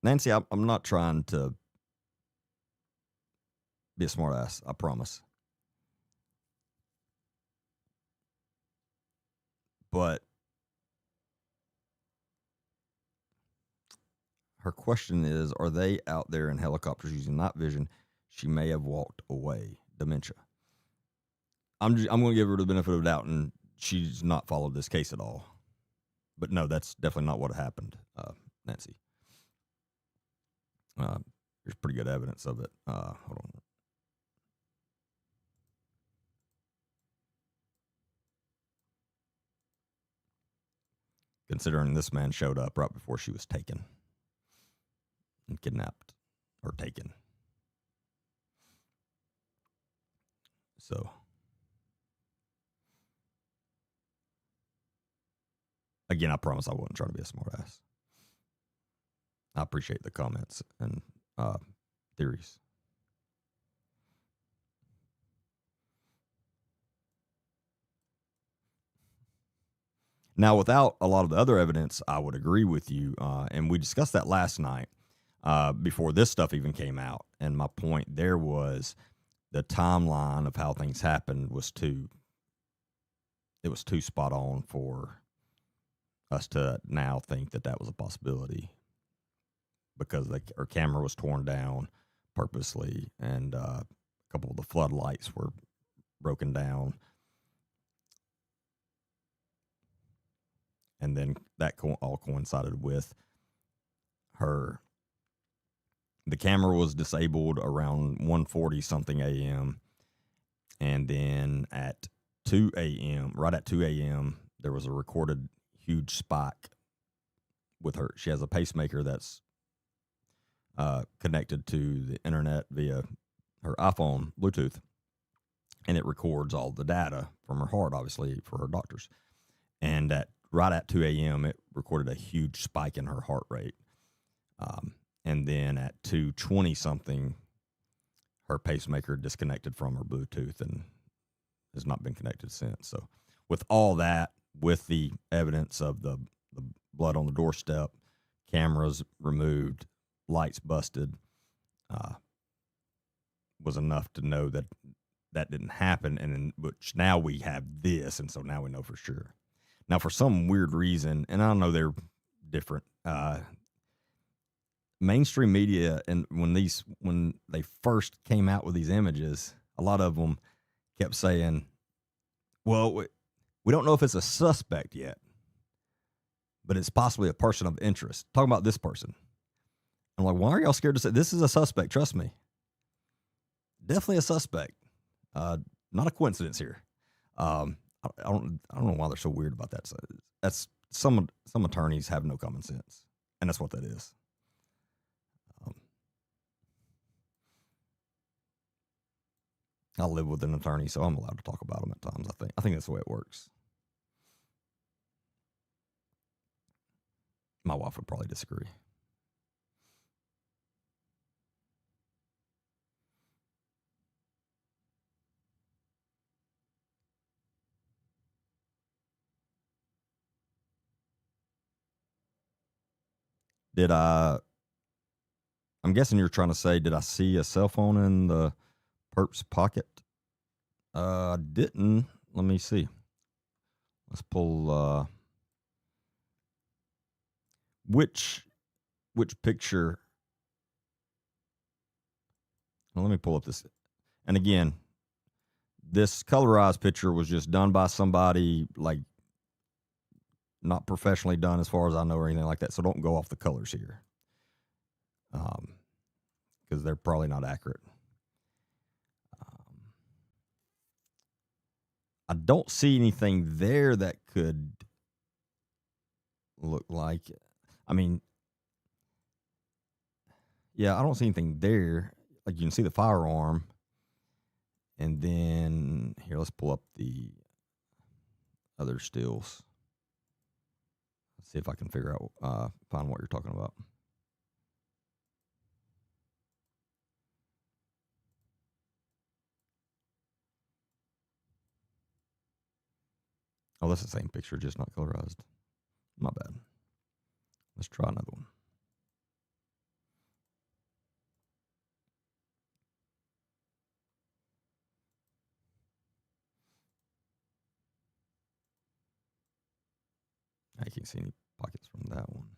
S1: Nancy, I'm not trying to be a smartass, I promise. But her question is, are they out there in helicopters using night vision? She may have walked away. Dementia. I'm going to give her the benefit of the doubt, and she's not followed this case at all. But no, that's definitely not what happened, Nancy. There's pretty good evidence of it. Hold on. Considering this man showed up right before she was taken and kidnapped or taken. So, again, I promise I wasn't trying to be a smartass. I appreciate the comments and theories. Now, without a lot of the other evidence, I would agree with you. And we discussed that last night before this stuff even came out. And my point there was the timeline of how things happened was too it was too spot on for us to now think that that was a possibility because her camera was torn down purposely, and a couple of the floodlights were broken down. And then that all coincided with her. The camera was disabled around 1:40 something a.m. And then at 2 a.m., right at 2 a.m., there was a recorded huge spike with her. She has a pacemaker that's connected to the internet via her iPhone Bluetooth, and it records all the data from her heart, obviously, for her doctors. And right at 2 a.m., it recorded a huge spike in her heart rate. And then at 2:20 something, her pacemaker disconnected from her Bluetooth and has not been connected since. So with all that, with the evidence of the blood on the doorstep, cameras removed, lights busted, was enough to know that that didn't happen. And which now we have this, and so now we know for sure. Now, for some weird reason, and I know they're different, mainstream media, and when they first came out with these images, a lot of them kept saying, well, we don't know if it's a suspect yet, but it's possibly a person of interest. Talking about this person. I'm like, why are y'all scared to say this is a suspect? Trust me. Definitely a suspect. Not a coincidence here. I don't know why they're so weird about that. So that's some attorneys have no common sense, and that's what that is. I live with an attorney, so I'm allowed to talk about them at times. I think that's the way it works. My wife would probably disagree. I'm guessing you're trying to say, did I see a cell phone in the perp's pocket? I didn't. Let me see. Let's pull which picture. Well, let me pull up this. And again, this colorized picture was just done by somebody, like, not professionally done as far as I know or anything like that. So don't go off the colors here, because they're probably not accurate. I don't see anything there that could look like it. I mean, yeah, I don't see anything there. Like, you can see the firearm. And then here, let's pull up the other stills. Let's see if I can figure out, find what you're talking about. Oh, that's the same picture, just not colorized. My bad. Let's try another one. I can't see any pockets from that one.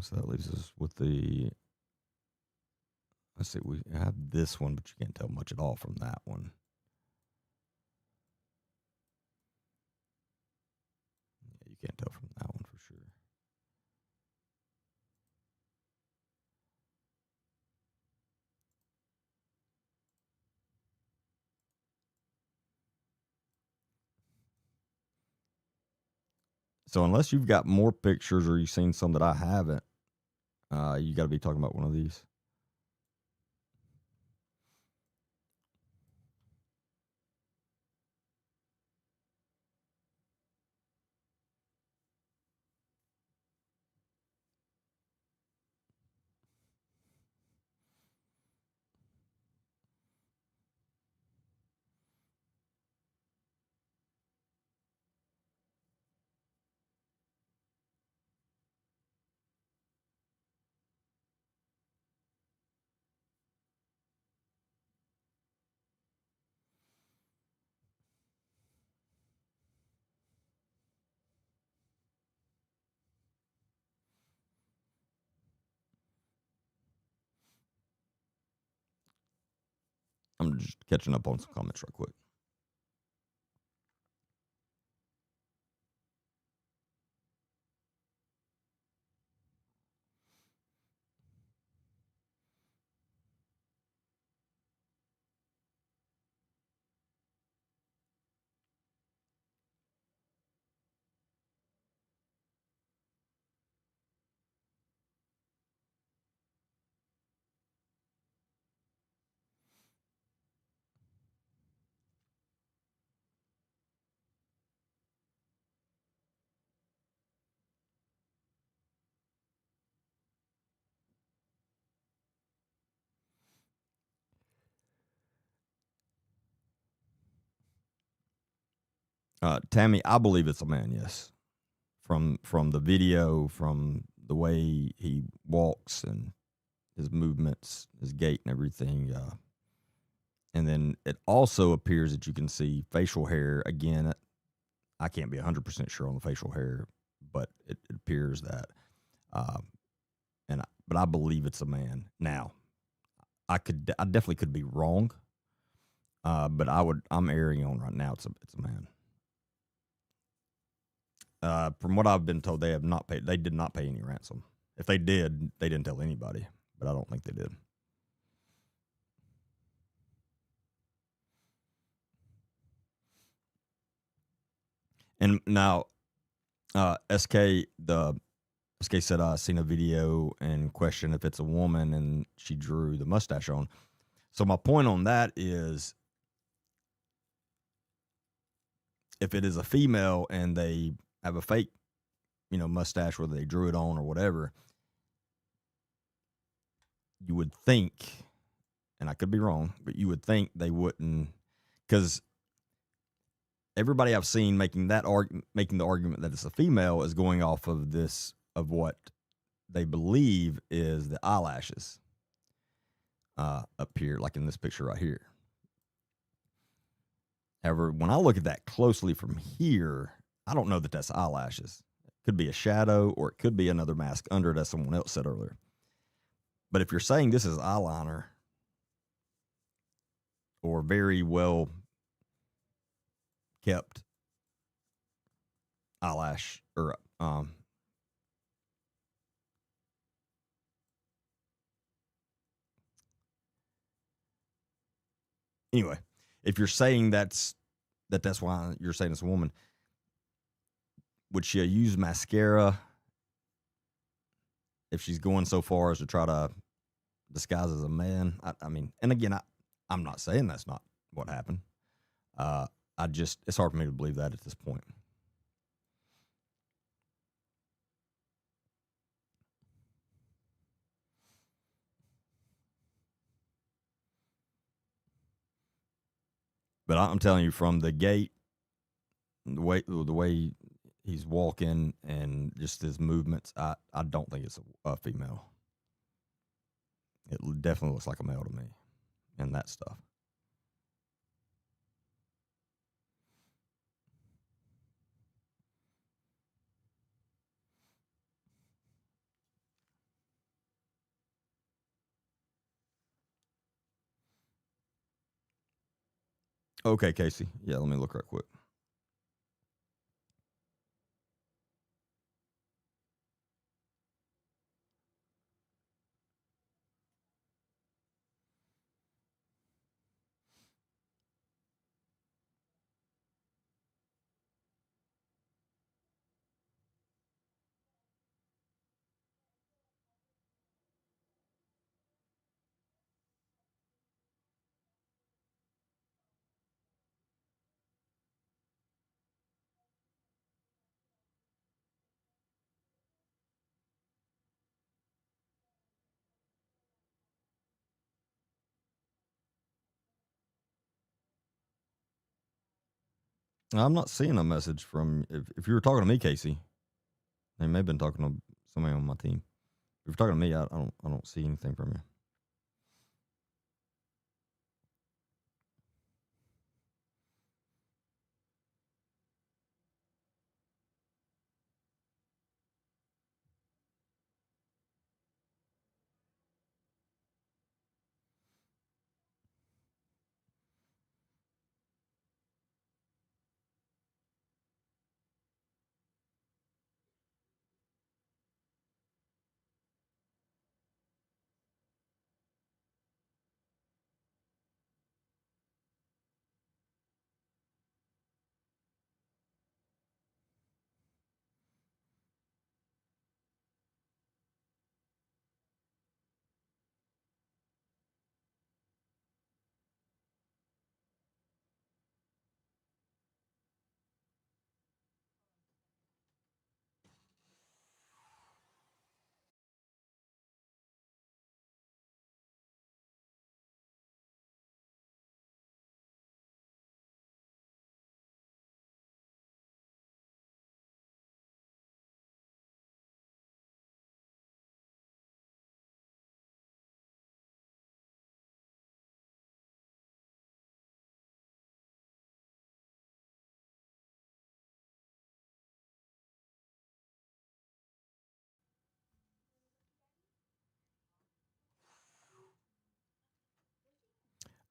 S1: So that leaves us with the. Let's see, we have this one, but you can't tell much at all from that one. Yeah, you can't tell from that one for sure. So unless you've got more pictures or you've seen some that I haven't, you got to be talking about one of these. I'm just catching up on some comments real quick. Tammy, I believe it's a man. Yes, from the video, from the way he walks and his movements, his gait, and everything. And then it also appears that you can see facial hair. Again, I can't be 100% sure on the facial hair, but it appears that. Uh, but I believe it's a man. Now, I definitely could be wrong, but I'm erring on right now. It's a man. From what I've been told, they have not paid. They did not pay any ransom. If they did, they didn't tell anybody. But I don't think they did. And now, SK said I seen a video and questioned if it's a woman, and she drew the mustache on. So my point on that is, if it is a female and they have a fake, mustache, whether they drew it on or whatever, you would think, and I could be wrong, but you would think they wouldn't, because everybody I've seen making the argument that it's a female is going off of what they believe is the eyelashes up here, like in this picture right here. However, when I look at that closely from here, I don't know that that's eyelashes. It could be a shadow, or it could be another mask under it, as someone else said earlier. But if you're saying this is eyeliner, or very well kept eyelash, or anyway, if you're saying that's why you're saying it's a woman, would she use mascara if she's going so far as to try to disguise as a man? I mean, and again, I'm not saying that's not what happened. It's hard for me to believe that at this point. But I'm telling you, from the gait, the way he's walking, and just his movements, I don't think it's a female. It definitely looks like a male to me, and that stuff. Okay, Casey. Yeah, let me look right quick. I'm not seeing a message from. If you were talking to me, Casey, they may have been talking to somebody on my team. If you're talking to me, I don't see anything from you.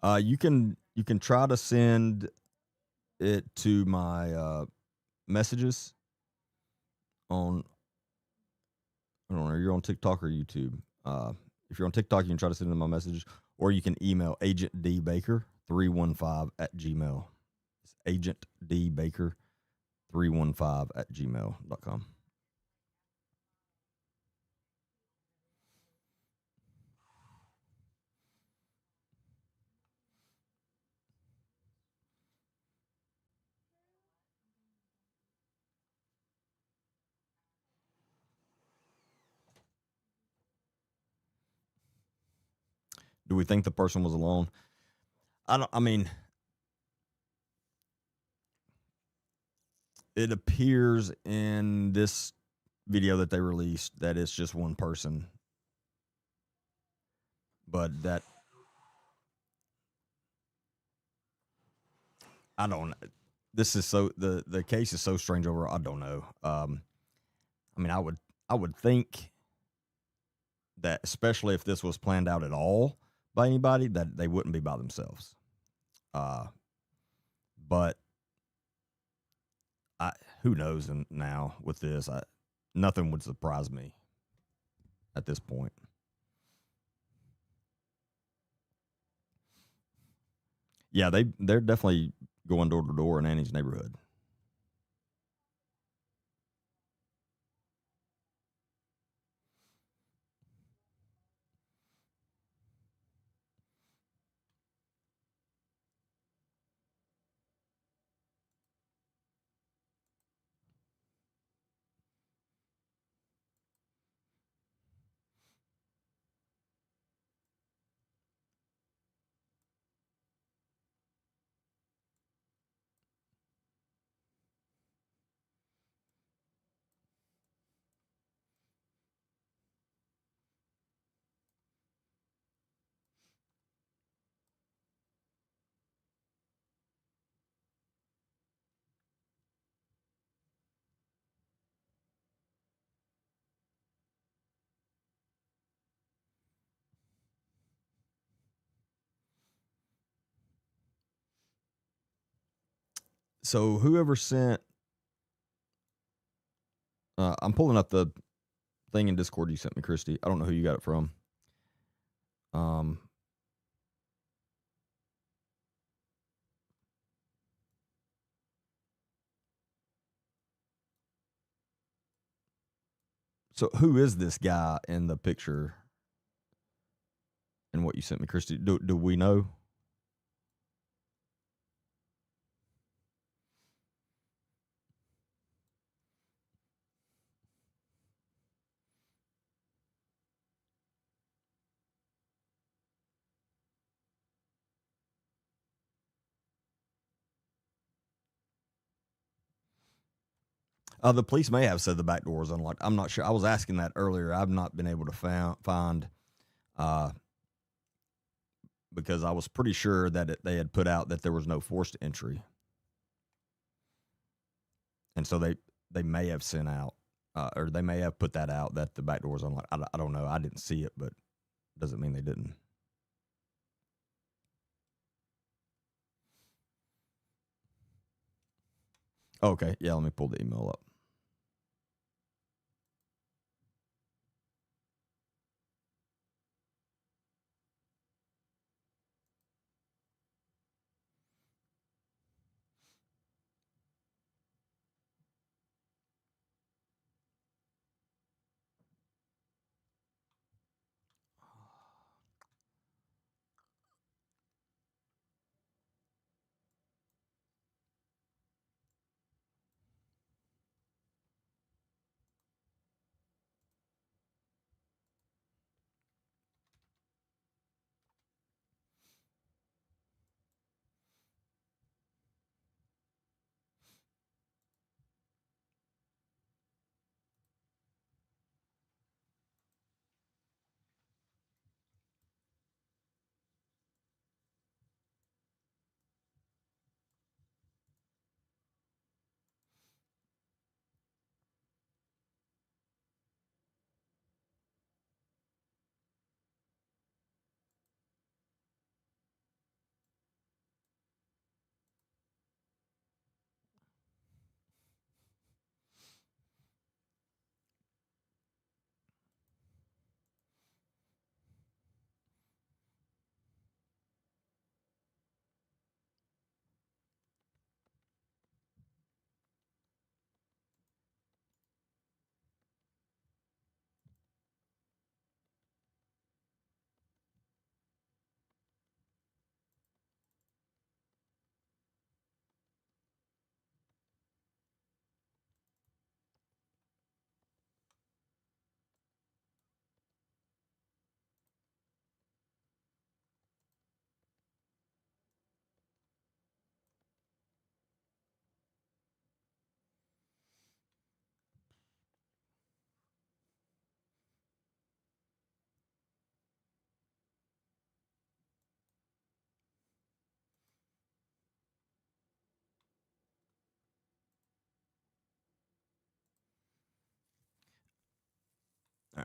S1: You can try to send it to my messages on. I don't know. You're on TikTok or YouTube. If you're on TikTok, you can try to send it to my messages, or you can email agentdbaker315 at gmail. It's agentdbaker315 at gmail.com. Do we think the person was alone? I don't. I mean, it appears in this video that they released that it's just one person, but that I don't. This is so the case is so strange over. I don't know. I mean, I would think that especially if this was planned out at all by anybody, that they wouldn't be by themselves. Uh, but I who knows? And now with this, nothing would surprise me at this point. Yeah, they're definitely going door to door in Annie's neighborhood. So whoever sent, I'm pulling up the thing in Discord you sent me, Christy. I don't know who you got it from. Um, so who is this guy in the picture and what you sent me, Christy? Do we know? The police may have said the back door was unlocked. I'm not sure. I was asking that earlier. I've not been able to find uh, because I was pretty sure that they had put out that there was no forced entry, and so they may have sent out or they may have put that out that the back door was unlocked. I don't know. I didn't see it, but doesn't mean they didn't. Okay, yeah. Let me pull the email up.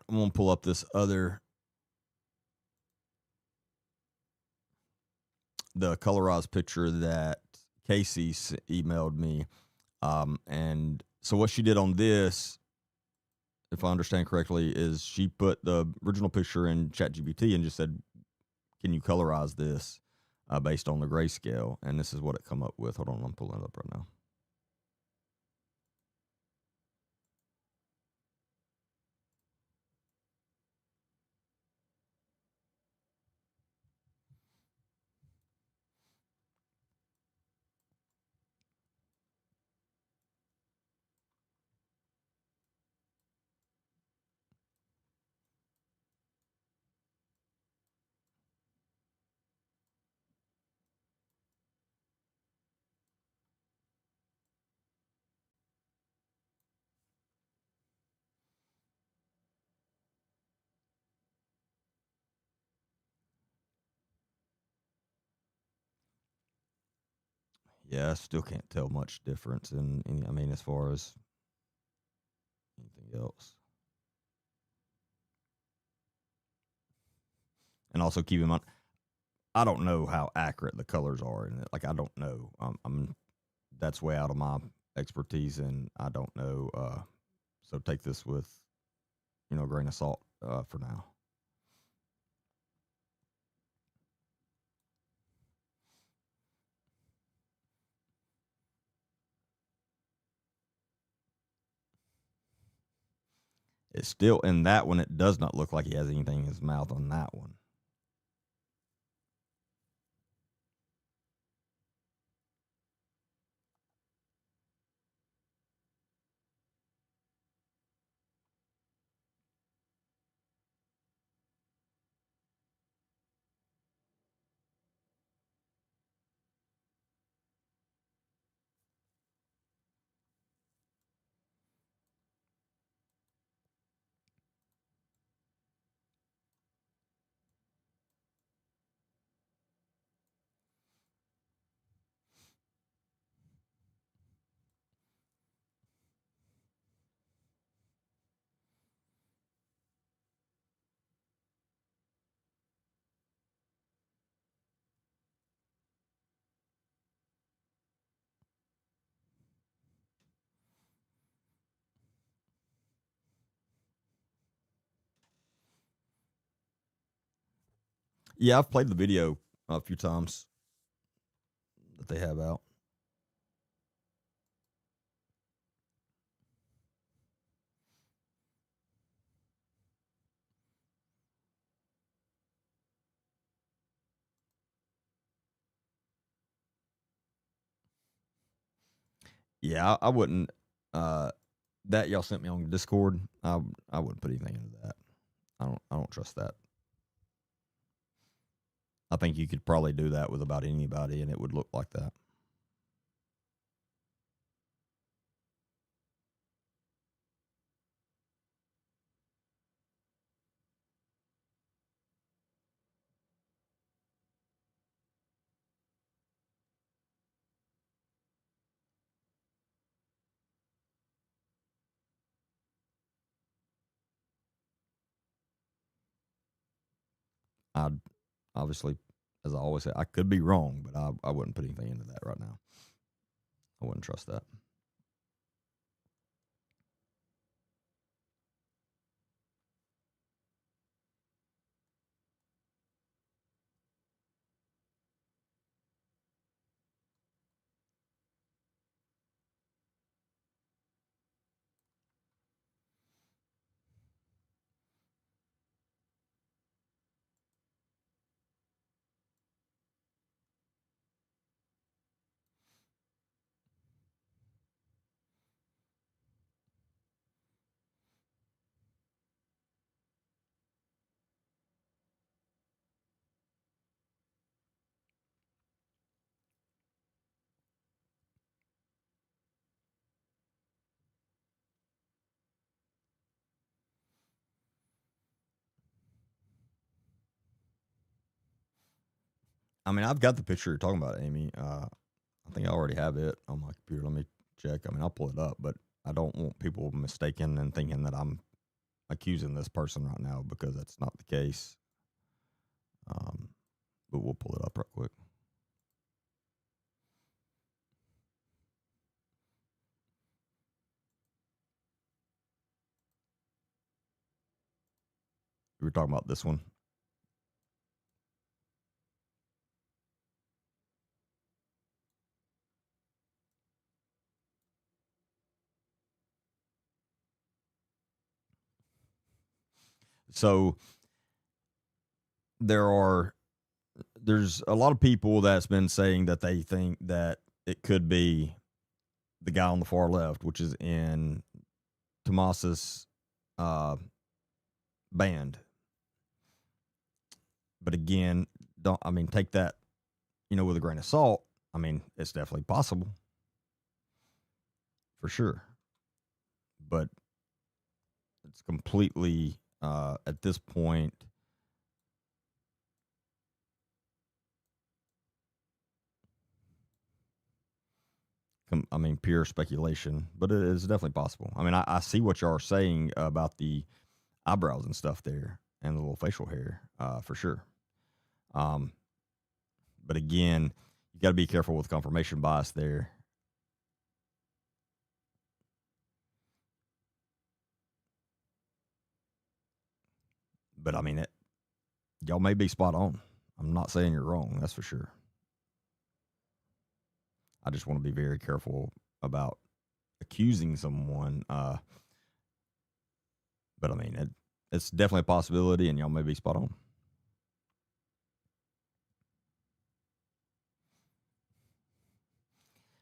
S1: I'm gonna pull up this other, the colorized picture that Casey emailed me. And so what she did on this, if I understand correctly, is she put the original picture in ChatGPT and just said, "Can you colorize this based on the grayscale?" And this is what it come up with. Hold on, I'm pulling it up right now. Yeah, I still can't tell much difference in any, I mean, as far as anything else. And also keep in mind, I don't know how accurate the colors are in it. Like, I don't know. That's way out of my expertise, and I don't know. So take this with, a grain of salt for now. It's still in that one. It does not look like he has anything in his mouth on that one. Yeah, I've played the video a few times that they have out. Yeah, I wouldn't. That y'all sent me on Discord. I wouldn't put anything into that. I don't trust that. I think you could probably do that with about anybody, and it would look like that. I obviously, as I always say, I could be wrong, but I wouldn't put anything into that right now. I wouldn't trust that. I mean, I've got the picture you're talking about, Amy. I think I already have it on my computer. Let me check. I mean, I'll pull it up, but I don't want people mistaken and thinking that I'm accusing this person right now because that's not the case. But we'll pull it up real quick. We were talking about this one. So there's a lot of people that's been saying that they think that it could be the guy on the far left, which is in Tomas's band. But again, take that, with a grain of salt. It's definitely possible for sure. But it's completely at this point pure speculation, but it is definitely possible. I see what you are saying about the eyebrows and stuff there and the little facial hair, for sure. But again, you got to be careful with confirmation bias there. But y'all may be spot on. I'm not saying you're wrong. That's for sure. I just want to be very careful about accusing someone. But it's definitely a possibility, and y'all may be spot on.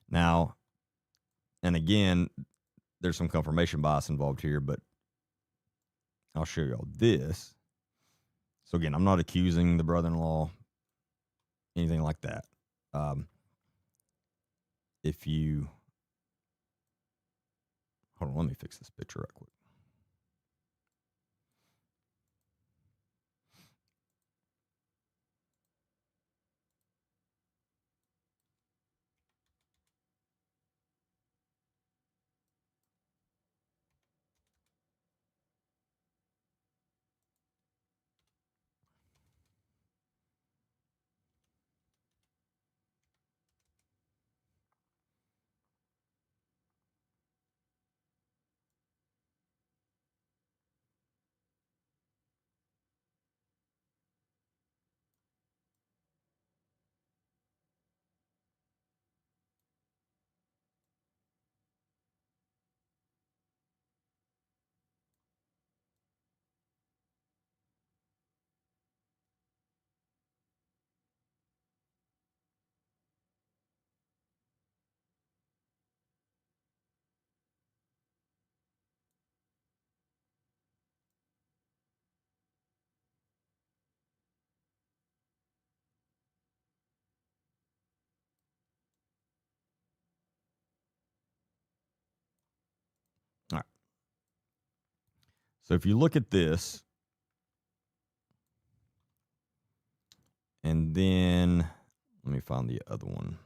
S1: Now, and again, there's some confirmation bias involved here, but I'll show y'all this. So again, I'm not accusing the brother-in-law, anything like that. If you hold on, let me fix this picture real quick. All right. So if you look at this, and then let me find the other one.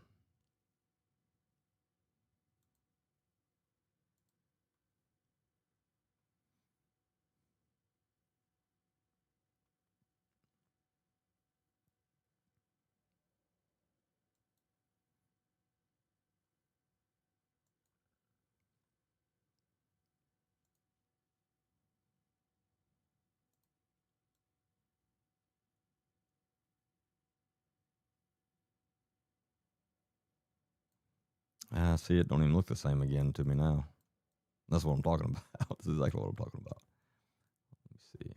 S1: See, it don't even look the same again to me now. That's what I'm talking about. This is exactly what I'm talking about. Let me see.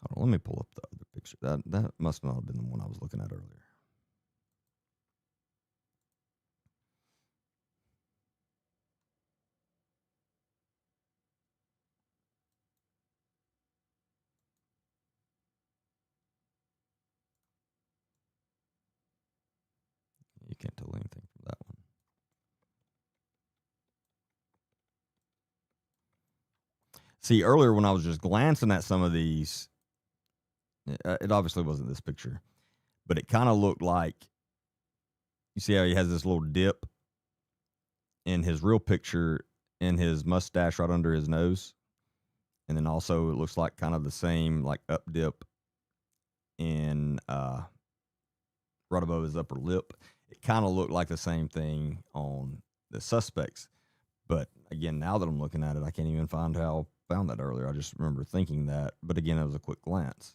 S1: Hold on, let me pull up the other picture. That must not have been the one I was looking at earlier. You can't tell anything from that one. See, earlier when I was just glancing at some of these, It obviously wasn't this picture, but it kind of looked like, you see how he has this little dip in his real picture in his mustache right under his nose, and then also it looks like kind of the same like up dip in right above his upper lip. It kind of looked like the same thing on the suspects. But again, now that I'm looking at it, I can't even find how I found that earlier. I just remember thinking that. But again, it was a quick glance.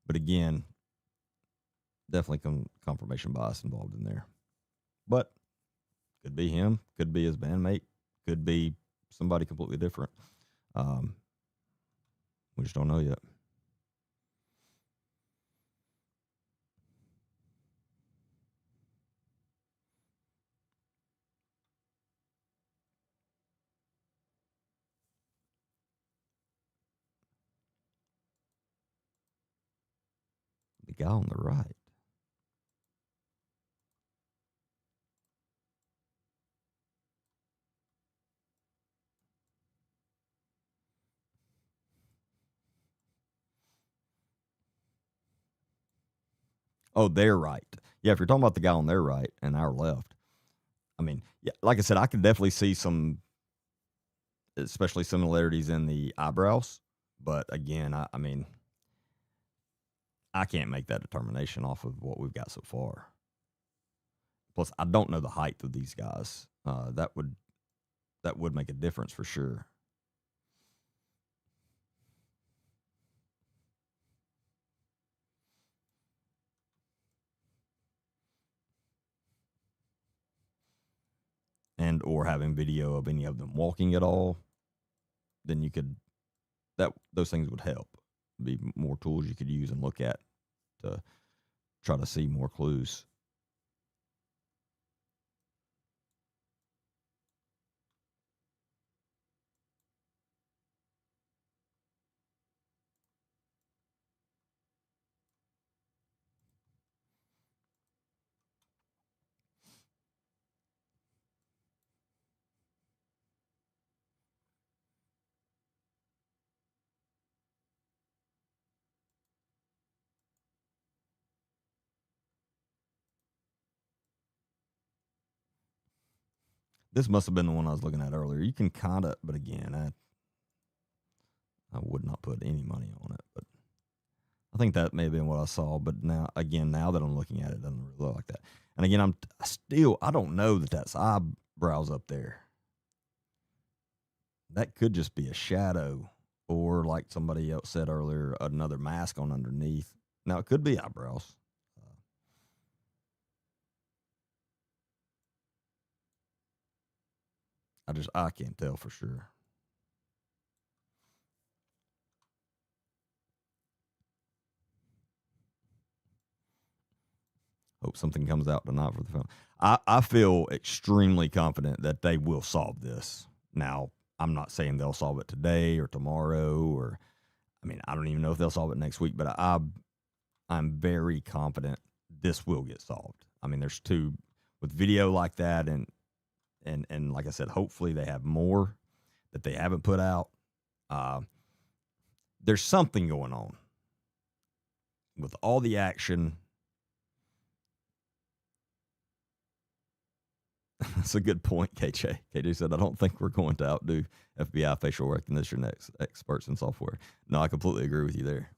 S1: But again, definitely confirmation bias involved in there. But could be him, could be his bandmate, could be somebody completely different. We just don't know yet. The guy on the right. Oh, they're right. Yeah, if you're talking about the guy on their right and our left, I mean, yeah, like I said, I could definitely see some, especially similarities in the eyebrows. But again, I mean, I can't make that determination off of what we've got so far. Plus, I don't know the height of these guys. That would make a difference for sure. And or having video of any of them walking at all, then you could, that those things would help. Be more tools you could use and look at to try to see more clues. This must have been the one I was looking at earlier. You can kind of, but again, I would not put any money on it. But I think that may have been what I saw. But now, again, now that I'm looking at it, it doesn't really look like that. And again, I don't know that that's eyebrows up there. That could just be a shadow, or like somebody else said earlier, another mask on underneath. Now it could be eyebrows. I can't tell for sure. Hope something comes out tonight for the film. I feel extremely confident that they will solve this. Now, I'm not saying they'll solve it today or tomorrow, or I mean, I don't even know if they'll solve it next week, but I'm very confident this will get solved. I mean, there's two with video like that, and like I said, hopefully they have more that they haven't put out. There's something going on with all the action. That's a good point, KJ. KJ said, I don't think we're going to outdo FBI facial recognition experts in software. No, I completely agree with you there.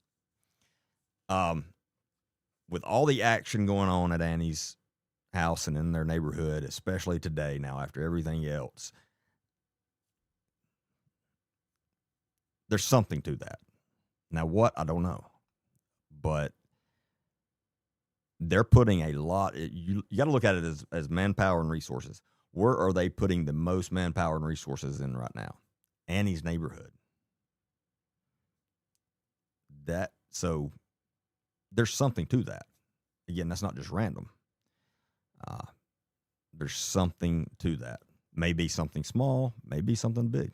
S1: With all the action going on at Annie's house and in their neighborhood, especially today now after everything else, there's something to that. Now, what? I don't know. But they're putting a lot. You got to look at it as manpower and resources. Where are they putting the most manpower and resources in right now? Annie's neighborhood. So there's something to that. Again, that's not just random. There's something to that. Maybe something small, maybe something big.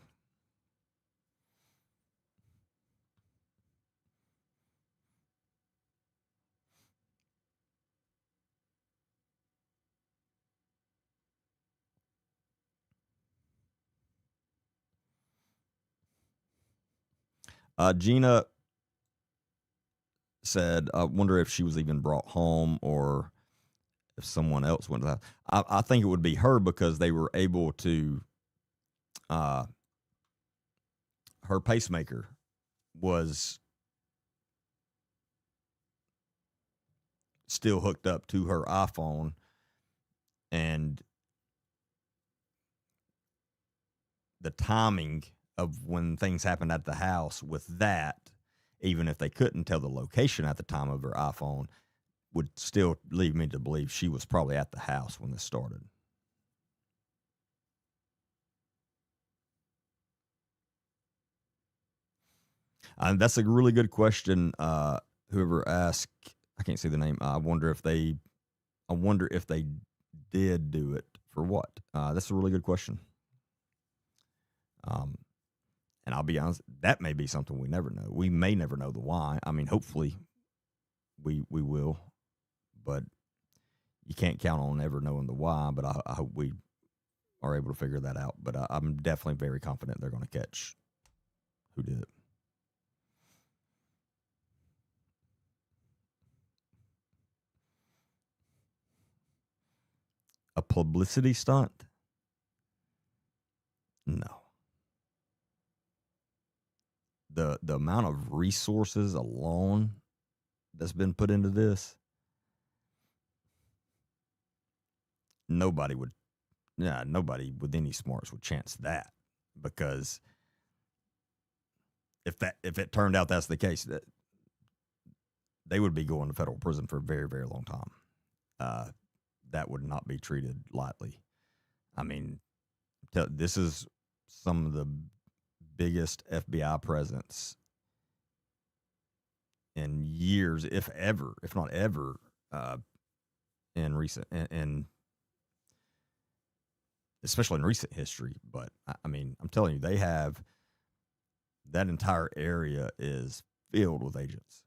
S1: Gina said, I wonder if she was even brought home or if someone else went to that. I think it would be her because they were able to, uh, her pacemaker was still hooked up to her iPhone, and the timing of when things happened at the house with that, even if they couldn't tell the location at the time of her iPhone, would still lead me to believe she was probably at the house when this started. That's a really good question. Whoever asked, I can't see the name. I wonder if they did do it for what. That's a really good question. Um, and I'll be honest, that may be something we never know. We may never know the why. I mean, hopefully, we will, but you can't count on ever knowing the why. But I hope we are able to figure that out. But I'm definitely very confident they're going to catch who did it. A publicity stunt? No. The amount of resources alone that's been put into this, nobody would, yeah, nobody with any smarts would chance that, because if it turned out that's the case, that they would be going to federal prison for a very, very long time. That would not be treated lightly. I mean, this is some of the biggest FBI presence in years, if not ever, in recent, and especially in recent history. But I mean, I'm telling you, they have, that entire area is filled with agents.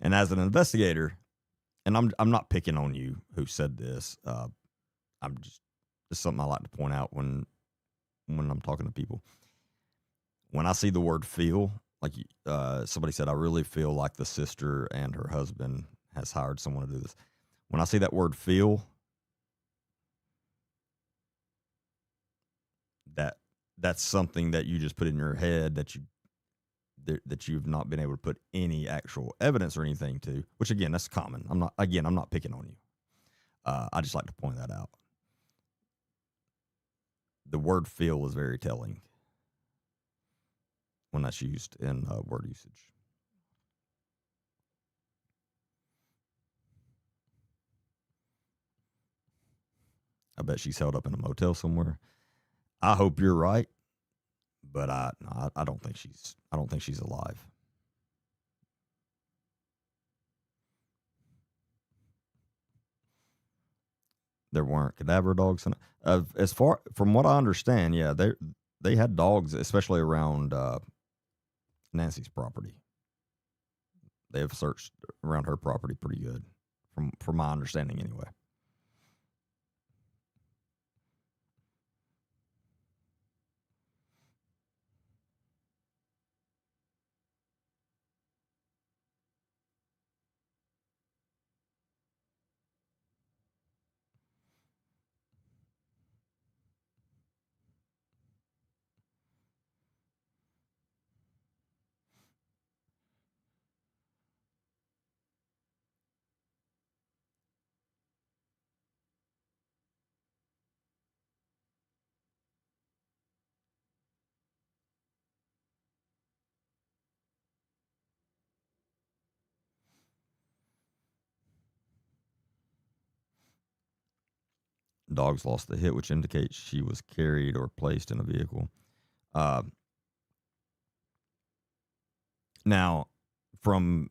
S1: And as an investigator, and I'm not picking on you who said this. I'm just something I like to point out when I'm talking to people. When I see the word "feel," like somebody said, I really feel like the sister and her husband has hired someone to do this. When I see that word "feel," that that's something that you just put in your head that you've not been able to put any actual evidence or anything to. Which again, that's common. I'm not picking on you. I just like to point that out. The word "feel" is very telling when that's used in word usage. I bet she's held up in a motel somewhere. I hope you're right, but I don't think she's alive. There weren't cadaver dogs. As far from what I understand, yeah, they had dogs, especially around Nancy's property. They have searched around her property pretty good, from my understanding anyway. Dogs lost the hit, which indicates she was carried or placed in a vehicle. Uh, Now, from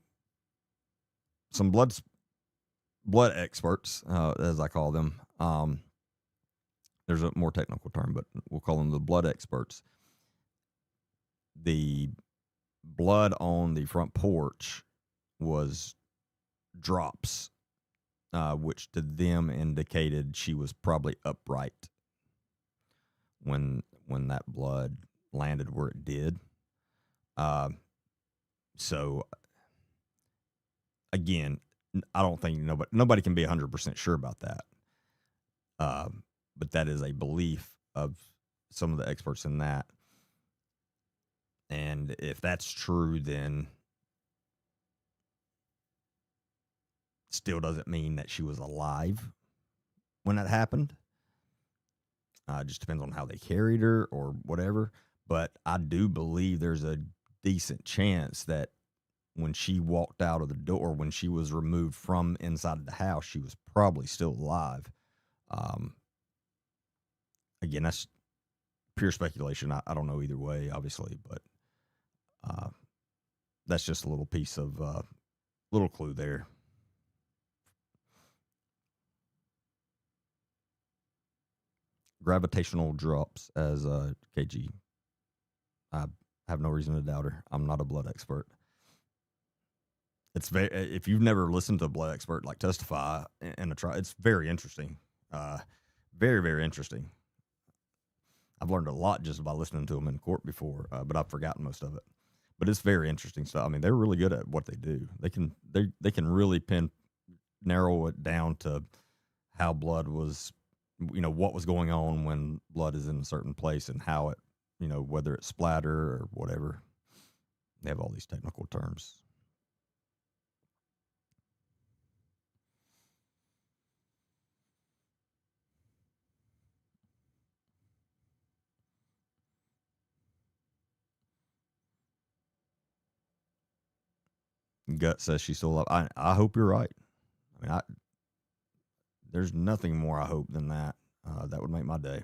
S1: some blood experts, as I call them, there's a more technical term, but we'll call them the blood experts. The blood on the front porch was drops, which to them indicated she was probably upright when that blood landed where it did. Uh, so again, I don't think nobody can be 100% sure about that. But that is a belief of some of the experts in that. And if that's true, then still doesn't mean that she was alive when that happened. It just depends on how they carried her or whatever. But I do believe there's a decent chance that when she walked out of the door, when she was removed from inside the house, she was probably still alive. Um, Again, that's pure speculation. I don't know either way, obviously, but that's just a little piece of little clue there. Gravitational drops, as KG. I have no reason to doubt her. I'm not a blood expert. It's very, if you've never listened to a blood expert like testify in a trial, it's very interesting. Very, very interesting. I've learned a lot just by listening to them in court before, but I've forgotten most of it. But it's very interesting stuff. I mean, they're really good at what they do. They can really narrow it down to how blood was, what was going on when blood is in a certain place and how it, whether it's splatter or whatever. They have all these technical terms. Gut says she's still alive. I hope you're right. I mean, there's nothing more I hope than that. That would make my day.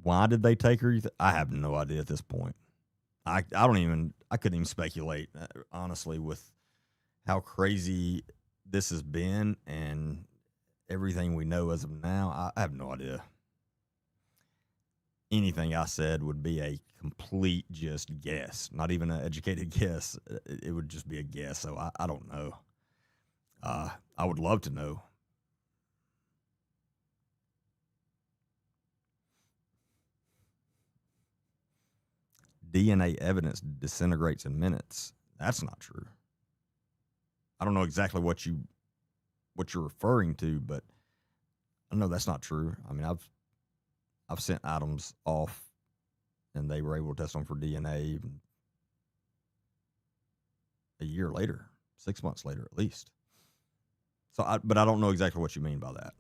S1: Why did they take her? I have no idea at this point. I couldn't even speculate, honestly, with how crazy this has been and everything we know as of now. I have no idea. Anything I said would be a complete just guess, not even an educated guess. It would just be a guess. So I don't know. I would love to know. DNA evidence disintegrates in minutes. That's not true. I don't know exactly what you're referring to, but I know that's not true. I mean, I've sent items off, and they were able to test them for DNA a year later, 6 months later, at least. So, but I don't know exactly what you mean by that.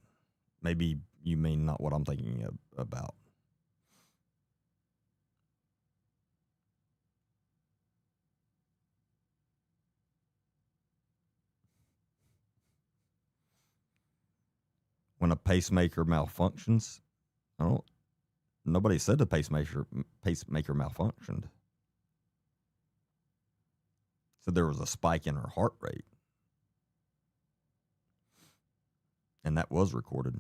S1: Maybe you mean not what I'm thinking about. When a pacemaker malfunctions, I don't. Nobody said the pacemaker malfunctioned. So there was a spike in her heart rate, and that was recorded.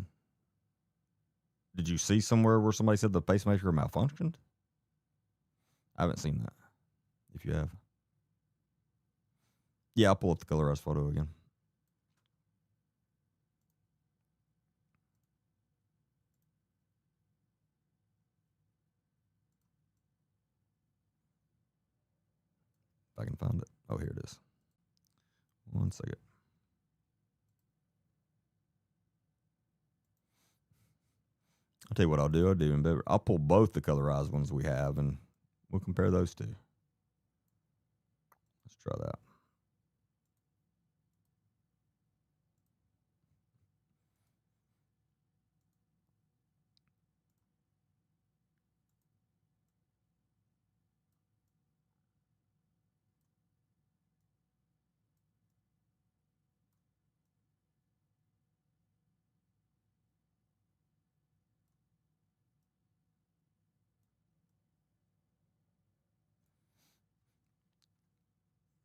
S1: Did you see somewhere where somebody said the pacemaker malfunctioned? I haven't seen that. If you have, yeah, I'll pull up the colorized photo again. If I can find it. Oh, here it is. 1 second. I'll tell you what I'll do. I'll do even better. I'll pull both the colorized ones we have, and we'll compare those two. Let's try that.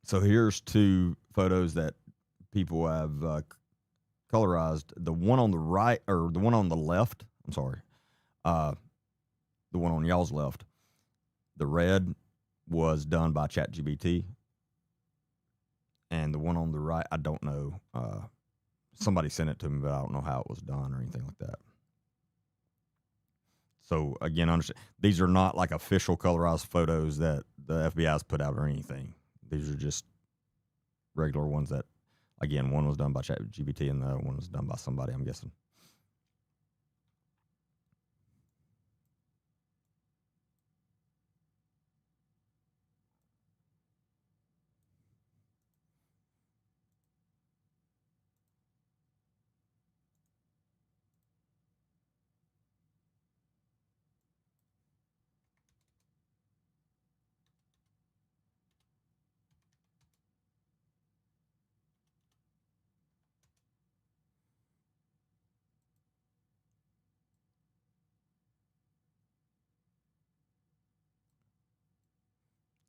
S1: So here's two photos that people have colorized the one on the right or the one on the left. I'm sorry, uh, the one on y'all's left. The red was done by ChatGPT, and the one on the right, I don't know. Somebody sent it to me, but I don't know how it was done or anything like that. So again, understand these are not like official colorized photos that the FBI's put out or anything. These are just regular ones that, again, one was done by ChatGPT and the other one was done by somebody, I'm guessing.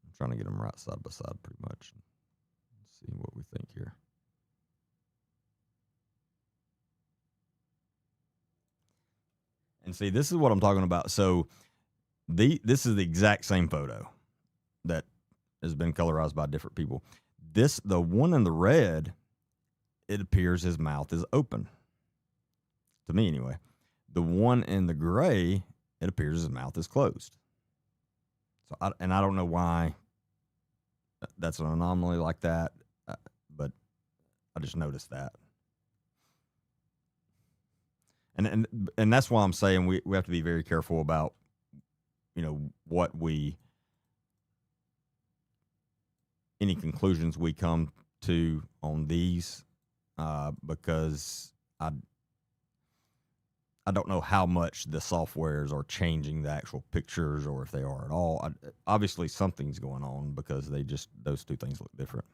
S1: I'm trying to get them right side by side pretty much. Let's see what we think here. And see, this is what I'm talking about. So this is the exact same photo that has been colorized by different people. The one in the red, it appears his mouth is open. To me, anyway. The one in the gray, it appears his mouth is closed. So, I don't know why that's an anomaly like that, but I just noticed that. And that's why I'm saying we have to be very careful about what we any conclusions we come to on these, because I don't know how much the softwares are changing the actual pictures or if they are at all. Obviously, something's going on because those two things look different.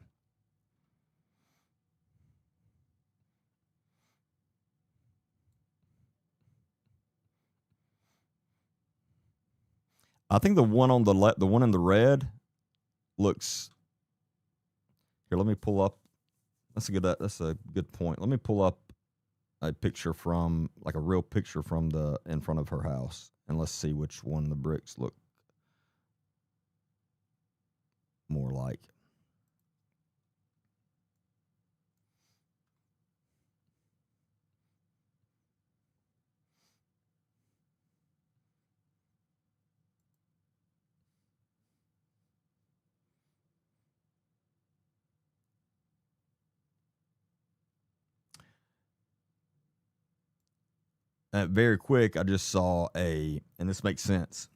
S1: I think the one on the one in the red looks. Here, let me pull up. That's a good point. Let me pull up a picture from like a real picture from the in front of her house, and let's see which one the bricks look more like. Very quick, I just saw and this makes sense.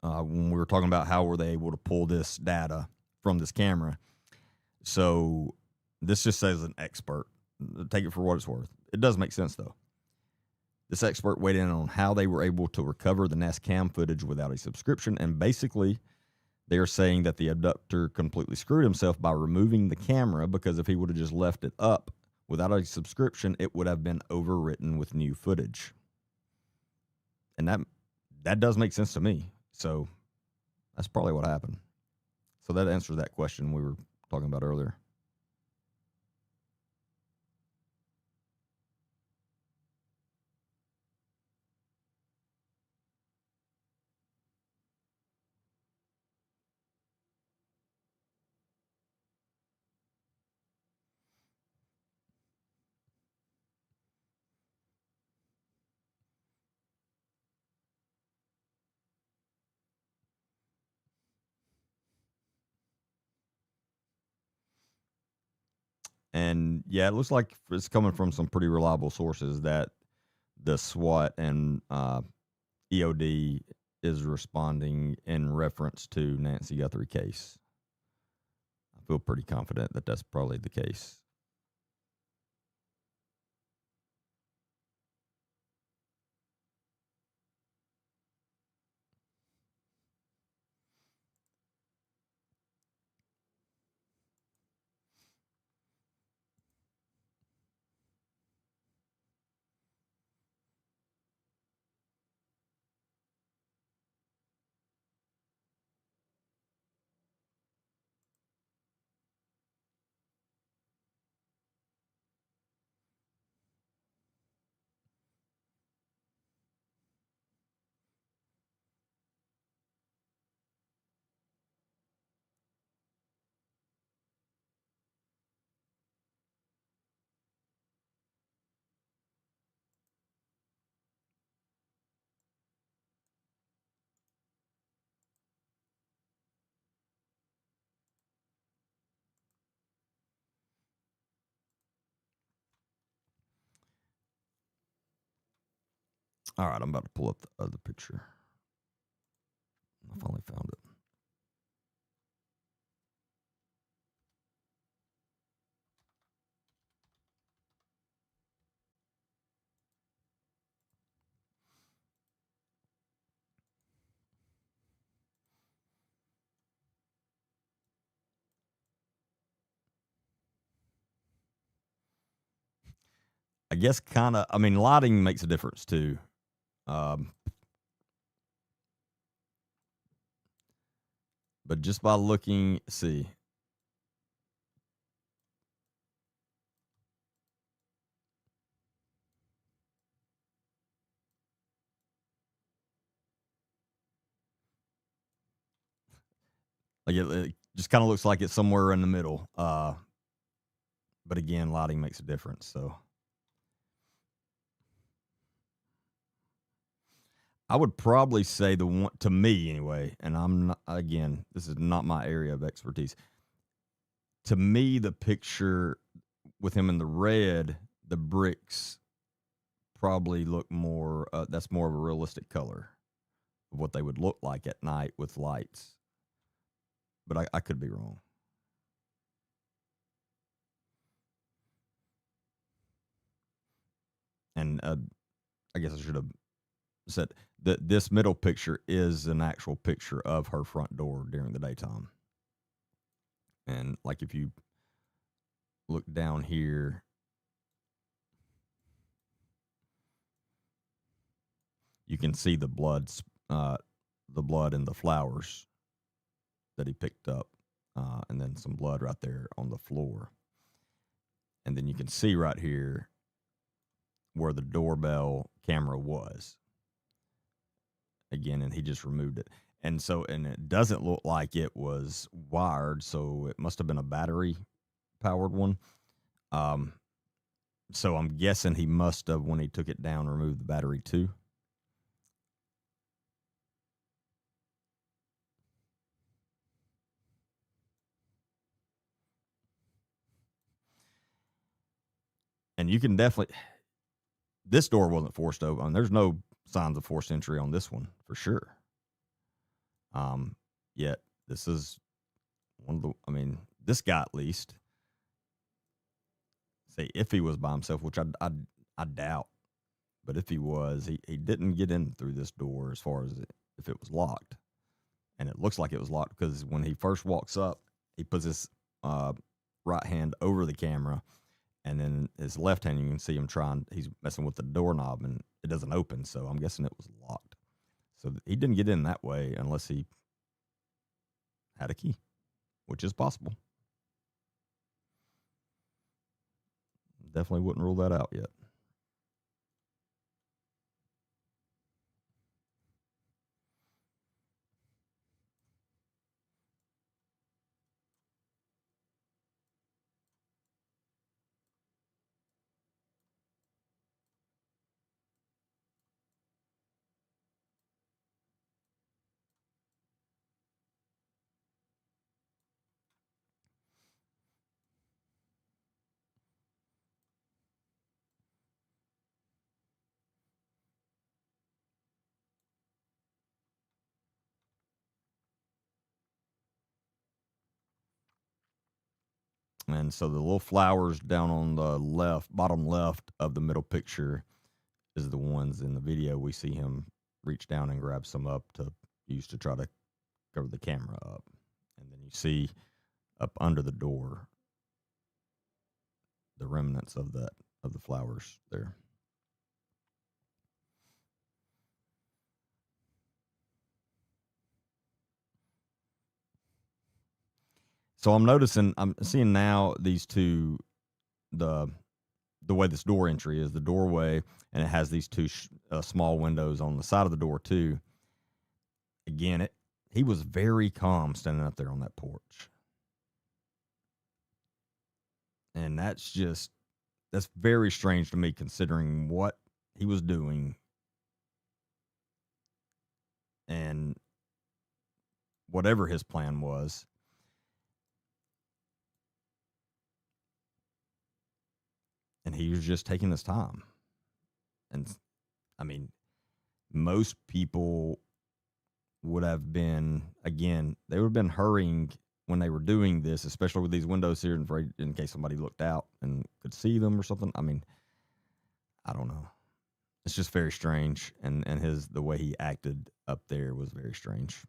S1: When we were talking about how were they able to pull this data from this camera. So this just says an expert. Take it for what it's worth. It does make sense, though. This expert weighed in on how they were able to recover the Nest Cam footage without a subscription. And basically, they are saying that the abductor completely screwed himself by removing the camera because if he would have just left it up without a subscription, it would have been overwritten with new footage. And that does make sense to me. So that's probably what happened. So that answers that question we were talking about earlier. And yeah, it looks like it's coming from some pretty reliable sources that the SWAT and EOD is responding in reference to Nancy Guthrie case. I feel pretty confident that that's probably the case. All right, I'm about to pull up the other picture. I finally found it. I guess kind of. I mean, lighting makes a difference too. Um, but just by looking, see, like it just kind of looks like it's somewhere in the middle. But again, lighting makes a difference. So I would probably say the one to me anyway, and I'm not, again, this is not my area of expertise. To me, the picture with him in the red, the bricks probably look more. That's more of a realistic color of what they would look like at night with lights. But I could be wrong. And I guess I should have said that this middle picture is an actual picture of her front door during the daytime. And like if you look down here, you can see the blood and the flowers that he picked up, and then some blood right there on the floor. And then you can see right here where the doorbell camera was. Again, and he just removed it. And so, and it doesn't look like it was wired, so it must have been a battery powered one. Um, so I'm guessing he must have, when he took it down, removed the battery too. And you can definitely, this door wasn't forced open. There's no signs of forced entry on this one for sure. Yet this is one of the, I mean, this guy at least, say if he was by himself, which I doubt, but if he was, he didn't get in through this door as far as if it was locked. And it looks like it was locked because when he first walks up, he puts his right hand over the camera, and then his left hand, you can see him he's messing with the doorknob, and it doesn't open. So I'm guessing it was locked. So he didn't get in that way unless he had a key, which is possible. Definitely wouldn't rule that out yet. And so the little flowers down on the bottom left of the middle picture is the ones in the video. We see him reach down and grab some up to use to try to cover the camera up. And then you see up under the door the remnants of the flowers there. So I'm seeing now these two, the way this door entry is the doorway, and it has these two small windows on the side of the door too. Again, he was very calm standing up there on that porch, and that's very strange to me considering what he was doing and whatever his plan was. And he was just taking his time. And I mean, most people would have been, again, they would have been hurrying when they were doing this, especially with these windows here, in case somebody looked out and could see them or something. I mean, I don't know. It's just very strange, and the way he acted up there was very strange.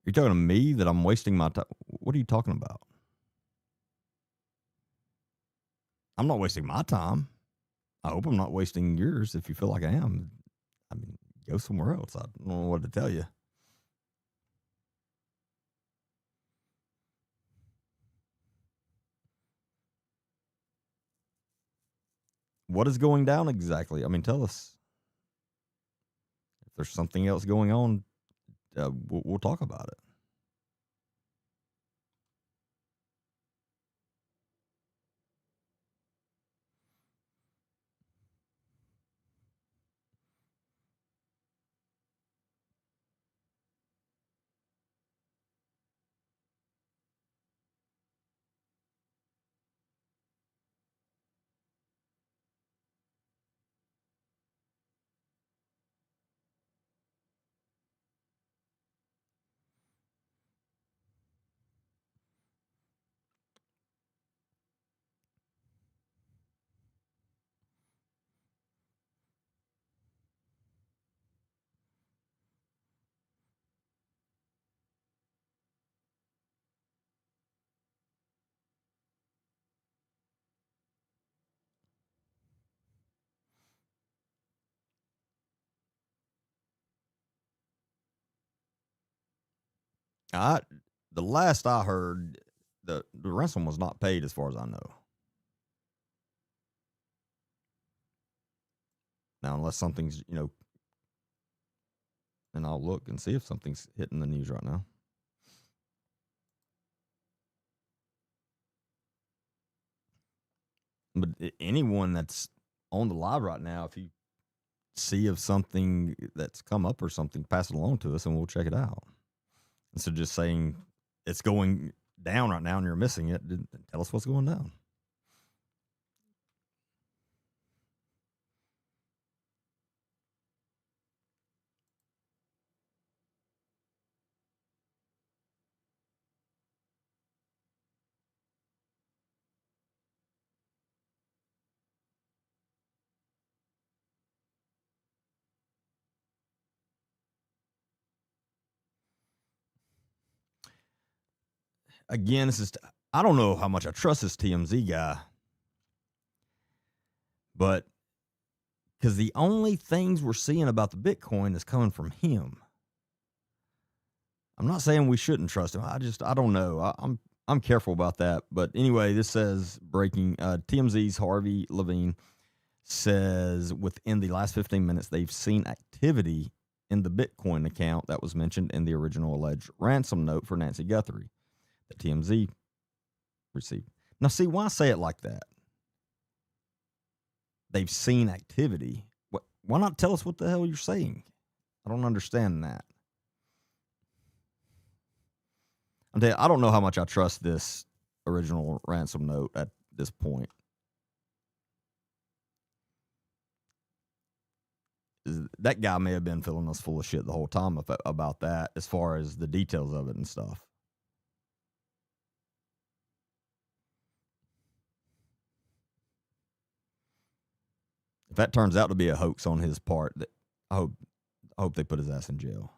S1: You're talking to me that I'm wasting my time? What are you talking about? I'm not wasting my time. I hope I'm not wasting yours. If you feel like I am, I mean, go somewhere else. I don't know what to tell you. What is going down exactly? I mean, tell us. If there's something else going on, we'll talk about it. I the last I heard, the ransom was not paid, as far as I know. Now, unless something's, and I'll look and see if something's hitting the news right now. But anyone that's on the live right now, if you see of something that's come up or something, pass it along to us and we'll check it out. Instead of just saying it's going down right now and you're missing it, tell us what's going down. Again, I don't know how much I trust this TMZ guy, but because the only things we're seeing about the Bitcoin is coming from him. I'm not saying we shouldn't trust him. I don't know. I'm careful about that. But anyway, this says breaking. TMZ's Harvey Levine says within the last 15 minutes they've seen activity in the Bitcoin account that was mentioned in the original alleged ransom note for Nancy Guthrie that TMZ received. Now, see, why say it like that? They've seen activity. Why not tell us what the hell you're saying? I don't understand that. I don't know how much I trust this original ransom note at this point. That guy may have been filling us full of shit the whole time about that, as far as the details of it and stuff. If that turns out to be a hoax on his part, I hope I hope they put his ass in jail.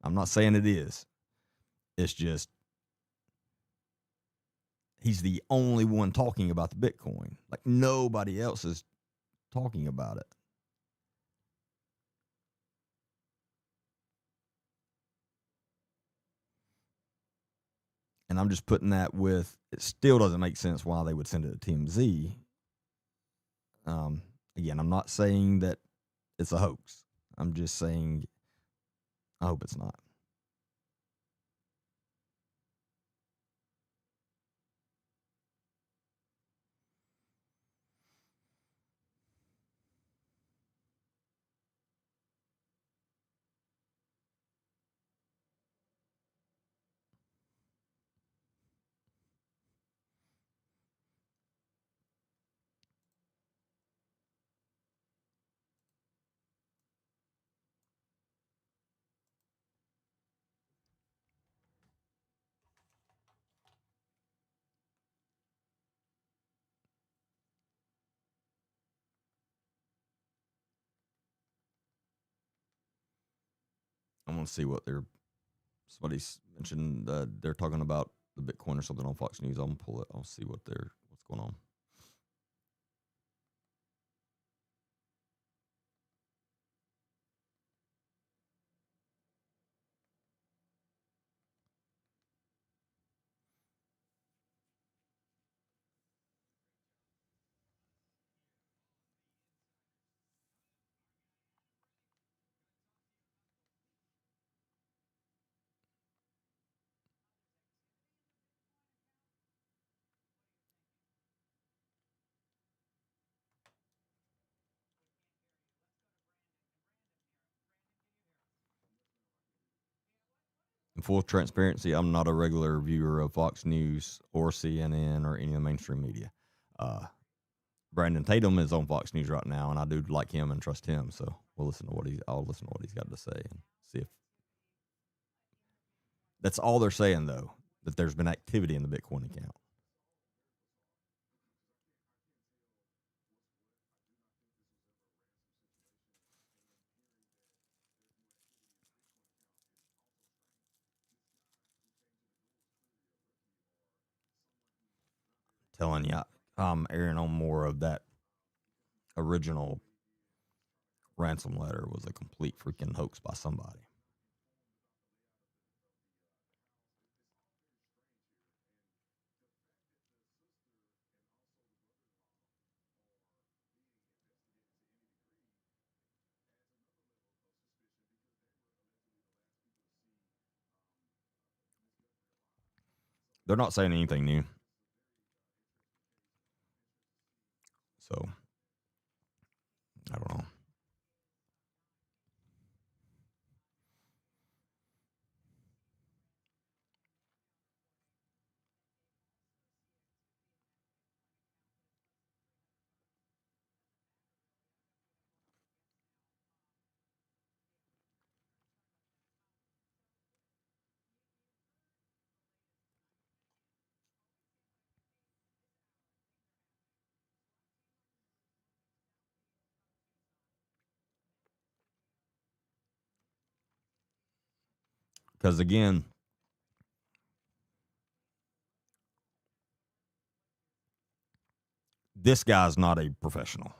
S1: I'm not saying it is. It's just he's the only one talking about the Bitcoin. Like nobody else is talking about it. And I'm just putting that with it still doesn't make sense why they would send it to TMZ. Um, Again, I'm not saying that it's a hoax. I'm just saying I hope it's not. I'm gonna see what they're. Somebody's mentioned they're talking about the Bitcoin or something on Fox News. I'm gonna pull it. I'll see what's going on. In full transparency, I'm not a regular viewer of Fox News or CNN or any of the mainstream media. Uh, Brandon Tatum is on Fox News right now, and I do like him and trust him. So I'll listen to what he's got to say and see if that's all they're saying though. That there's been activity in the Bitcoin account. Telling you, I'm airing on more of that original ransom letter was a complete freaking hoax by somebody. They're not saying anything new. So I don't know. Because again, this guy's not a professional.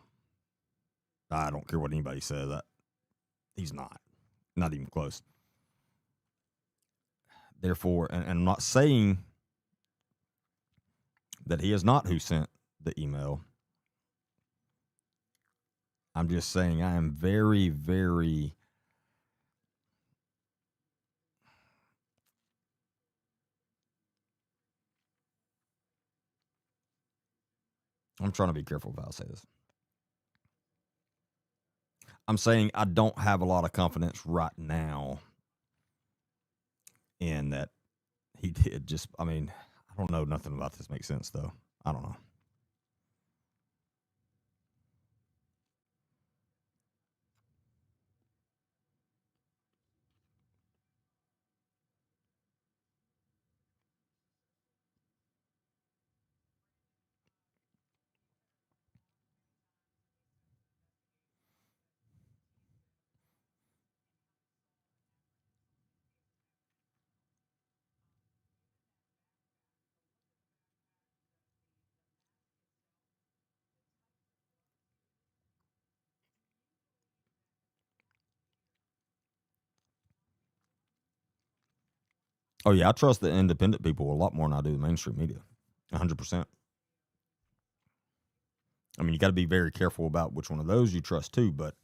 S1: I don't care what anybody says. He's not even close. Therefore, and I'm not saying that he is not who sent the email. I'm just saying I am very, very. I'm trying to be careful of how I say this. I'm saying I don't have a lot of confidence right now in that he did. Just, I mean, I don't know. Nothing about this makes sense, though. I don't know. Oh yeah, I trust the independent people a lot more than I do the mainstream media. 100%. I mean, you got to be very careful about which one of those you trust too. But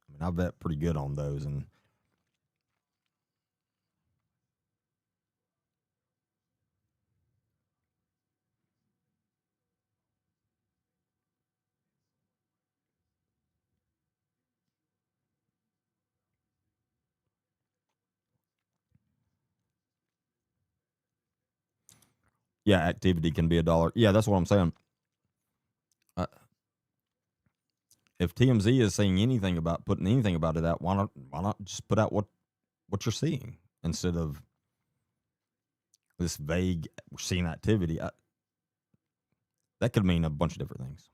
S1: I mean, I bet pretty good on those. And yeah, activity can be a dollar. Yeah, that's what I'm saying. Uh, if TMZ is saying anything about putting anything about it out, why not just put out what you're seeing instead of this vague seeing activity? That could mean a bunch of different things.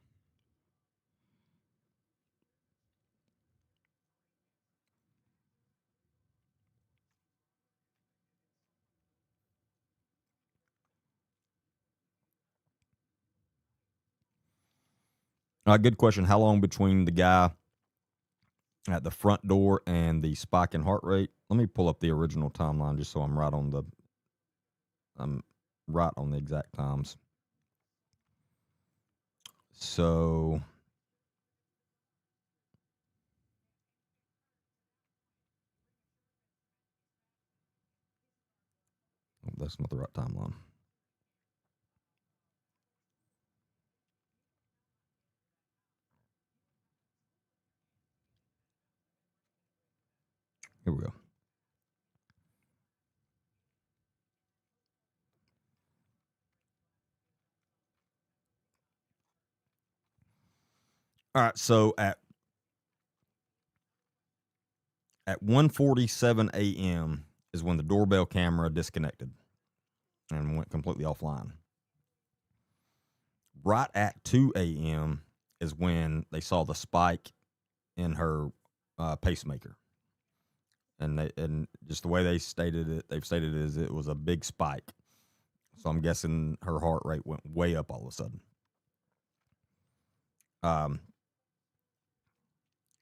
S1: Good question. How long between the guy at the front door and the spike in heart rate? Let me pull up the original timeline just so I'm right on the exact times. So that's not the right timeline. Here we go. All right. So at 1:47 a.m. is when the doorbell camera disconnected and went completely offline. Right at 2 a.m. is when they saw the spike in her pacemaker. And just the way they've stated it is it was a big spike. So I'm guessing her heart rate went way up all of a sudden. Um,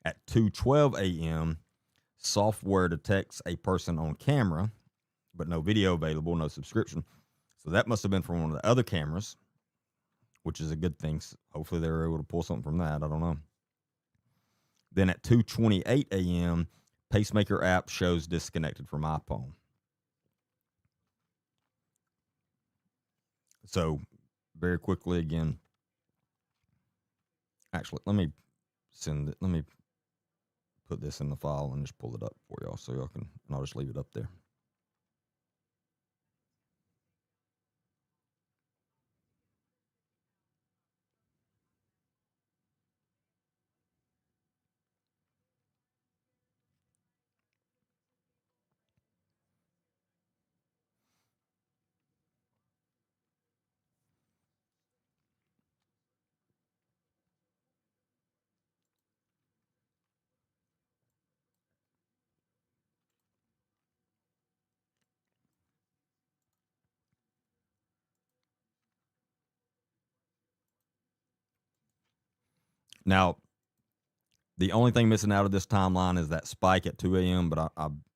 S1: at 2:12 a.m., software detects a person on camera, but no video available, no subscription. So that must have been from one of the other cameras, which is a good thing. Hopefully they were able to pull something from that. I don't know. Then at 2:28 a.m., pacemaker app shows disconnected from iPhone. So very quickly again, actually, let me put this in the file and just pull it up for y'all so y'all can, and I'll just leave it up there. Now, the only thing missing out of this timeline is that spike at 2 a.m., but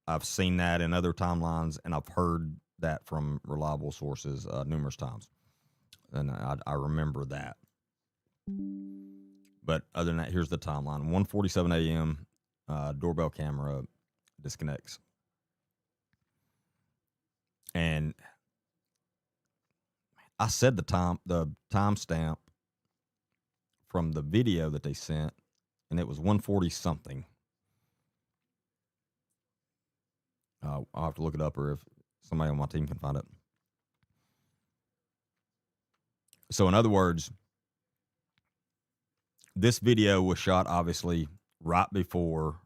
S1: I've seen that in other timelines, and I've heard that from reliable sources numerous times. And I remember that. But other than that, here's the timeline. 1:47 a.m., doorbell camera disconnects. And I said the timestamp from the video that they sent, and it was 140 something. I'll have to look it up, or if somebody on my team can find it. So, in other words, this video was shot obviously right before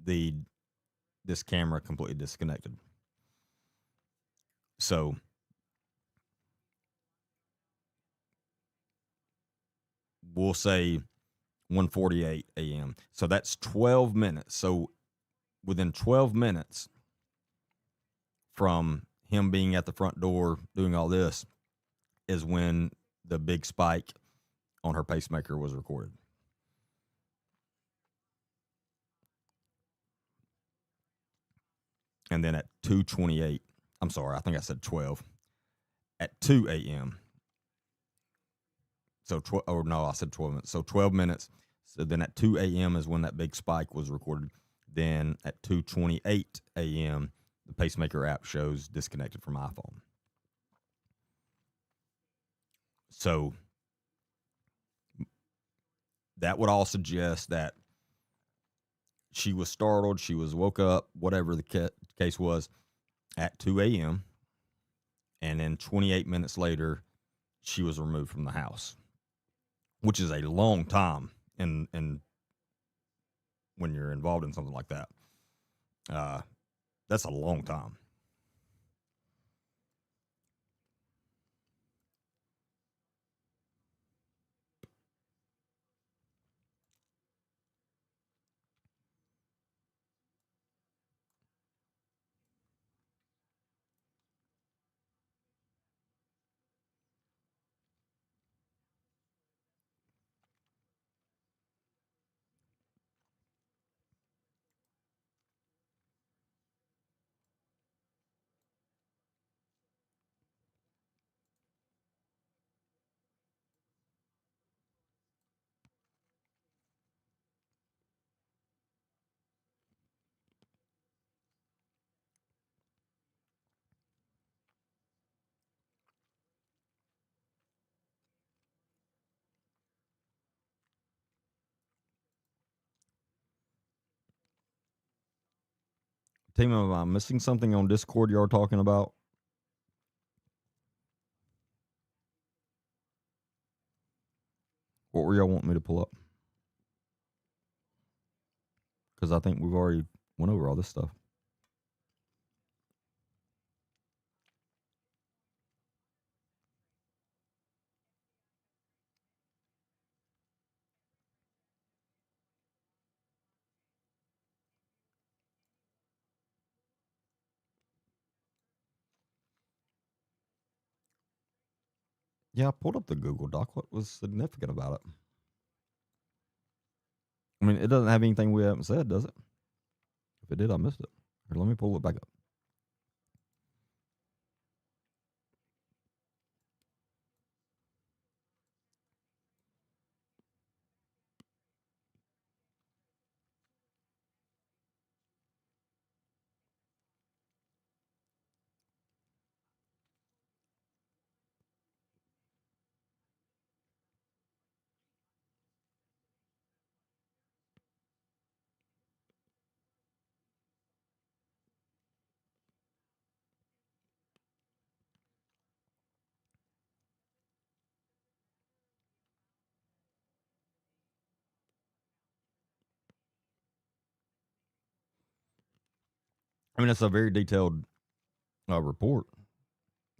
S1: this camera completely disconnected. So we'll say 1:48 a.m. So that's 12 minutes. So within 12 minutes from him being at the front door doing all this is when the big spike on her pacemaker was recorded. And then at 2:28, I'm sorry, I think I said 12. At 2 a.m. So or no, I said 12 minutes. So 12 minutes. So then at 2 a.m. is when that big spike was recorded. Then at 2:28 a.m., the pacemaker app shows disconnected from iPhone. So that would all suggest that she was startled, she was woke up, whatever the case was, at 2 a.m. And then 28 minutes later, she was removed from the house, which is a long time in when you're involved in something like that. That's a long time. Team, am I missing something on Discord y'all talking about? What were y'all wanting me to pull up? Because I think we've already went over all this stuff. Yeah, I pulled up the Google Doc. What was significant about it? I mean, it doesn't have anything we haven't said, does it? If it did, I missed it. Here, let me pull it back up. I mean, it's a very detailed report.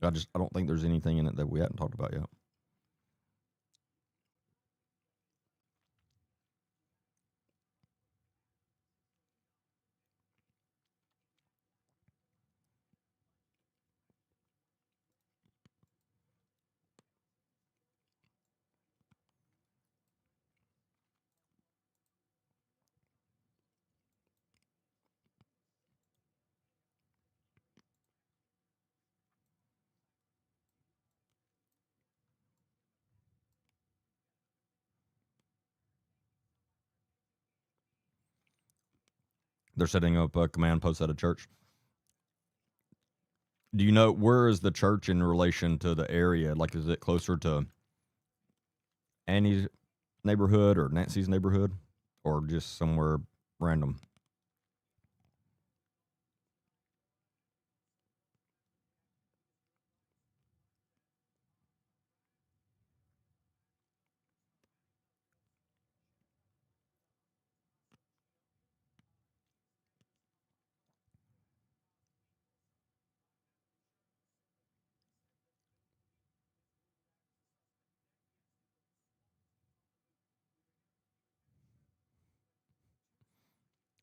S1: I don't think there's anything in it that we hadn't talked about yet. They're setting up a command post at a church. Do you know where is the church in relation to the area? Like, is it closer to Annie's neighborhood or Nancy's neighborhood, or just somewhere random?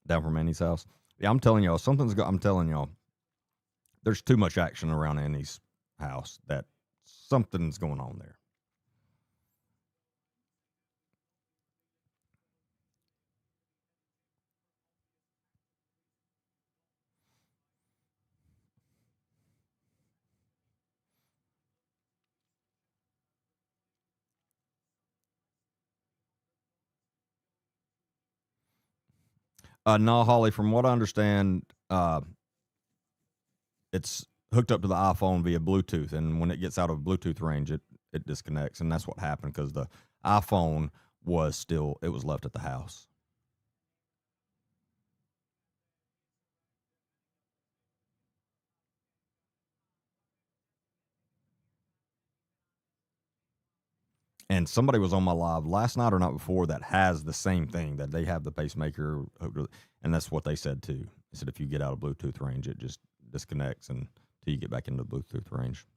S1: Down from Annie's house. Yeah, I'm telling y'all, I'm telling y'all, there's too much action around Annie's house that something's going on there. No, Holly. From what I understand, it's hooked up to the iPhone via Bluetooth, and when it gets out of Bluetooth range, it disconnects, and that's what happened because the iPhone was left at the house. And somebody was on my live last night or not before that has the same thing, that they have the pacemaker hooked to, and that's what they said too. They said if you get out of Bluetooth range, it just disconnects until you get back into Bluetooth range.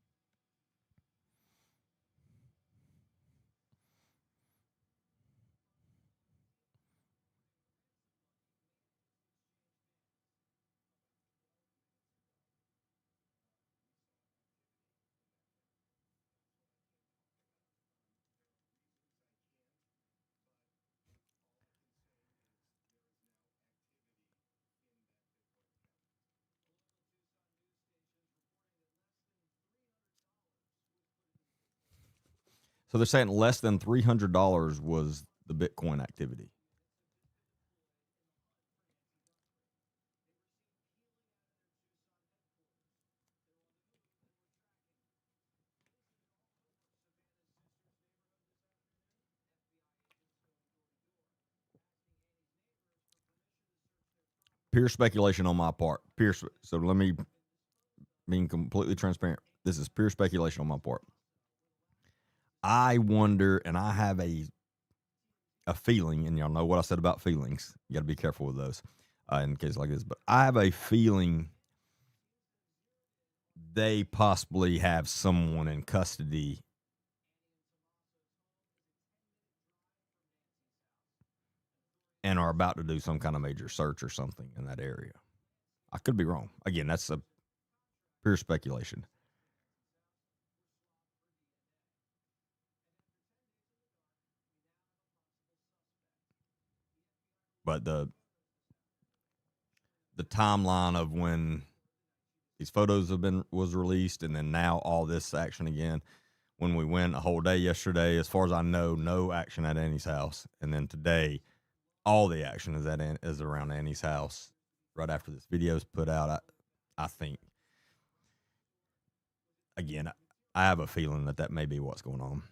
S1: So they're saying less than $300 was the Bitcoin activity. Pure speculation on my part. So let me being completely transparent. This is pure speculation on my part. I wonder, and I have a feeling, and y'all know what I said about feelings. You got to be careful with those in cases like this. But I have a feeling they possibly have someone in custody and are about to do some kind of major search or something in that area. I could be wrong. Again, that's a pure speculation. But the timeline of when these photos have been was released, and then now all this action again. When we went a whole day yesterday, as far as I know, no action at Annie's house, and then today, all the action is around Annie's house. Right after this video is put out, I think again, I have a feeling that may be what's going on.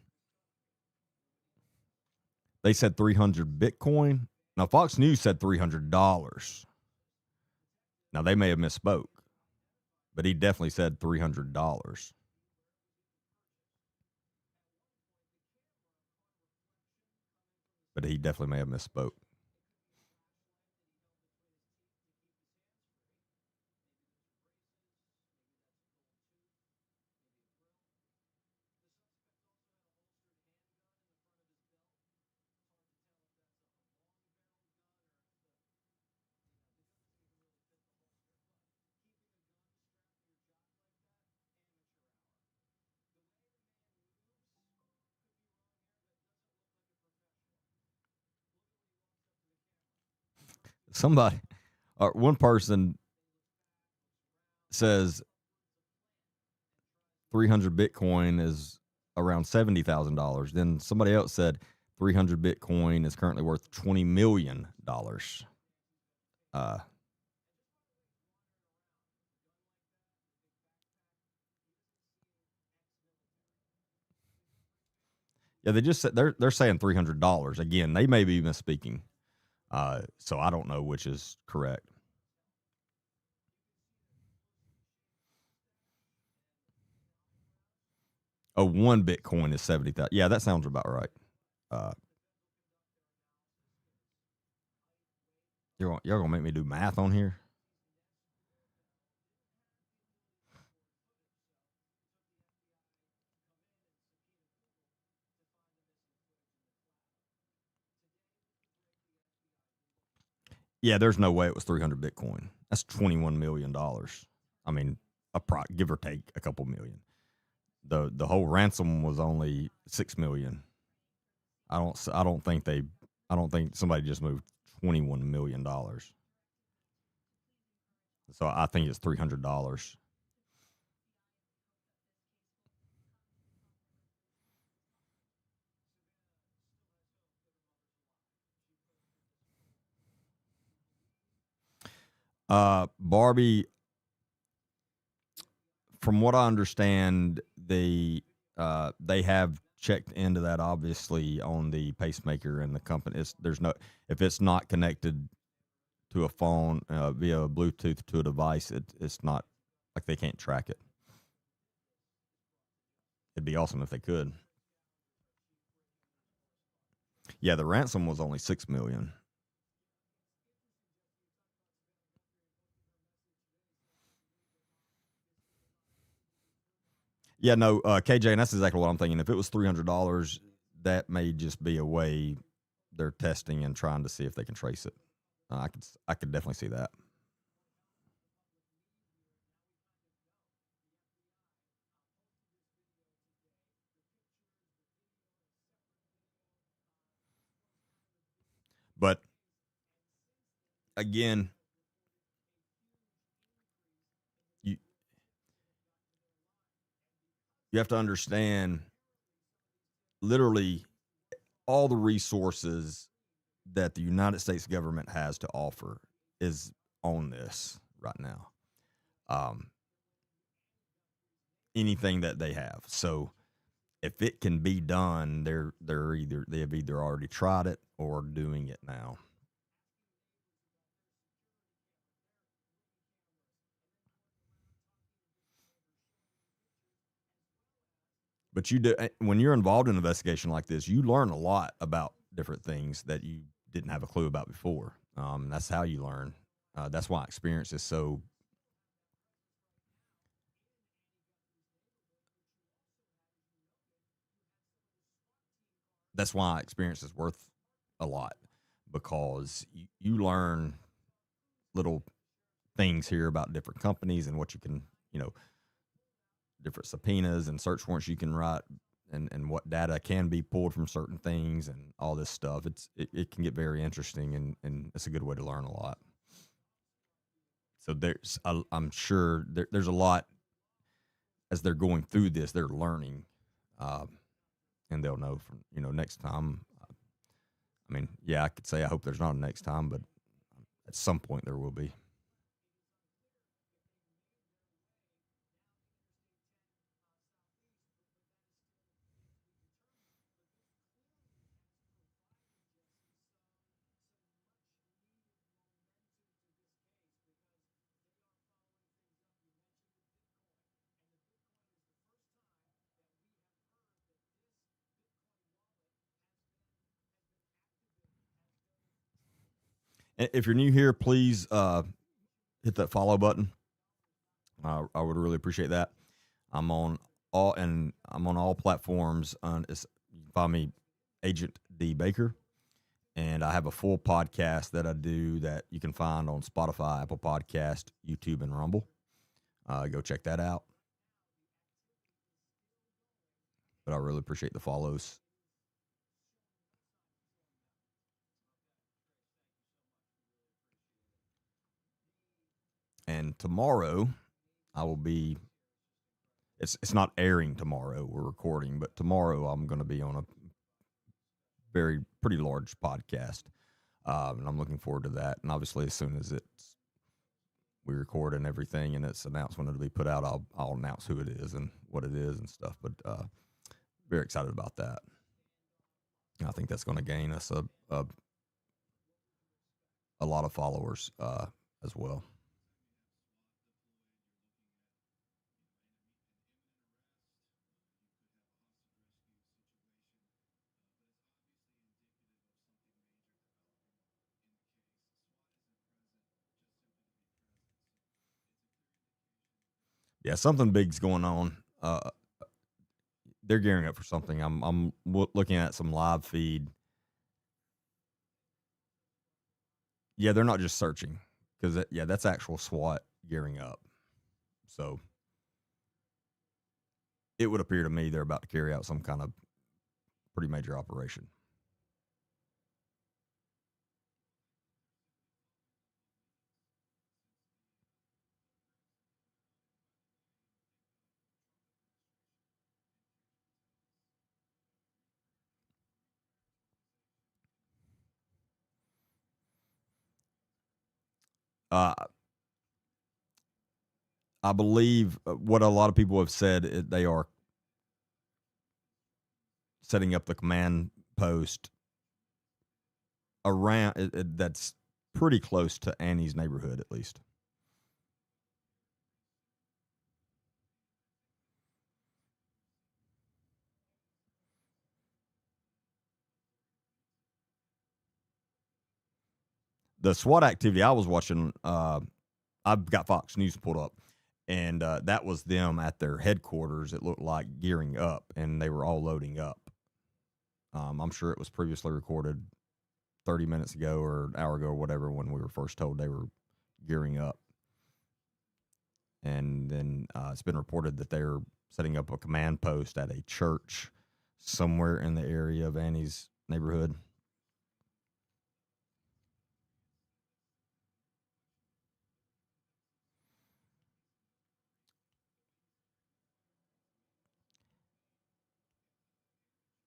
S1: They said 300 Bitcoin. Now Fox News said $300. Now they may have misspoke, but he definitely said $300. But he definitely may have misspoke. Somebody, or one person says 300 Bitcoin is around $70,000. Then somebody else said 300 Bitcoin is currently worth $20 million. Uh, yeah, they just said they're saying $300. Again, they may be misspeaking. So I don't know which is correct. Oh, one Bitcoin is 70,000. Yeah, that sounds about right. Uh, y'all gonna make me do math on here? Yeah, there's no way it was 300 Bitcoin. That's $21 million. I mean, give or take a couple million. The whole ransom was only 6 million. I don't think somebody just moved $21 million. So I think it's $300. Barbie, from what I understand, they have checked into that obviously on the pacemaker and the company. There's no, if it's not connected to a phone via Bluetooth to a device, it's not like they can't track it. It'd be awesome if they could. Yeah, the ransom was only 6 million. Yeah, no, KJ, and that's exactly what I'm thinking. If it was $300, that may just be a way they're testing and trying to see if they can trace it. I could definitely see that. But again, you you have to understand literally all the resources that the United States government has to offer is on this right now. Um, Anything that they have. So if it can be done, they've either already tried it or doing it now. But you do when you're involved in an investigation like this, you learn a lot about different things that you didn't have a clue about before. That's how you learn. That's why experience is so. That's why experience is worth a lot because you learn little things here about different companies and what you can, you know, different subpoenas and search warrants you can write and what data can be pulled from certain things and all this stuff. It can get very interesting and it's a good way to learn a lot. So I'm sure there's a lot as they're going through this, they're learning, um, and they'll know from next time. I mean, yeah, I could say I hope there's not a next time, but at some point there will be. If you're new here, please hit that follow button. I would really appreciate that. I'm on I'm on all platforms. You can find me Agent D Baker, and I have a full podcast that I do that you can find on Spotify, Apple Podcast, YouTube, and Rumble. Go check that out. But I really appreciate the follows. And tomorrow, I will be. It's not airing tomorrow. We're recording, but tomorrow I'm going to be on a very pretty large podcast, and I'm looking forward to that. And obviously, as soon as we record and everything, and its announcement to be put out, I'll announce who it is and what it is and stuff. But very excited about that. I think that's going to gain us a lot of followers as well. Yeah, something big's going on. They're gearing up for something. I'm looking at some live feed. Yeah, they're not just searching because yeah, that's actual SWAT gearing up. So it would appear to me they're about to carry out some kind of pretty major operation. Uh, I believe what a lot of people have said, they are setting up the command post around that's pretty close to Annie's neighborhood, at least. The SWAT activity I was watching, I've got Fox News pulled up, and that was them at their headquarters. It looked like gearing up, and they were all loading up. I'm sure it was previously recorded 30 minutes ago or an hour ago or whatever when we were first told they were gearing up. And then it's been reported that they're setting up a command post at a church somewhere in the area of Annie's neighborhood.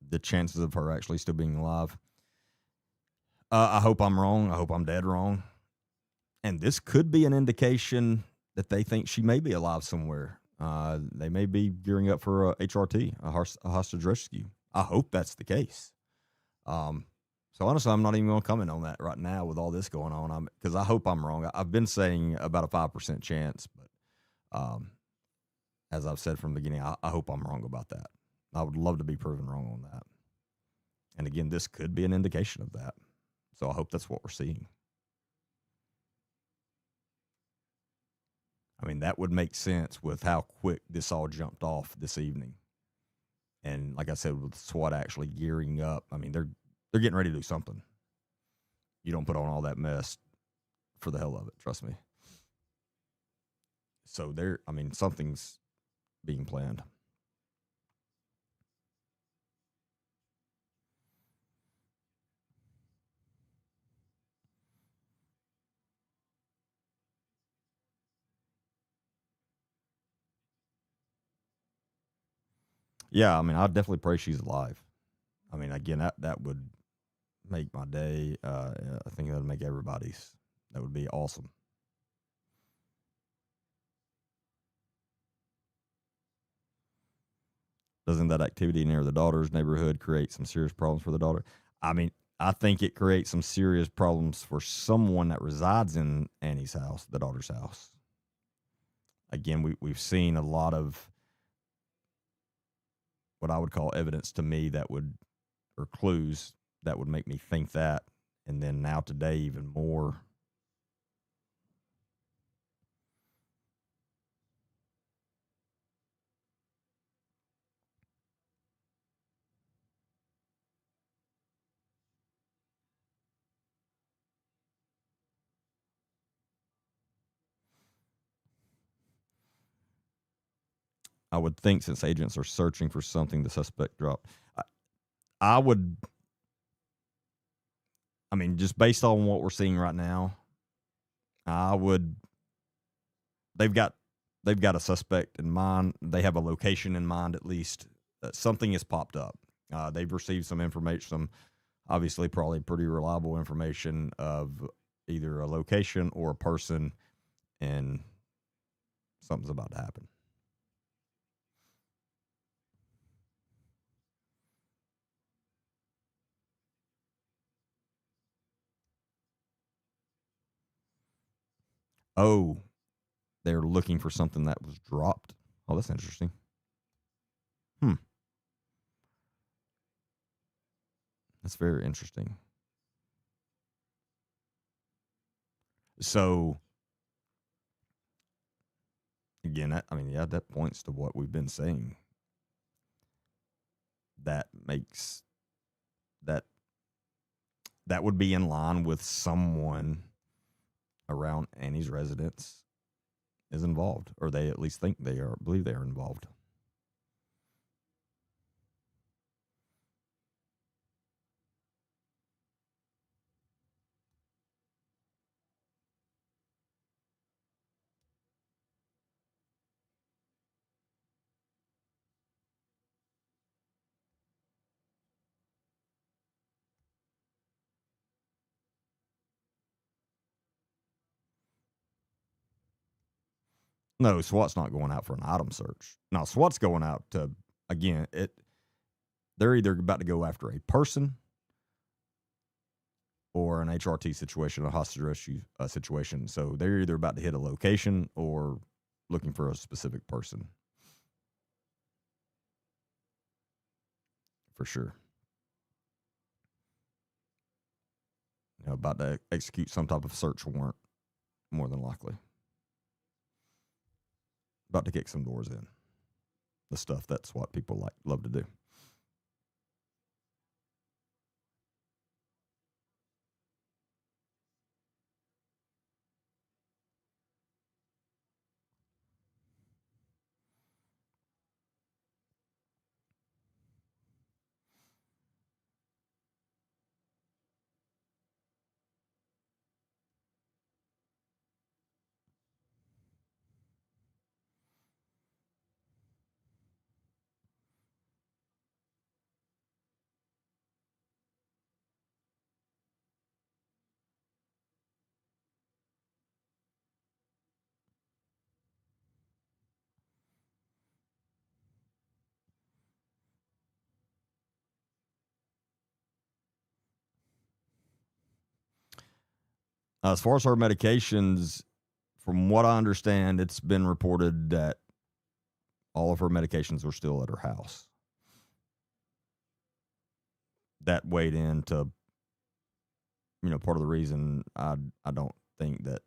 S1: The chances of her actually still being alive. I hope I'm wrong. I hope I'm dead wrong. And this could be an indication that they think she may be alive somewhere. They may be gearing up for a HRT, a hostage rescue. I hope that's the case. Um, so honestly, I'm not even going to comment on that right now with all this going on. Because I hope I'm wrong. I've been saying about a 5% chance, but as I've said from the beginning, I hope I'm wrong about that. I would love to be proven wrong on that. And again, this could be an indication of that. So I hope that's what we're seeing. I mean, that would make sense with how quick this all jumped off this evening. And like I said, with SWAT actually gearing up, I mean, they're getting ready to do something. You don't put on all that mess for the hell of it, trust me. So I mean, something's being planned. Yeah, I mean, I definitely pray she's alive. I mean, again, that would make my day. I think that would make everybody's. That would be awesome. Doesn't that activity near the daughter's neighborhood create some serious problems for the daughter? I mean, I think it creates some serious problems for someone that resides in Annie's house, the daughter's house. Again, we've seen a lot of what I would call evidence to me that would, or clues that would make me think that. And then now today, even more. I would think since agents are searching for something, the suspect dropped. I would, I mean, just based on what we're seeing right now, I would. They've got they've got a suspect in mind. They have a location in mind at least. Something has popped up. They've received some information, some obviously probably pretty reliable information of either a location or a person, and something's about to happen. Oh, they're looking for something that was dropped. Oh, that's interesting. Hmm, that's very interesting. So again, I mean, yeah, that points to what we've been saying. That makes that that would be in line with someone around Annie's residence is involved, or they at least think they are, believe they are involved. No, SWAT's not going out for an item search. Now, SWAT's going out to, again, they're either about to go after a person or an HRT situation, a hostage rescue situation. So they're either about to hit a location or looking for a specific person, for sure. About to execute some type of search warrant, more than likely. About to kick some doors in. The stuff that's what people love to do. As far as her medications, from what I understand, it's been reported that all of her medications were still at her house. That weighed into, part of the reason I don't think that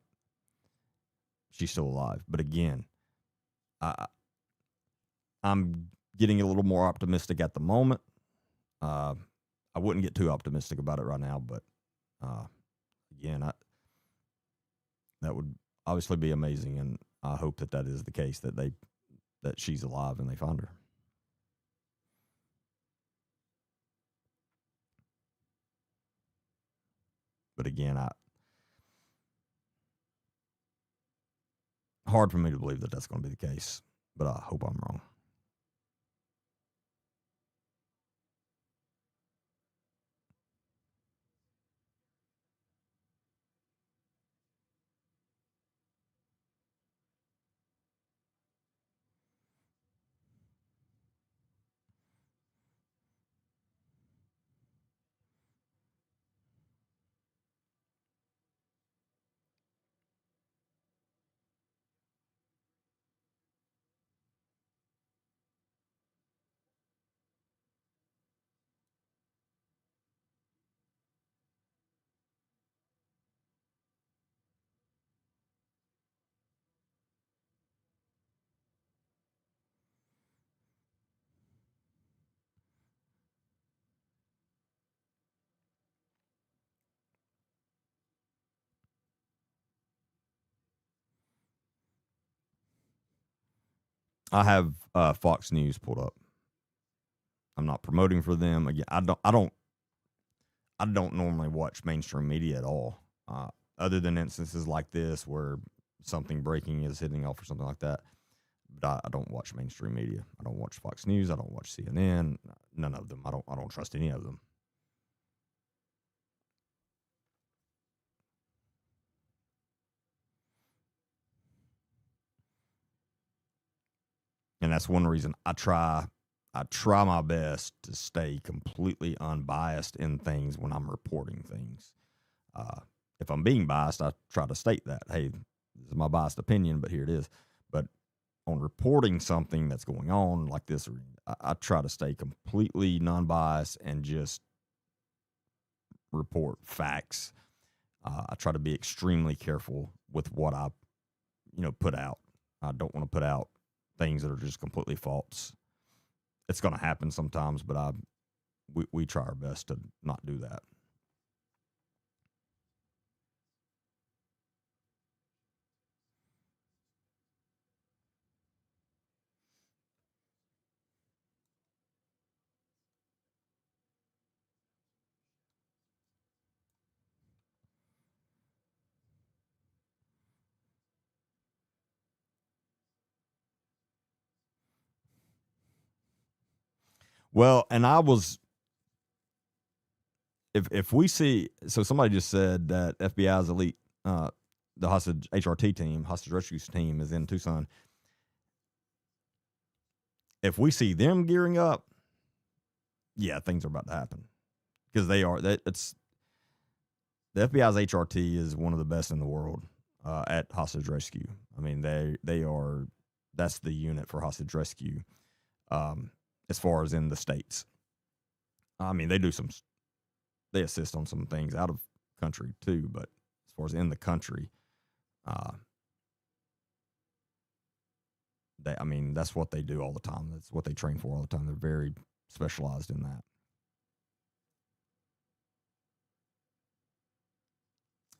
S1: she's still alive. But again, I I'm getting a little more optimistic at the moment. Uh, I wouldn't get too optimistic about it right now, but uh, again, that would obviously be amazing, and I hope that is the case, that she's alive and they find her. But again, hard for me to believe that that's going to be the case, but I hope I'm wrong. I have Fox News pulled up. I'm not promoting for them. Again, I don't normally watch mainstream media at all, other than instances like this where something breaking is hitting off or something like that. But I don't watch mainstream media. I don't watch Fox News. I don't watch CNN. None of them. I don't trust any of them. And that's one reason I try my best to stay completely unbiased in things when I'm reporting things. Uh, if I'm being biased, I try to state that, hey, this is my biased opinion, but here it is. But on reporting something that's going on like this, I try to stay completely non-biased and just report facts. I try to be extremely careful with what I, put out. I don't want to put out things that are just completely false. It's going to happen sometimes, but we try our best to not do that. Well, and I was, if we see, so somebody just said that FBI's elite, the hostage HRT team, hostage rescue team, is in Tucson. If we see them gearing up, yeah, things are about to happen because they are. It's the FBI's HRT is one of the best in the world at hostage rescue. I mean, they are. That's the unit for hostage rescue, as far as in the states. I mean, they assist on some things out of country too, but as far as in the country, uh, I mean, that's what they do all the time. That's what they train for all the time. They're very specialized in that.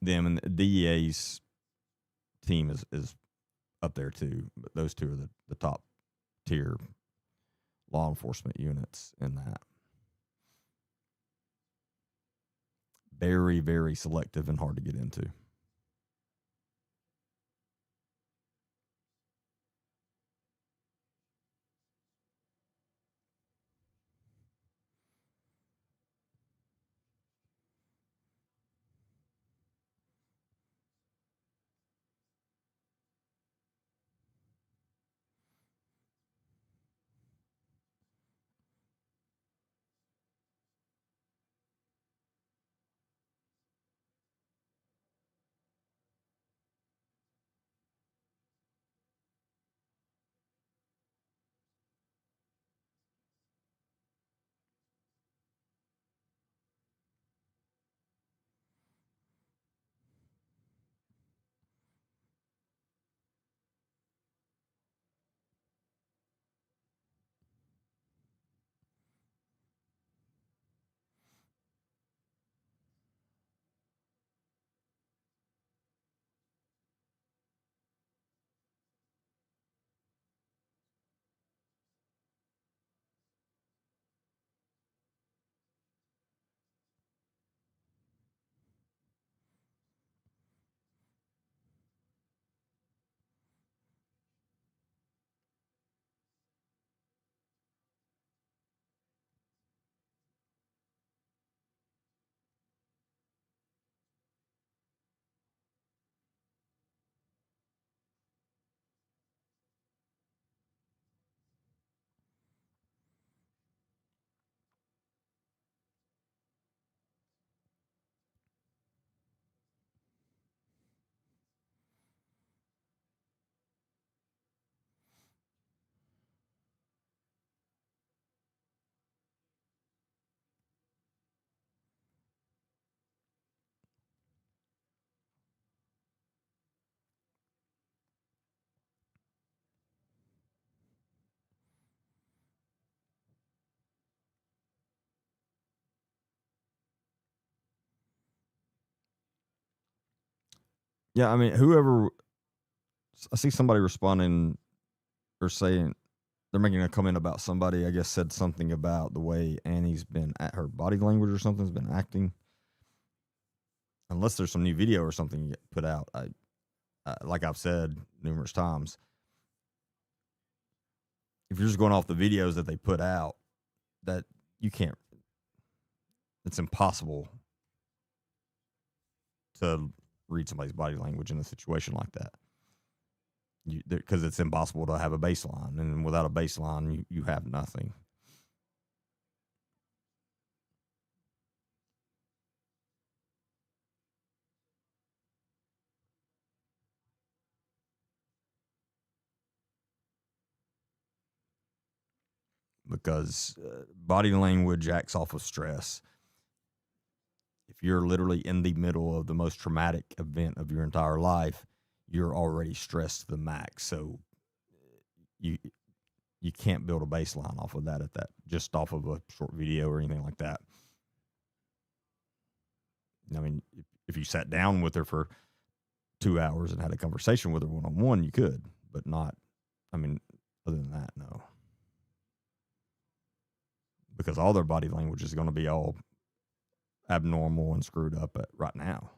S1: Them and the DEA's team is up there too. But those two are the top tier law enforcement units in that. Very, very selective and hard to get into. Yeah, I mean, whoever I see somebody responding or saying they're making a comment about somebody, I guess, said something about the way Annie's been at her body language or something's been acting. Unless there's some new video or something you put out, like I've said numerous times, if you're just going off the videos that they put out, that you can't. It's impossible to read somebody's body language in a situation like that. Because it's impossible to have a baseline, and without a baseline, you have nothing. Because body language acts off of stress. If you're literally in the middle of the most traumatic event of your entire life, you're already stressed to the max. So you you can't build a baseline off of that just off of a short video or anything like that. I mean, if you sat down with her for 2 hours and had a conversation with her one on one, you could, but not. I mean, other than that, no, because all their body language is going to be all abnormal and screwed up right now.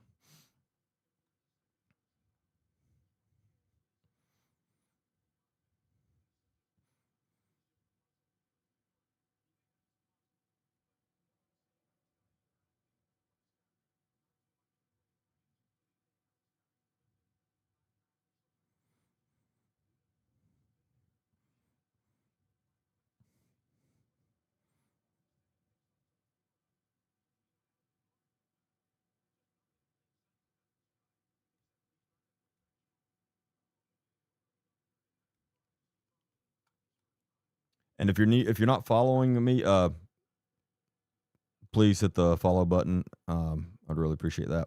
S1: And if you're not following me, please hit the follow button. I'd really appreciate that.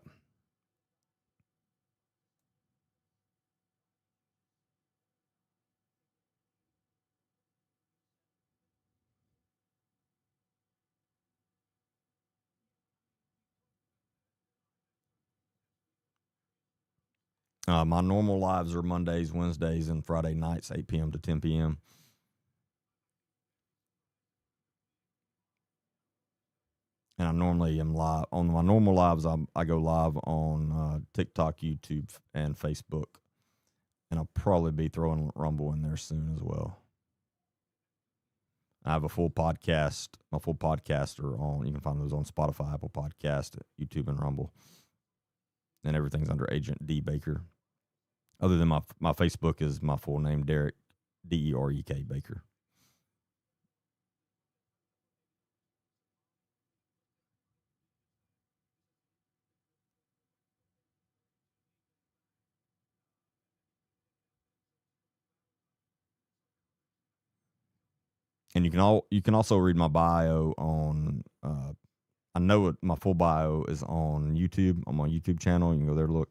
S1: My normal lives are Mondays, Wednesdays, and Friday nights, 8 p.m. to 10 p.m. And I normally am live on my normal lives. I go live on TikTok, YouTube, and Facebook, and I'll probably be throwing Rumble in there soon as well. I have a full podcast. My full podcasts are on. You can find those on Spotify, Apple Podcast, YouTube, and Rumble. And everything's under Agent D Baker. Other than my Facebook is my full name, Derek Derek Baker. And you can also read my bio on. I know my full bio is on YouTube, on my YouTube channel. You can go there to look.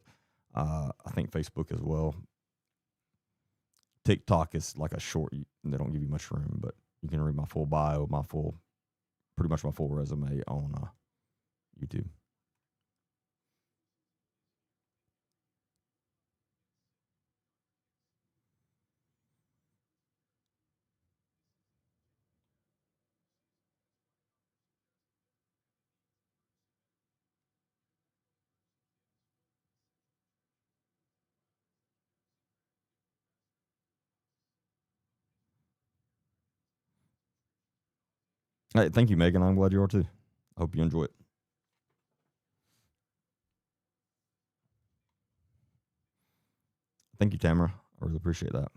S1: I think Facebook as well. TikTok is like a short. They don't give you much room, but you can read my full bio, pretty much my full resume on YouTube. Hey, thank you, Megan. I'm glad you are too. I hope you enjoy it. Thank you, Tamara. I really appreciate that.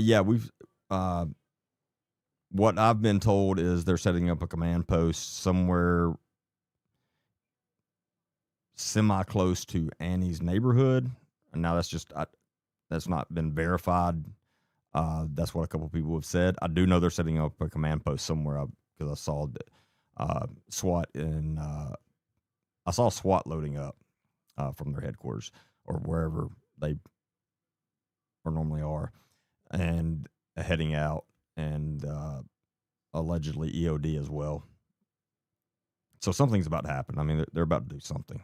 S1: Yeah, we've. Uh, what I've been told is they're setting up a command post somewhere semi close to Annie's neighborhood. And now that's not been verified. That's what a couple of people have said. I do know they're setting up a command post somewhere because I saw that SWAT in I saw SWAT loading up from their headquarters or wherever they or normally are, and heading out, and allegedly EOD as well. So something's about to happen. I mean, they're about to do something.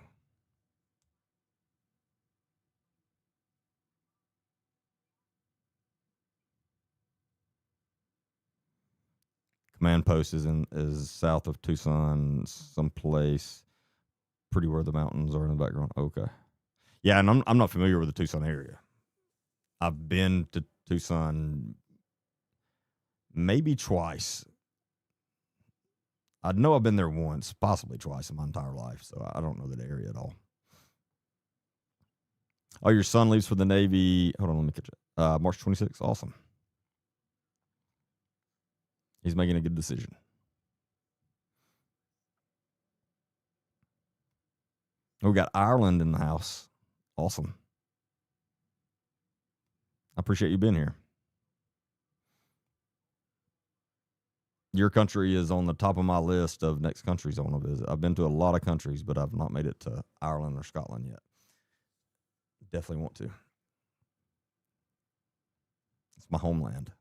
S1: Command post is south of Tucson, someplace pretty where the mountains are in the background. Okay, yeah, and I'm not familiar with the Tucson area. I've been to Tucson maybe twice. I know I've been there once, possibly twice in my entire life, so I don't know that area at all. Oh, your son leaves for the Navy. Hold on, let me catch it. March 26th. Awesome. He's making a good decision. We got Ireland in the house. Awesome. I appreciate you being here. Your country is on the top of my list of next countries I want to visit. I've been to a lot of countries, but I've not made it to Ireland or Scotland yet. Definitely want to. It's my homeland.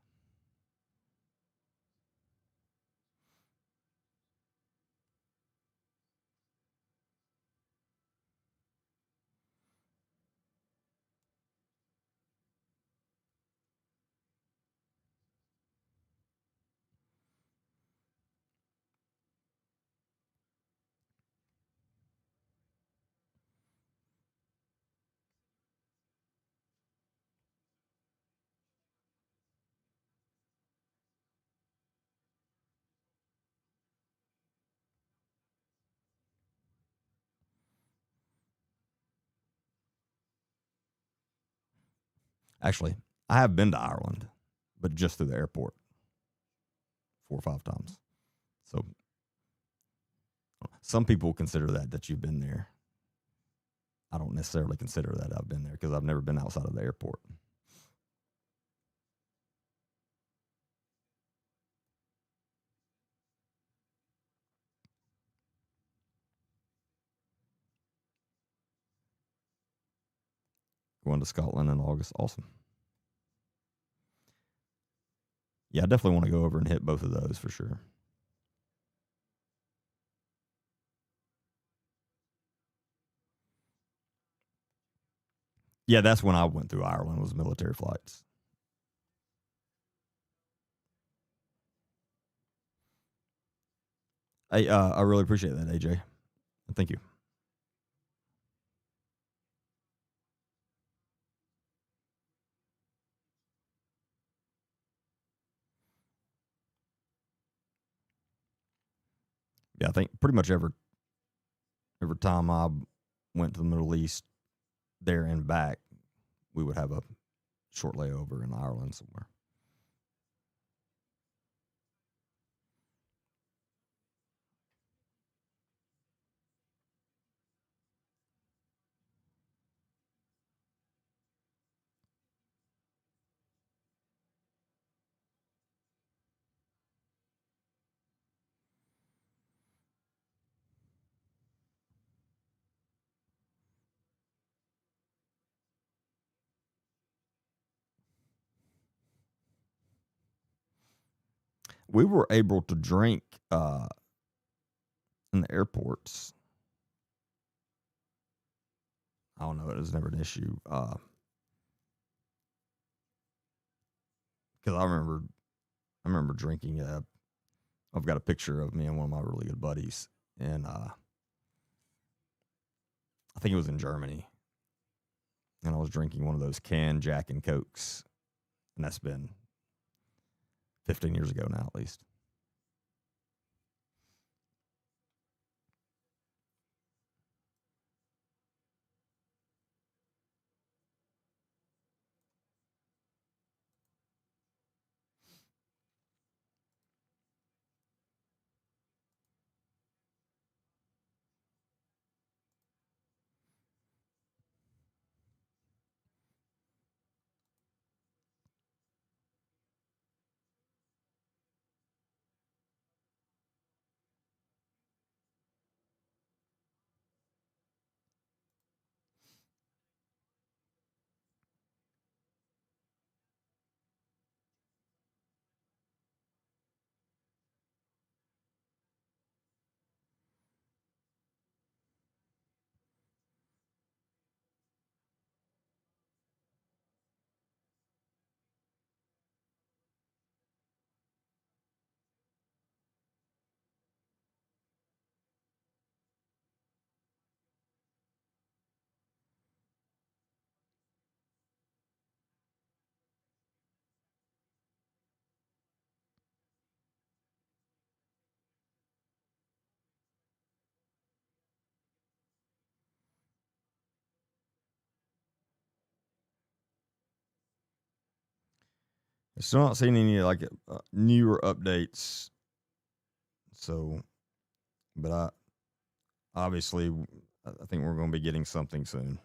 S1: Actually, I have been to Ireland, but just through the airport 4 or 5 times. So Some people consider that you've been there. I don't necessarily consider that I've been there because I've never been outside of the airport. Going to Scotland in August, awesome. Yeah, I definitely want to go over and hit both of those for sure. Yeah, that's when I went through Ireland was military flights. I really appreciate that, AJ. Thank you. Yeah, I think pretty much every time I went to the Middle East, there and back, we would have a short layover in Ireland somewhere. We were able to drink in the airports. I don't know; it was never an issue because I remember drinking. I've got a picture of me and one of my really good buddies, and I think it was in Germany, and I was drinking one of those canned Jack and Cokes, and that's been 15 years ago now, at least. Still not seeing any like newer updates. So, but I obviously I think we're going to be getting something soon.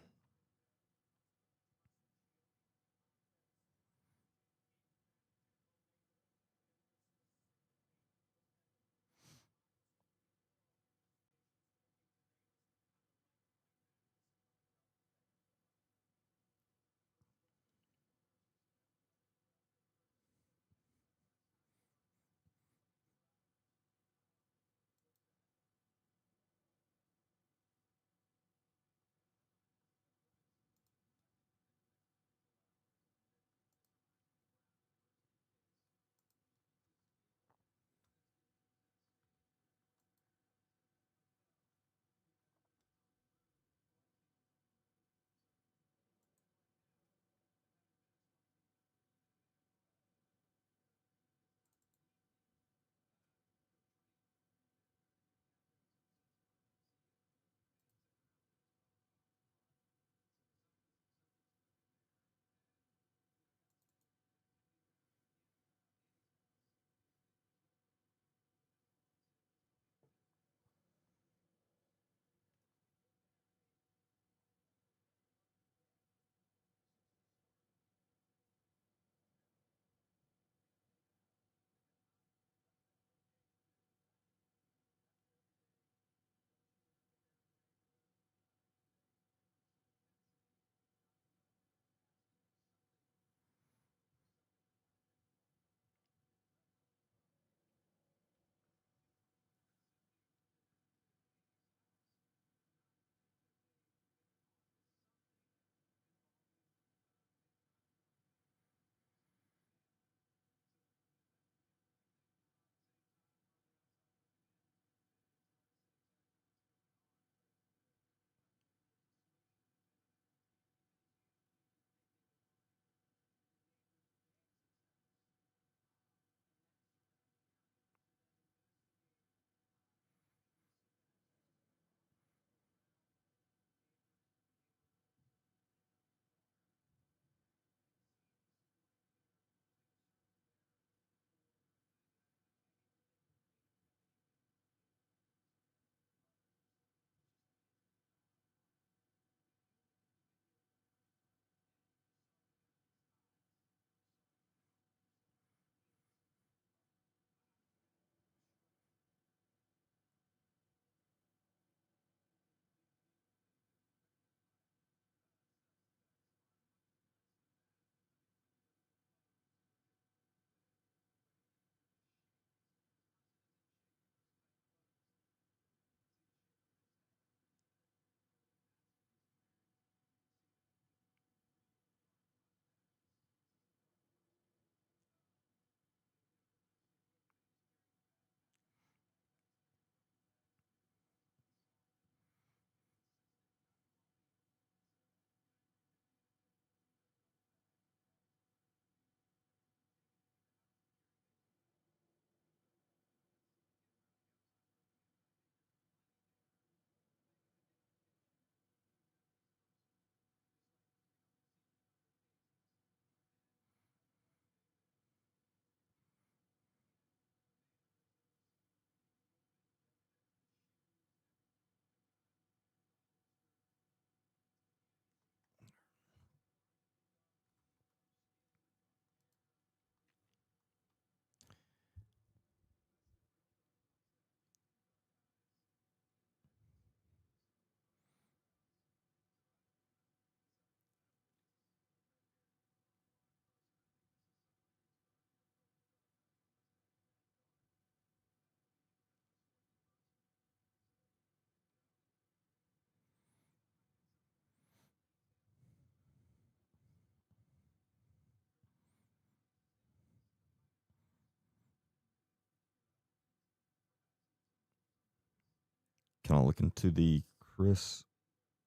S1: kind of looking to the Chris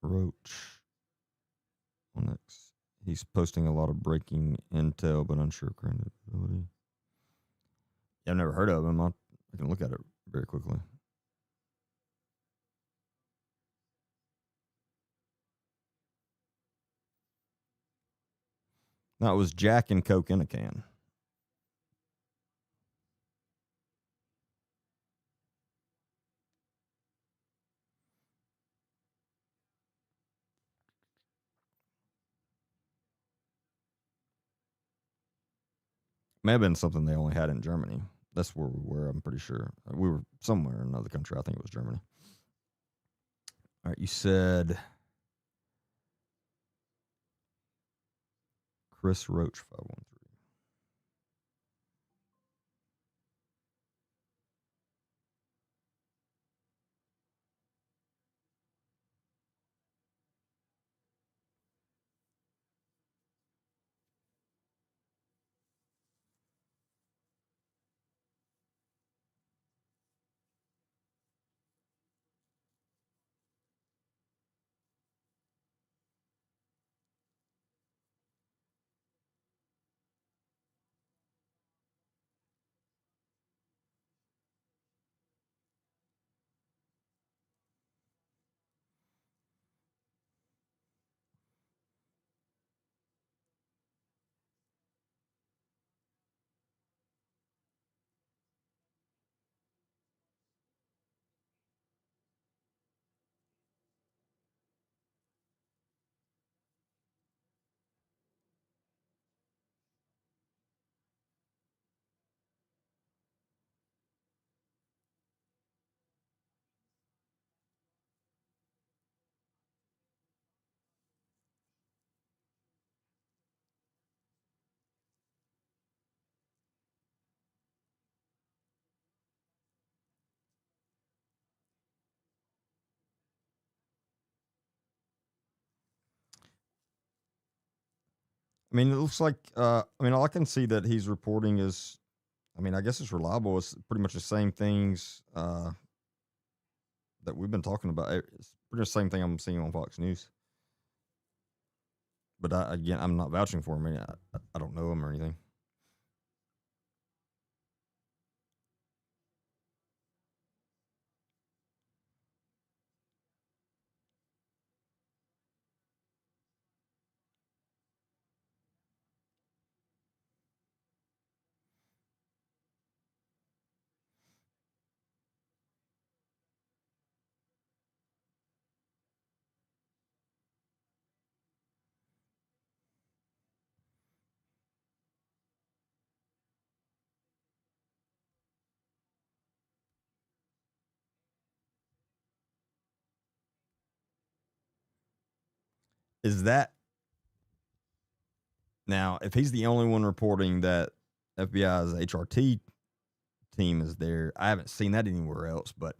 S1: Roach on X. He's posting a lot of breaking intel, but unsure credibility. Yeah, I've never heard of him. I can look at it very quickly. No, it was Jack and Coke in a can. May have been something they only had in Germany. That's where we were, I'm pretty sure. We were somewhere in another country. I think it was Germany. All right, you said Chris Roach 513. I mean, it looks like, all I can see that he's reporting is, I guess it's reliable. It's pretty much the same things that we've been talking about. It's pretty much the same thing I'm seeing on Fox News. But again, I'm not vouching for him. I don't know him or anything. Is that now, if he's the only one reporting that FBI's HRT team is there, I haven't seen that anywhere else, but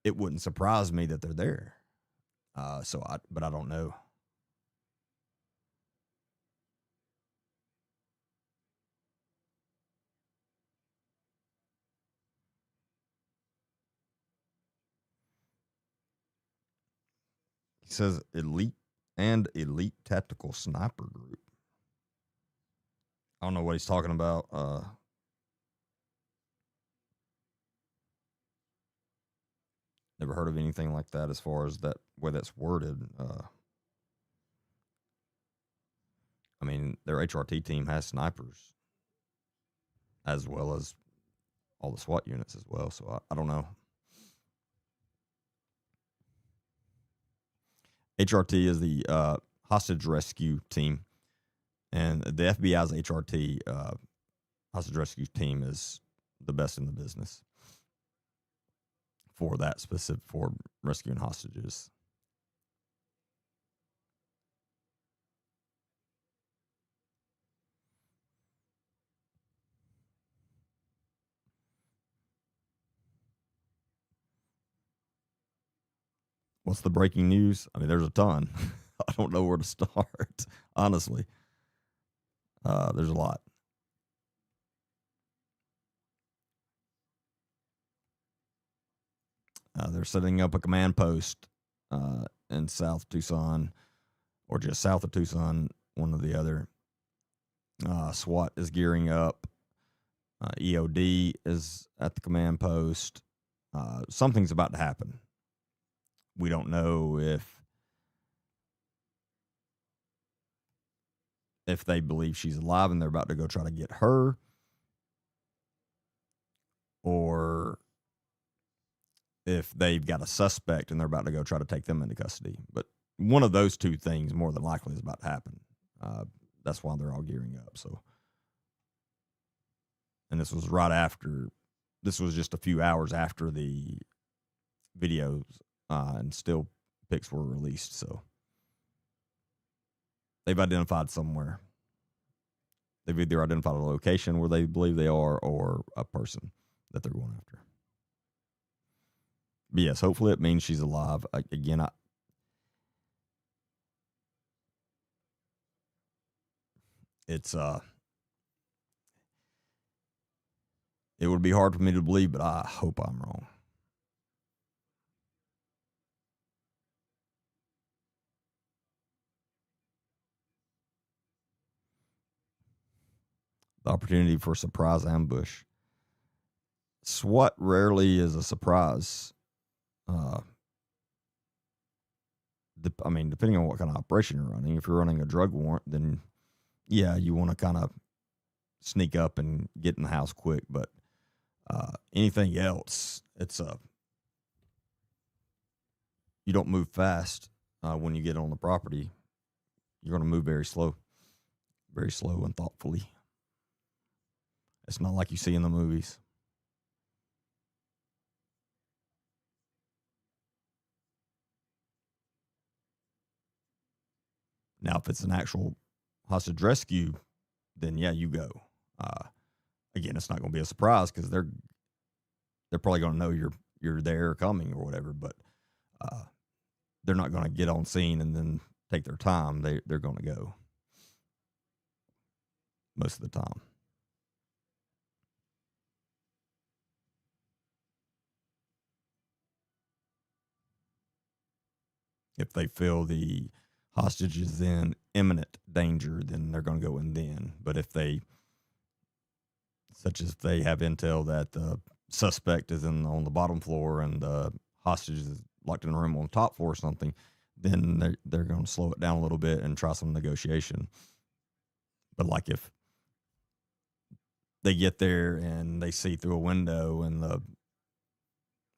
S1: it wouldn't surprise me that they're there. But I don't know. He says elite tactical sniper group. I don't know what he's talking about. Never heard of anything like that as far as that way that's worded. Their HRT team has snipers as well as all the SWAT units as well. So I don't know. HRT is the hostage rescue team, and the FBI's HRT hostage rescue team is the best in the business for that specific for rescuing hostages. What's the breaking news? There's a ton. I don't know where to start, honestly. There's a lot. They're setting up a command post in South Tucson, or just south of Tucson, one or the other. SWAT is gearing up. EOD is at the command post. Something's about to happen. We don't know if they believe she's alive and they're about to go try to get her, or if they've got a suspect and they're about to go try to take them into custody. But one of those two things more than likely is about to happen. That's why they're all gearing up. So, and this was just a few hours after the videos and still pics were released. So they've identified somewhere. They've either identified a location where they believe they are or a person that they're going after. But yes, hopefully it means she's alive. Again, it would be hard for me to believe, but I hope I'm wrong. The opportunity for surprise ambush. SWAT rarely is a surprise. Depending on what kind of operation you're running. If you're running a drug warrant, then yeah, you want to kind of sneak up and get in the house quick. But anything else, you don't move fast when you get on the property. You're going to move very slow and thoughtfully. It's not like you see in the movies. Now, if it's an actual hostage rescue, then yeah, you go. Again, it's not going to be a surprise because they're probably going to know you're there or coming or whatever. But they're not going to get on scene and then take their time. They're going to go most of the time. If they feel the hostage is in imminent danger, then they're going to go in then. But if they have intel that the suspect is on the bottom floor and the hostage is locked in a room on the top floor or something, then they're going to slow it down a little bit and try some negotiation. But like if they get there and they see through a window and the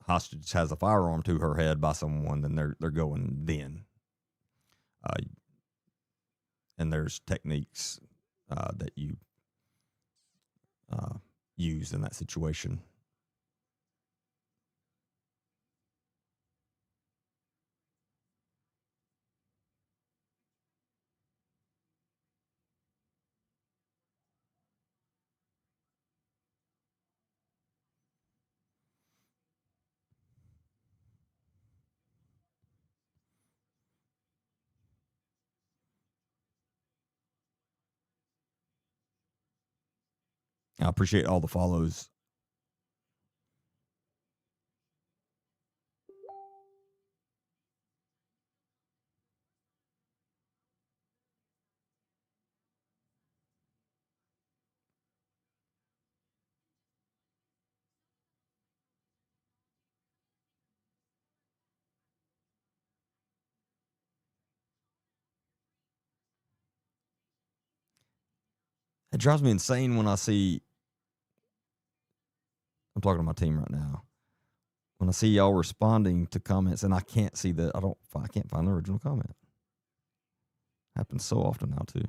S1: hostage has a firearm to her head by someone, then they're going then. And there's techniques that you use in that situation. I appreciate all the follows. It drives me insane when I see. I'm talking to my team right now. When I see y'all responding to comments and I can't see I can't find the original comment. Happens so often now too.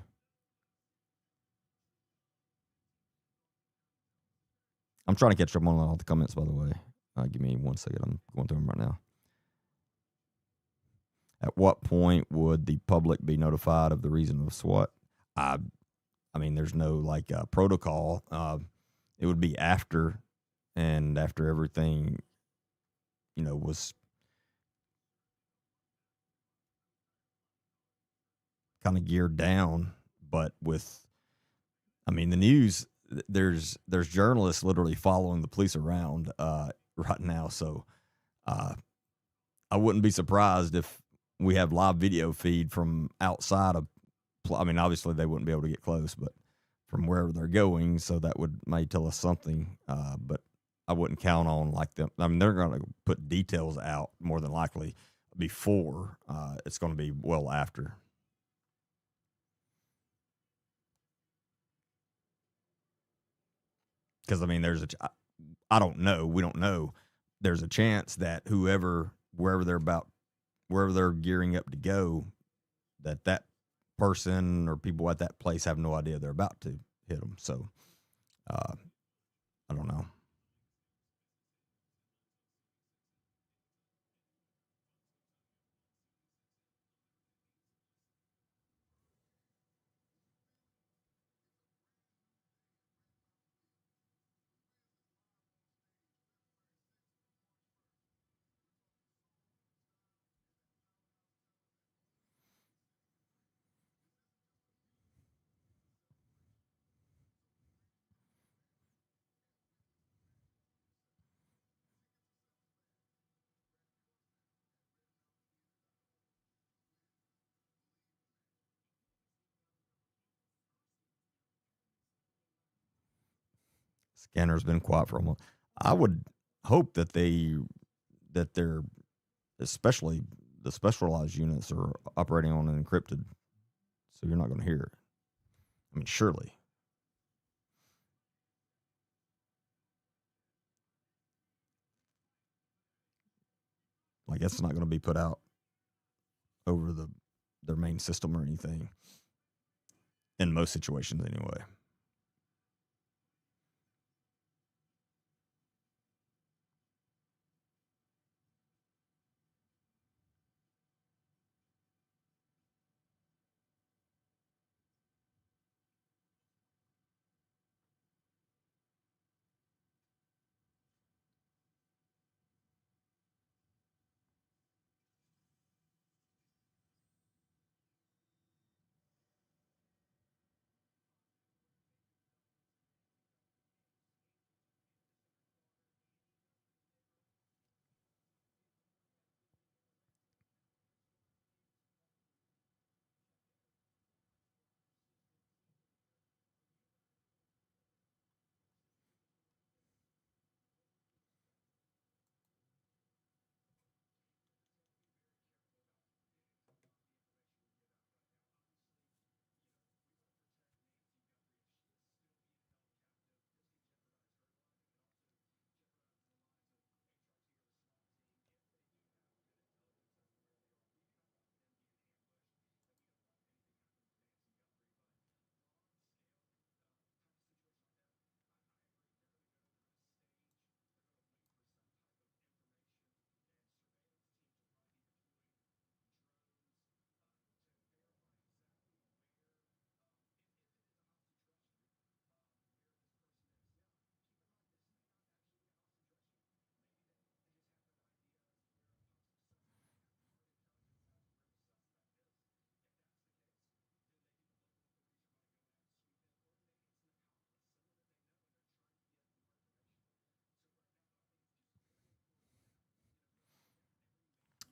S1: I'm trying to catch up on all the comments, by the way. Give me 1 second. I'm going through them right now. At what point would the public be notified of the reason of SWAT? There's no protocol. It would be after everything, was kind of geared down. But the news, there's journalists literally following the police around right now. So Uh, I wouldn't be surprised if we have live video feed from outside of. I mean, obviously they wouldn't be able to get close, but from wherever they're going, so that may tell us something. But I wouldn't count on like them. I mean, they're going to put details out more than likely before. It's going to be well after. Because I mean, I don't know. We don't know. There's a chance that wherever they're gearing up to go, that person or people at that place have no idea they're about to hit them. So uh, I don't know. Scanner's been quiet for a moment. I would hope that they're especially the specialized units are operating on an encrypted, so you're not going to hear it. I mean, surely. Like it's not going to be put out over their main system or anything in most situations anyway.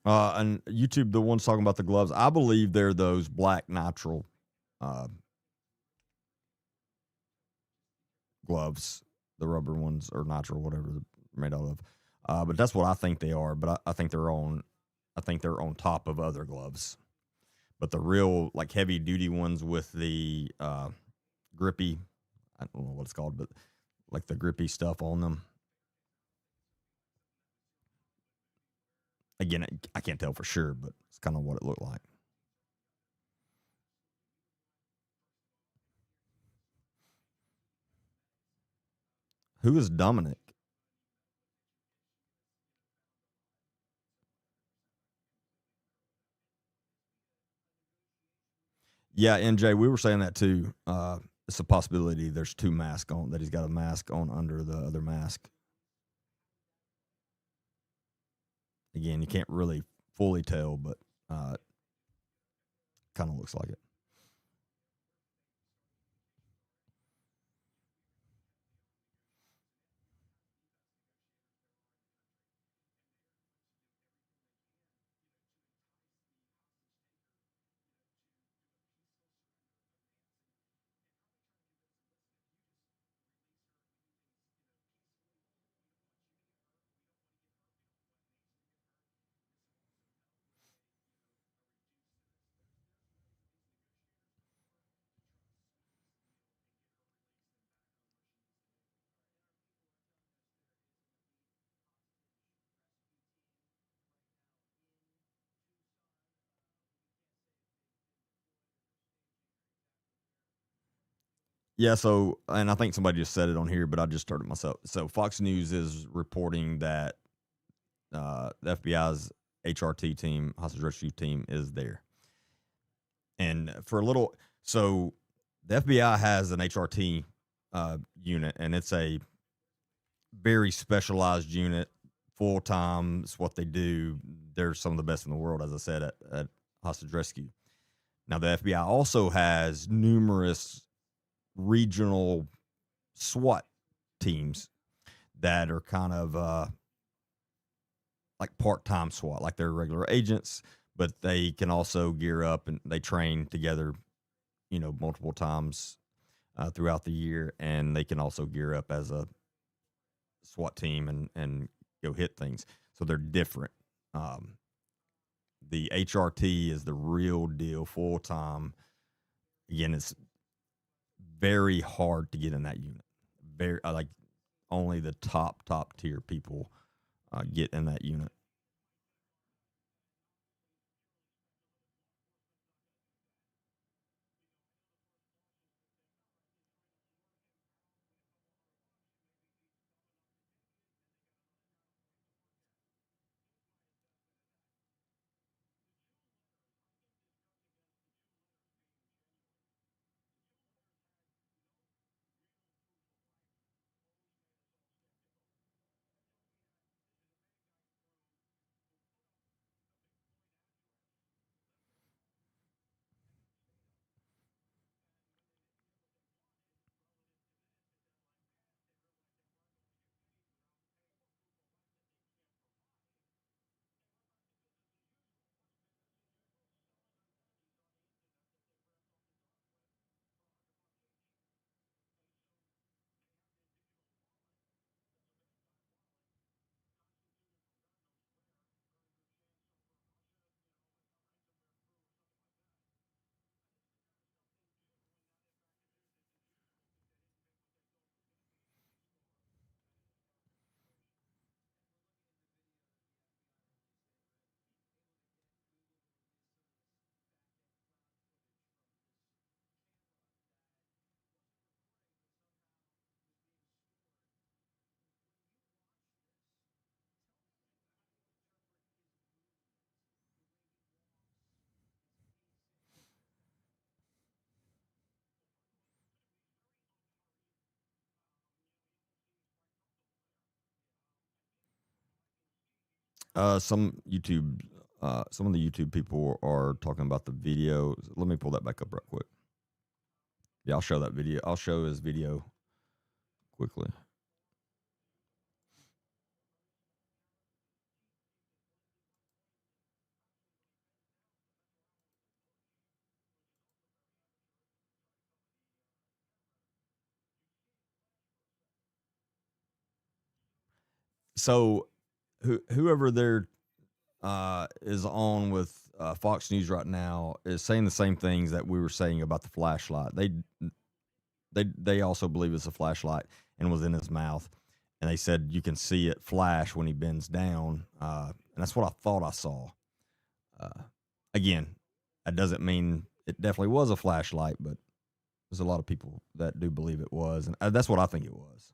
S1: And YouTube, the ones talking about the gloves, I believe they're those black nitrile uh, gloves, the rubber ones or nitrile, whatever they're made out of. But that's what I think they are. But I think they're on. I think they're on top of other gloves. But the real like heavy duty ones with the grippy, I don't know what it's called, but like the grippy stuff on them. Again, I can't tell for sure, but it's kind of what it looked like. Who is Dominic? Yeah, NJ, we were saying that too. It's a possibility. There's two masks on that he's got a mask on under the other mask. Again, you can't really fully tell, but kind of looks like it. Yeah, so and I think somebody just said it on here, but I just heard it myself. So Fox News is reporting that the FBI's HRT team, hostage rescue team, is there. And for a little, so the FBI has an HRT unit, and it's a very specialized unit, full time. It's what they do. They're some of the best in the world, as I said, at hostage rescue. Now, the FBI also has numerous regional SWAT teams that are kind of like part time SWAT, like they're regular agents, but they can also gear up and they train together, multiple times throughout the year, and they can also gear up as a SWAT team and go hit things. So they're different. Um, the HRT is the real deal, full time. Again, it's very hard to get in that unit. Very like only the top tier people get in that unit. Some of the YouTube people are talking about the video. Let me pull that back up real quick. Yeah, I'll show that video. I'll show his video quickly. So, whoever there is on with Fox News right now is saying the same things that we were saying about the flashlight. They also believe it's a flashlight and was in his mouth, and they said you can see it flash when he bends down, and that's what I thought I saw. Uh, Again, that doesn't mean it definitely was a flashlight, but there's a lot of people that do believe it was, and that's what I think it was.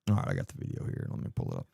S1: All right, I got the video here. Let me pull it up.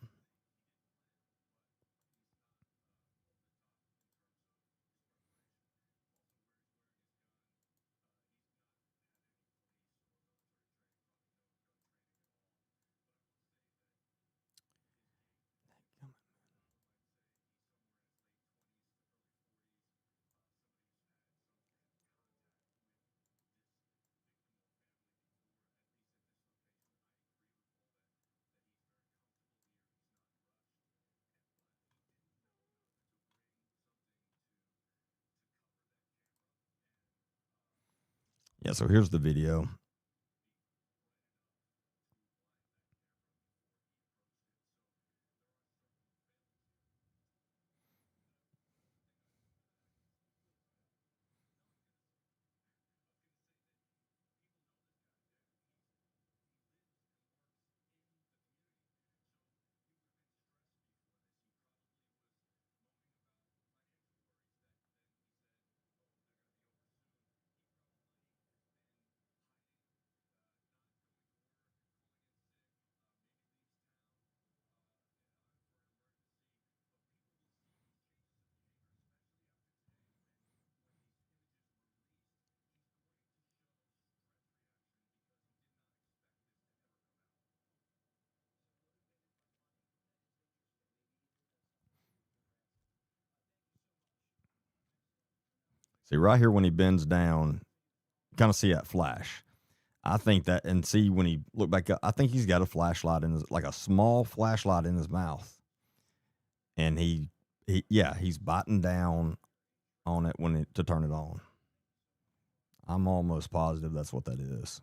S1: Yeah, so here's the video. See, right here when he bends down, kind of see that flash. I think that, and see when he look back up, I think he's got a flashlight in his, like a small flashlight in his mouth, and yeah, he's biting down on it to turn it on. I'm almost positive that's what that is.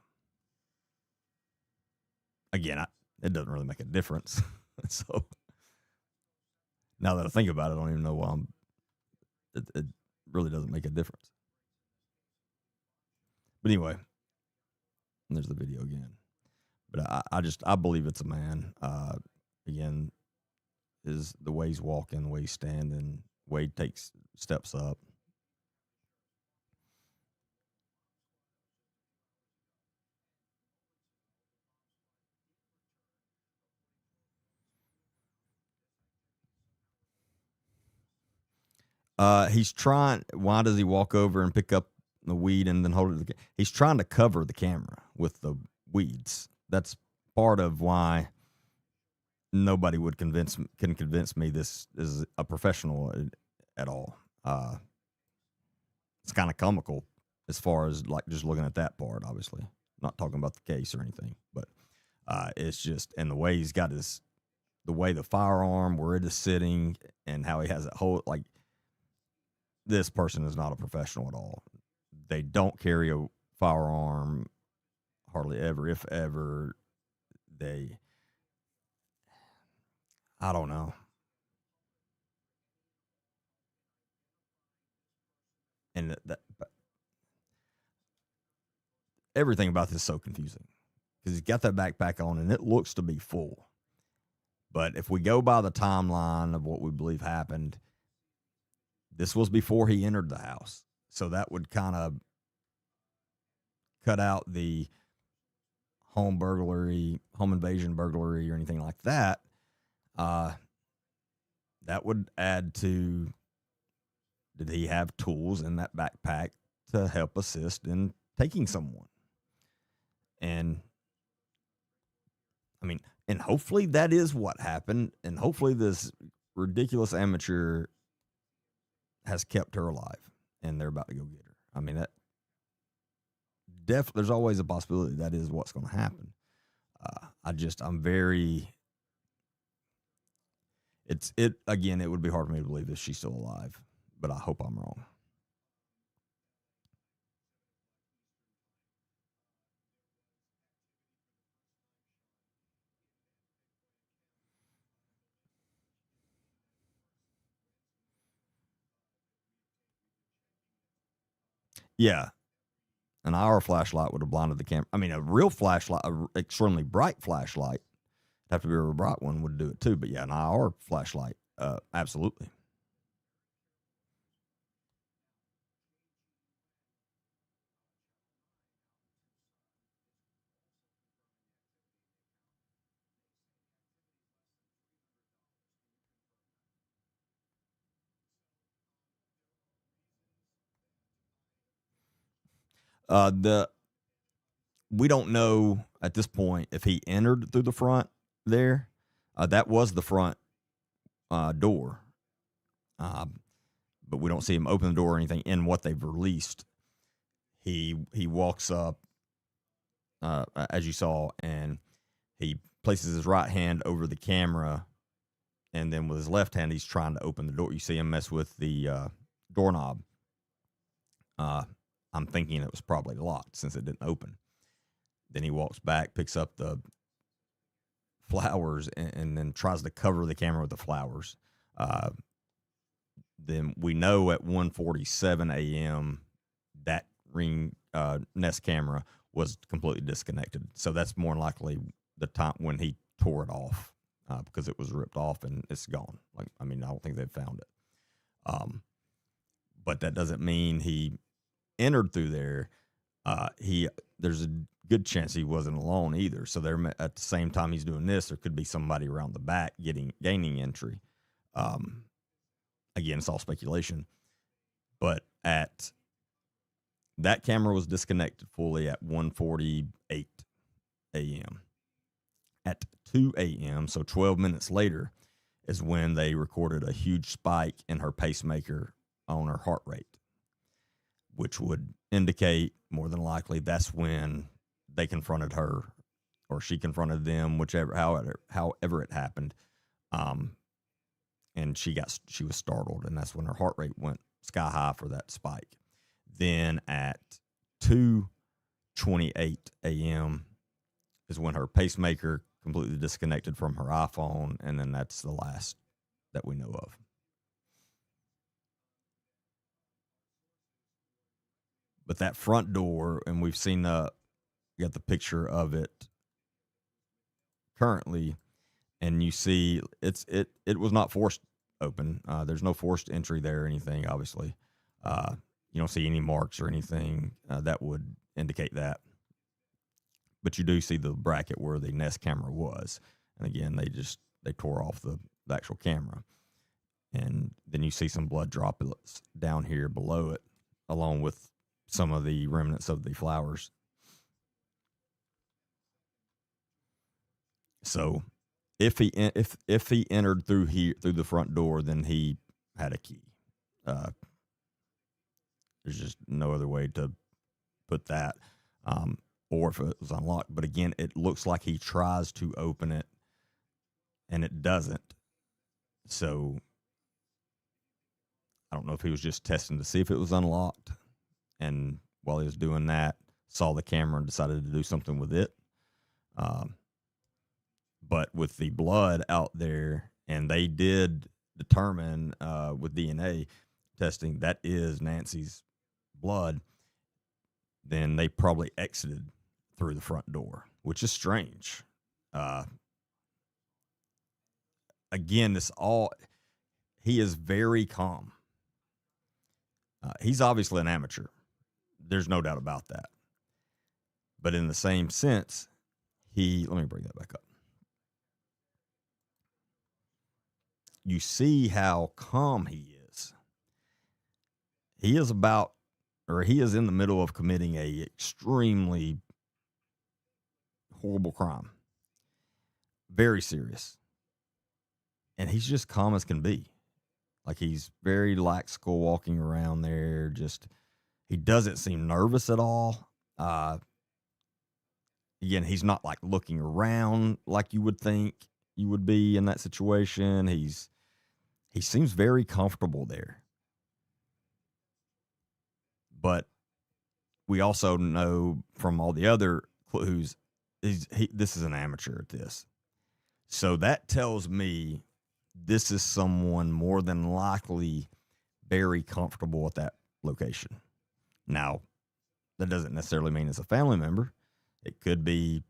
S1: Again, it doesn't really make a difference. So now that I think about it, I don't even know why it really doesn't make a difference. But anyway, there's the video again. But I believe it's a man. Again, is the way he's walking, the way he's standing, the way he takes steps up. He's trying. Why does he walk over and pick up the weed and then hold it? He's trying to cover the camera with the weeds. That's part of why nobody can convince me this is a professional at all. It's kind of comical as far as like just looking at that part. Obviously, not talking about the case or anything, but it's just and the way he's got the way the firearm where it is sitting and how he has it hold like. This person is not a professional at all. They don't carry a firearm hardly ever, if ever. I don't know. And everything about this is so confusing because he's got that backpack on and it looks to be full. But if we go by the timeline of what we believe happened, this was before he entered the house. So that would kind of cut out the home burglary, home invasion burglary, or anything like that. That would add to did he have tools in that backpack to help assist in taking someone? And I mean, and hopefully that is what happened. And hopefully this ridiculous amateur has kept her alive and they're about to go get her. I mean, that there's always a possibility that is what's going to happen. I'm very, again, it would be hard for me to believe that she's still alive, but I hope I'm wrong. Yeah, an IR flashlight would have blinded the camera. I mean, a real flashlight, an extremely bright flashlight, have to be a real bright one, would do it too. But yeah, an IR flashlight, absolutely. The We don't know at this point if he entered through the front there. That was the front door, uh, but we don't see him open the door or anything. In what they've released, he walks up as you saw, and he places his right hand over the camera, and then with his left hand, he's trying to open the door. You see him mess with the doorknob. I'm thinking it was probably locked since it didn't open. Then he walks back, picks up the flowers, and then tries to cover the camera with the flowers. Then we know at 1:47 a.m. that Ring Nest camera was completely disconnected. So that's more than likely the time when he tore it off, because it was ripped off and it's gone. Like, I mean, I don't think they've found it. But that doesn't mean he entered through there. There's a good chance he wasn't alone either. So there, at the same time he's doing this, there could be somebody around the back gaining entry. Again, it's all speculation. But at that camera was disconnected fully at 1:48 a.m. At 2 a.m., so 12 minutes later, is when they recorded a huge spike in her pacemaker on her heart rate, which would indicate more than likely that's when they confronted her, or she confronted them, however it happened. And she was startled, and that's when her heart rate went sky high for that spike. Then at 2:28 a.m. is when her pacemaker completely disconnected from her iPhone, and then that's the last that we know of. But that front door, and we've seen we got the picture of it currently, and you see it was not forced open. There's no forced entry there or anything, obviously. You don't see any marks or anything that would indicate that. But you do see the bracket where the Nest camera was. And again, they tore off the actual camera. And then you see some blood droplets down here below it, along with some of the remnants of the flowers. So if he entered through the front door, then he had a key. There's just no other way to put that. Or if it was unlocked. But again, it looks like he tries to open it and it doesn't. So I don't know if he was just testing to see if it was unlocked, and while he was doing that, saw the camera and decided to do something with it. But with the blood out there, and they did determine with DNA testing that is Nancy's blood, then they probably exited through the front door, which is strange. Again, he is very calm. He's obviously an amateur. There's no doubt about that. But in the same sense, let me bring that back up. You see how calm he is. He is in the middle of committing a extremely horrible crime. Very serious. And he's just calm as can be. Like, he's very lackadaisical walking around there. He doesn't seem nervous at all. Again, he's not like looking around like you would think you would be in that situation. He seems very comfortable there. But we also know from all the other clues, this is an amateur at this. So that tells me this is someone more than likely very comfortable at that location. Now, that doesn't necessarily mean it's a family member. It could be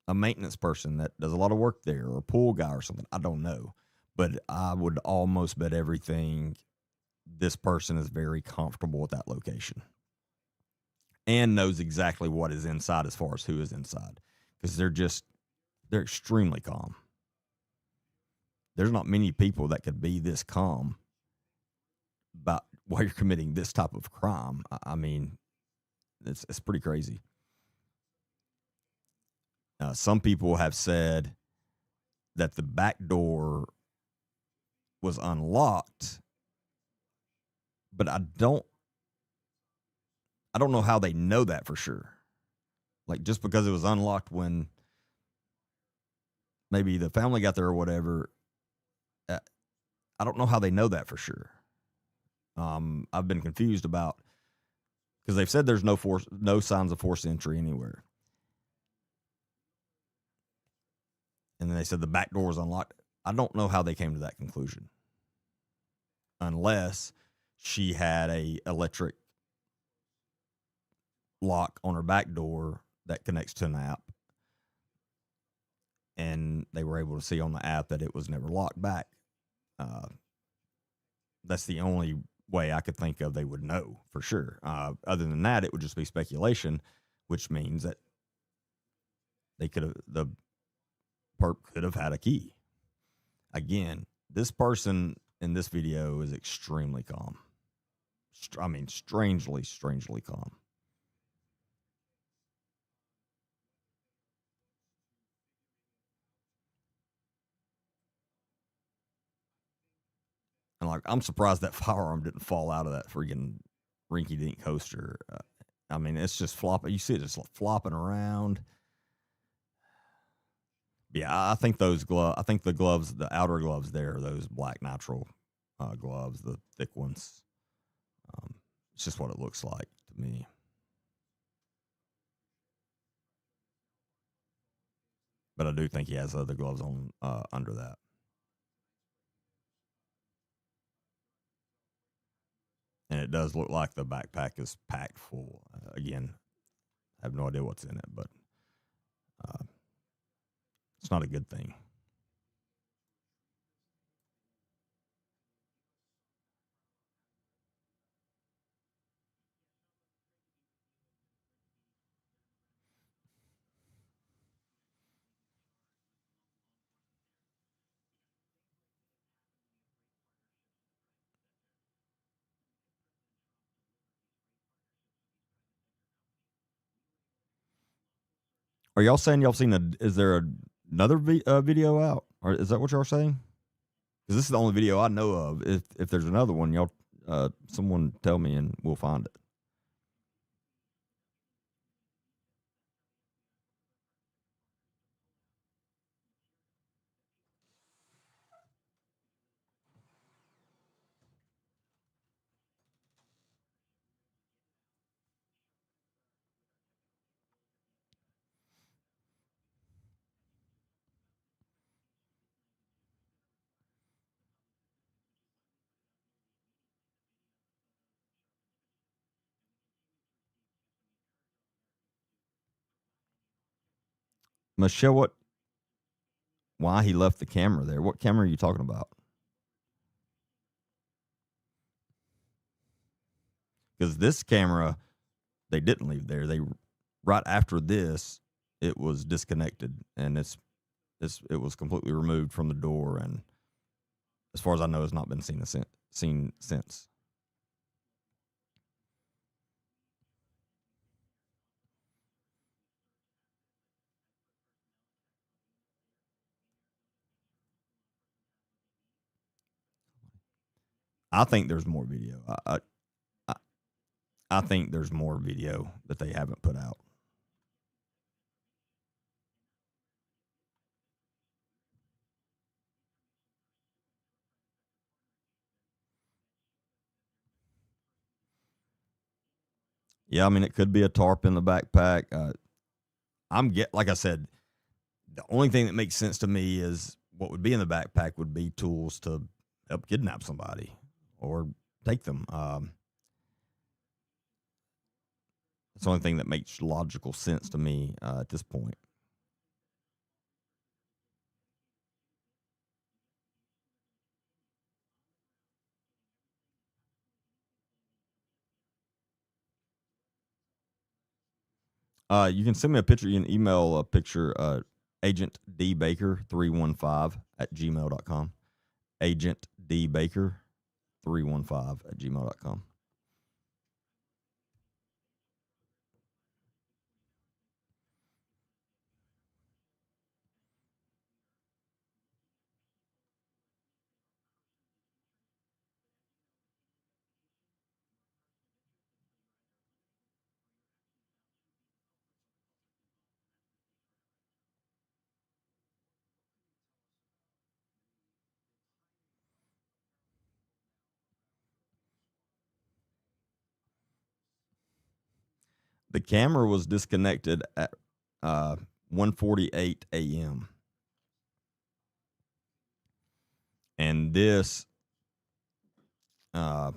S1: a maintenance person that does a lot of work there, or a pool guy or something. I don't know. But I would almost bet everything this person is very comfortable at that location and knows exactly what is inside as far as who is inside, because they're extremely calm. There's not many people that could be this calm about while you're committing this type of crime. I mean, it's pretty crazy. Some people have said that the back door was unlocked, but I don't know how they know that for sure. Like, just because it was unlocked when maybe the family got there or whatever, I don't know how they know that for sure. I've been confused about, because they've said there's no signs of forced entry anywhere. And then they said the back door was unlocked. I don't know how they came to that conclusion, unless she had a electric lock on her back door that connects to an app, and they were able to see on the app that it was never locked back. Uh, that's the only way I could think of they would know for sure. Other than that, it would just be speculation, which means that the perp could have had a key. Again, this person in this video is extremely calm. I mean, strangely calm. And like, I'm surprised that firearm didn't fall out of that freaking rinky-dink coaster. I mean, it's just flopping. You see it just flopping around. Yeah, I think those gloves. I think the gloves, the outer gloves, there, are those black nitrile gloves, the thick ones. It's just what it looks like to me. But I do think he has other gloves on under that. And it does look like the backpack is packed full. Again, I have no idea what's in it, but uh, it's not a good thing. Are y'all saying y'all seen a? Is there another video out, or is that what y'all saying? Because this is the only video I know of. If there's another one, y'all, someone tell me and we'll find it. Michelle, what? Why he left the camera there? What camera are you talking about? Because this camera they didn't leave there. They right after this, it was disconnected and it was completely removed from the door, and as far as I know, has not been seen since. I think there's more video. I, I think there's more video that they haven't put out. Yeah, I mean, it could be a tarp in the backpack. Like I said, the only thing that makes sense to me is what would be in the backpack would be tools to help kidnap somebody or take them. It's the only thing that makes logical sense to me at this point. You can send me a picture. You can email a picture, agent D Baker 315 at gmail.com. Agent D Baker 315 at gmail.com. The camera was disconnected at 1:48 a.m. And this, uh,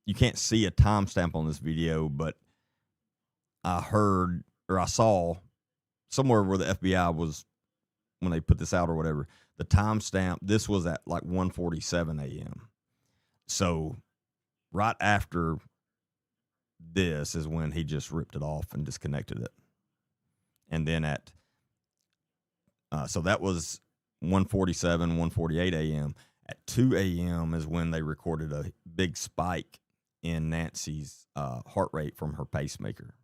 S1: you can't see a timestamp on this video, but I heard or I saw somewhere where the FBI was when they put this out or whatever. The timestamp. This was at like 1:47 a.m. So right after this is when he just ripped it off and disconnected it. And then at so that was 1:47, 1:48 a.m. At 2 a.m. is when they recorded a big spike in Nancy's heart rate from her pacemaker.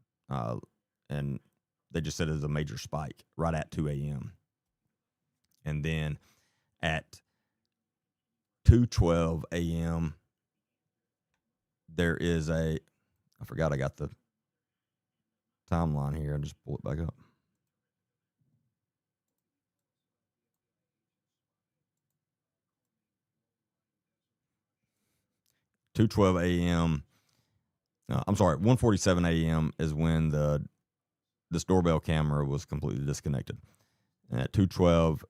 S1: And they just said it was a major spike right at 2 a.m. And then at 2:12 a.m., there is I forgot I got the timeline here. I'll just pull it back up. 2:12 a.m. I'm sorry, 1:47 a.m. is when this doorbell camera was completely disconnected. And at 2:12,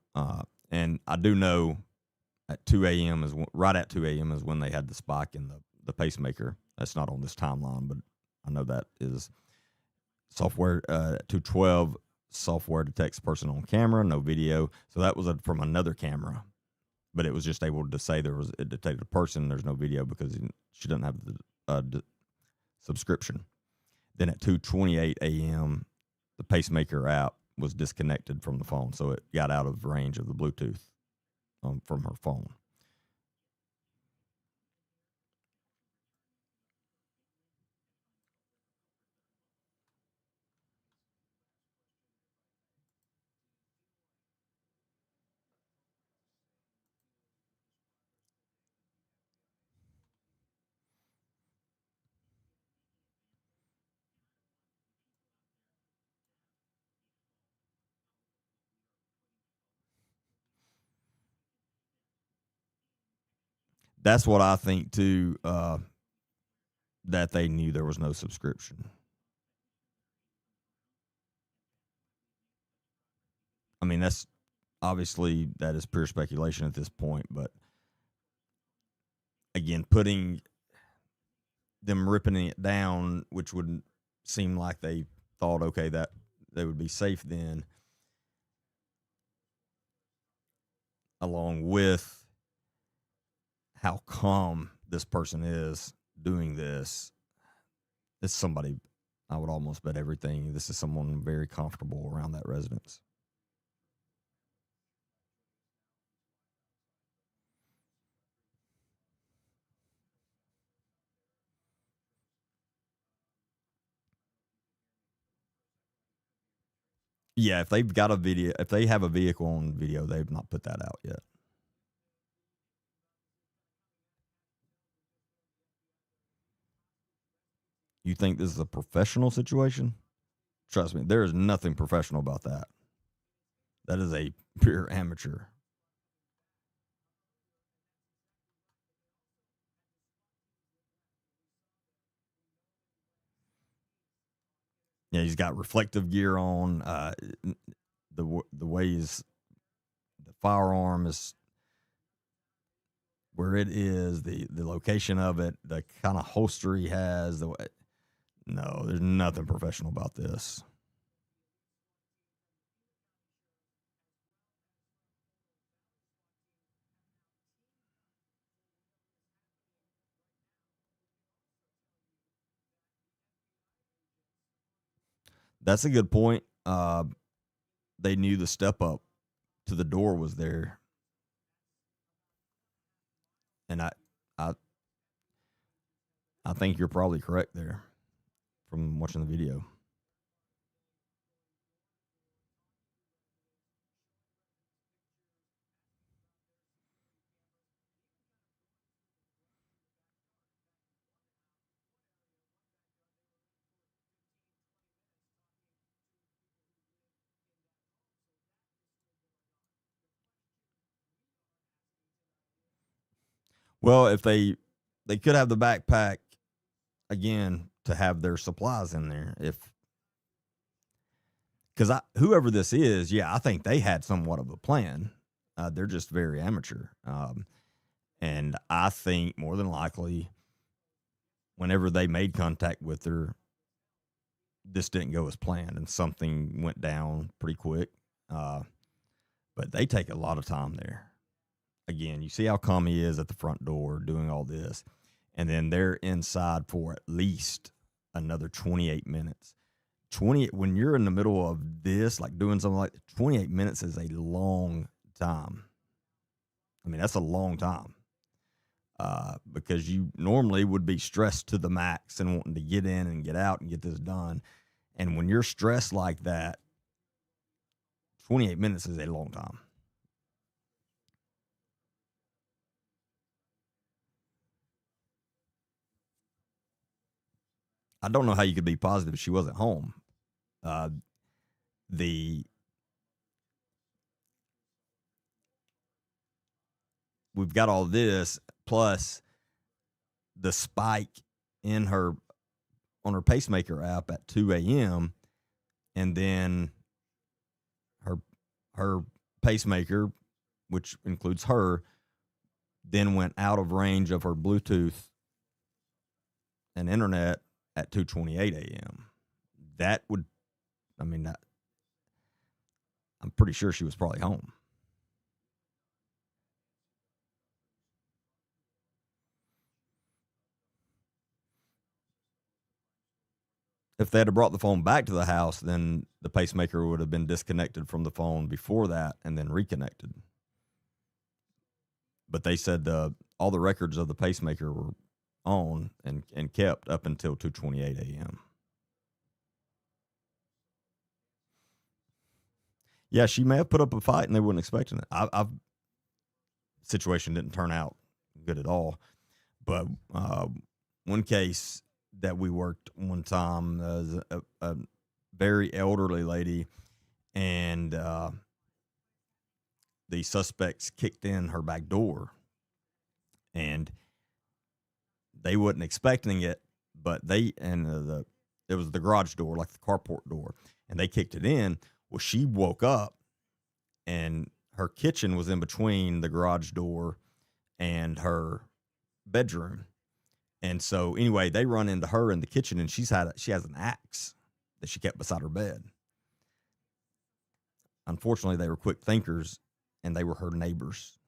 S1: and I do know at 2 a.m. right at 2 a.m. is when they had the spike in the pacemaker. That's not on this timeline, but I know that is software. At 2:12, software detects person on camera, no video. So that was from another camera, but it was just able to say it detected a person. There's no video because she doesn't have the subscription. Then at 2:28 a.m., the pacemaker app was disconnected from the phone, so it got out of range of the Bluetooth from her phone. That's what I think too. That they knew there was no subscription. I mean, that's obviously that is pure speculation at this point, but again, putting them ripping it down, which would seem like they thought, okay, that they would be safe then, along with how calm this person is doing this. It's somebody I would almost bet everything. This is someone very comfortable around that residence. Yeah, if they've got a video, if they have a vehicle on video, they've not put that out yet. You think this is a professional situation? Trust me, there is nothing professional about that. That is a pure amateur. Yeah, he's got reflective gear on. The way the firearm is where it is, the location of it, the kind of holster he has. No, there's nothing professional about this. That's a good point. They knew the step up to the door was there, and I, I think you're probably correct there from watching the video. Well, if they could have the backpack again, to have their supplies in there. If because whoever this is, yeah, I think they had somewhat of a plan. They're just very amateur, and I think more than likely, whenever they made contact with her, this didn't go as planned, and something went down pretty quick. Uh, but they take a lot of time there. Again, you see how calm he is at the front door doing all this, and then they're inside for at least another 28 minutes. 20 when you're in the middle of this, like doing something like 28 minutes is a long time. I mean, that's a long time. Because you normally would be stressed to the max and wanting to get in and get out and get this done. And when you're stressed like that, 28 minutes is a long time. I don't know how you could be positive she wasn't home. Uh, the we've got all this plus the spike in her on her pacemaker app at 2 a.m. and then her her pacemaker, which includes her, then went out of range of her Bluetooth and internet at 2:28 a.m. That would, I mean, that, I'm pretty sure she was probably home. If they had brought the phone back to the house, then the pacemaker would have been disconnected from the phone before that and then reconnected. But they said all the records of the pacemaker were on and kept up until 2:28 a.m. Yeah, she may have put up a fight and they weren't expecting it. I've situation didn't turn out good at all. But one case that we worked one time was a very elderly lady, and the suspects kicked in her back door, and they wasn't expecting it, but they and the it was the garage door, like the carport door, and they kicked it in. Well, she woke up, and her kitchen was in between the garage door and her bedroom. And so anyway, they run into her in the kitchen, and she has an axe that she kept beside her bed. Unfortunately, they were quick thinkers, and they were her neighbors.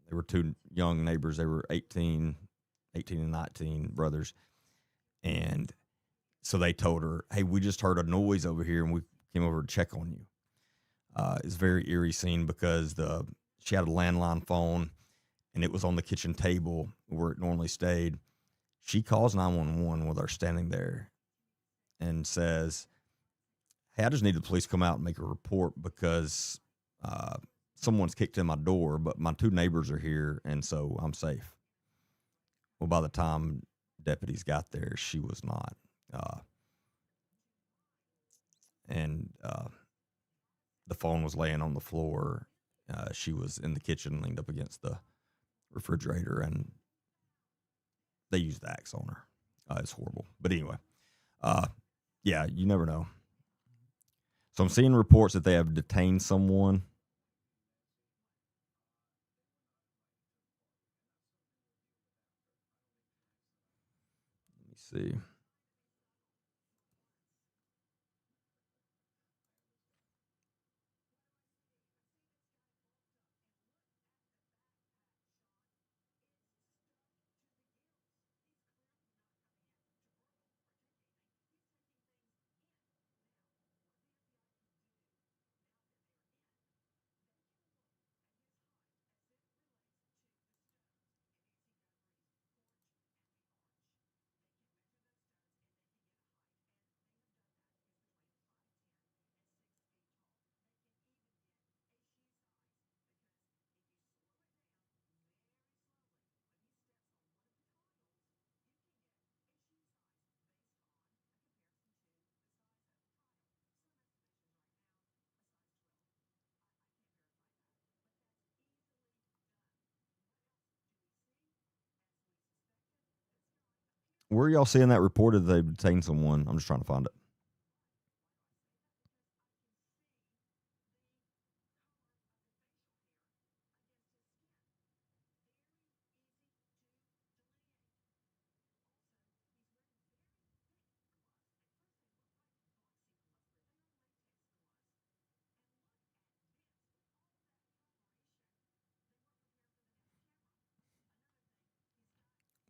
S1: They were two young neighbors. They were 18 and 19 brothers. And so they told her, "Hey, we just heard a noise over here, and we came over to check on you." It's a very eerie scene because she had a landline phone, and it was on the kitchen table where it normally stayed. She calls 911 with her standing there and says, "Hey, I just need the police to come out and make a report because someone's kicked in my door, but my two neighbors are here, and so I'm safe." Well, by the time deputies got there, she was not. And the phone was laying on the floor. She was in the kitchen, leaned up against the refrigerator, and they used the axe on her. It's horrible. But anyway, yeah, you never know. So I'm seeing reports that they have detained someone. Let me see. Where are y'all seeing that reported they detained someone? I'm just trying to find it.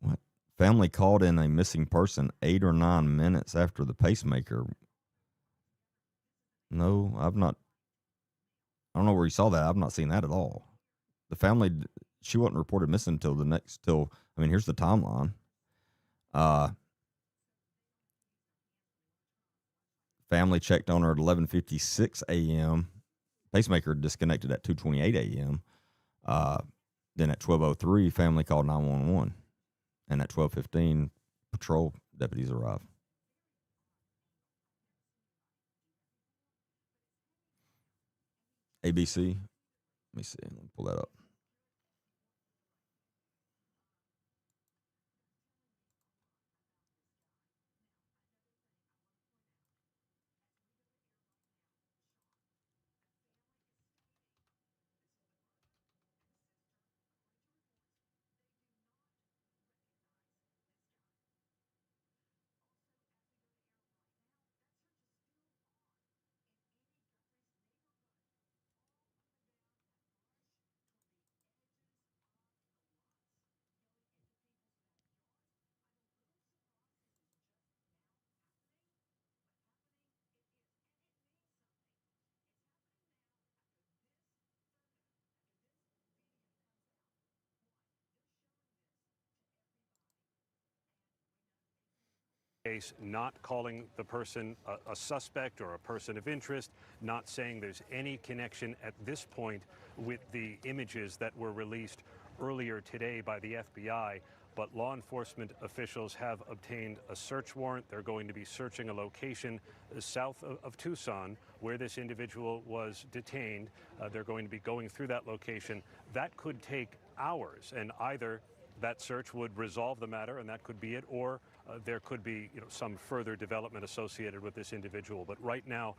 S1: What? Family called in a missing person 8 or 9 minutes after the pacemaker. No, I've not. I don't know where you saw that. I've not seen that at all. The family, she wasn't reported missing until the next, till, I mean, here's the timeline. Uh, Family checked on her at 11:56 a.m. Pacemaker disconnected at 2:28 a.m. Uh, then at 12:03, family called 911, and at 12:15, patrol deputies arrived. ABC. Let me see. Let me pull that up.
S2: Case, not calling the person a suspect or a person of interest, not saying there's any connection at this point with the images that were released earlier today by the FBI. But law enforcement officials have obtained a search warrant. They're going to be searching a location south of Tucson where this individual was detained. They're going to be going through that location. That could take hours, and either that search would resolve the matter, and that could be it, or there could be some further development associated with this individual. But right now,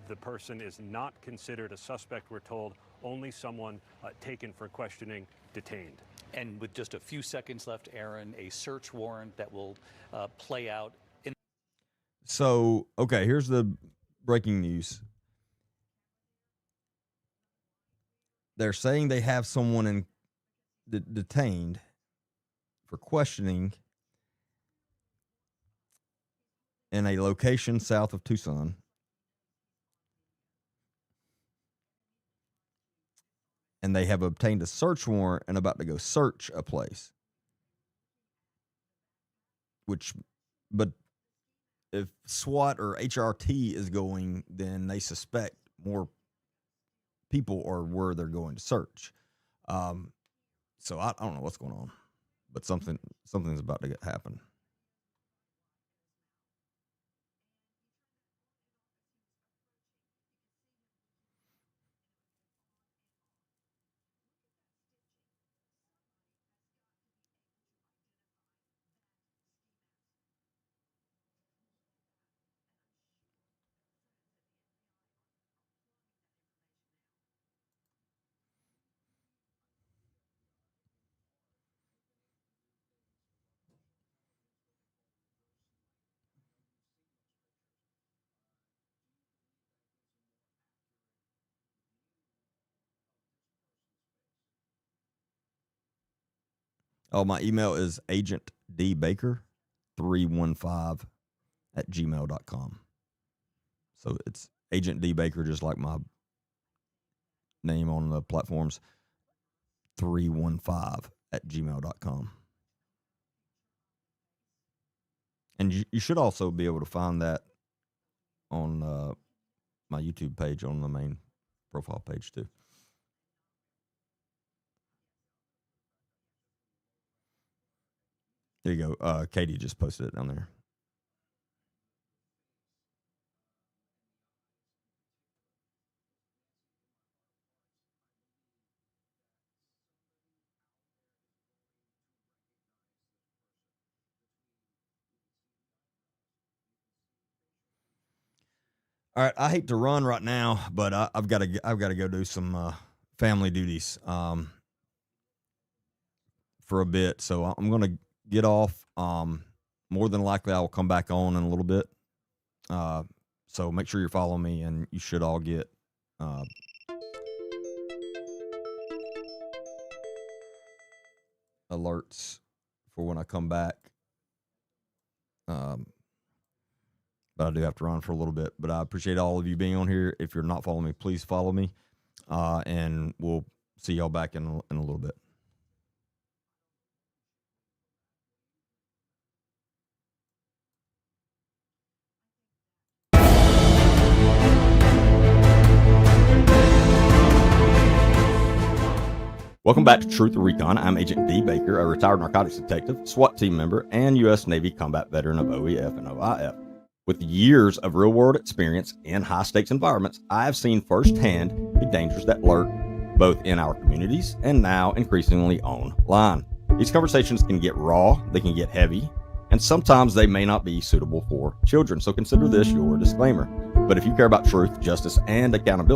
S2: the person is not considered a suspect, we're told, only someone taken for questioning, detained.
S3: And with just a few seconds left, Aaron, a search warrant that will play out in.
S1: So, okay, here's the breaking news. They're saying they have someone detained for questioning in a location south of Tucson. And they have obtained a search warrant and about to go search a place. But if SWAT or HRT is going, then they suspect more people are where they're going to search. So I don't know what's going on, but something's about to happen. Oh, my email is agentdbaker315 at gmail.com. So it's Agent D Baker, just like my name on the platforms, 315 at gmail.com. And you should also be able to find that on my YouTube page, on the main profile page, too. There you go. Katie just posted it down there. All right, I hate to run right now, but I've got to go do some family duties for a bit. So I'm going to get off. More than likely, I will come back on in a little bit. So make sure you're following me, and you should all get alerts for when I come back. But I do have to run for a little bit. But I appreciate all of you being on here. If you're not following me, please follow me. And we'll see y'all back in a little bit. Welcome back to Truth or Recon. I'm Agent D. Baker, a retired narcotics detective, SWAT team member, and U.S. Navy combat veteran of OEF and OIF. With years of real-world experience in high-stakes environments, I have seen firsthand the dangers that lurk both in our communities and now increasingly online. These conversations can get raw, they can get heavy, and sometimes they may not be suitable for children, so consider this your disclaimer. But if you care about truth, justice, and accountability,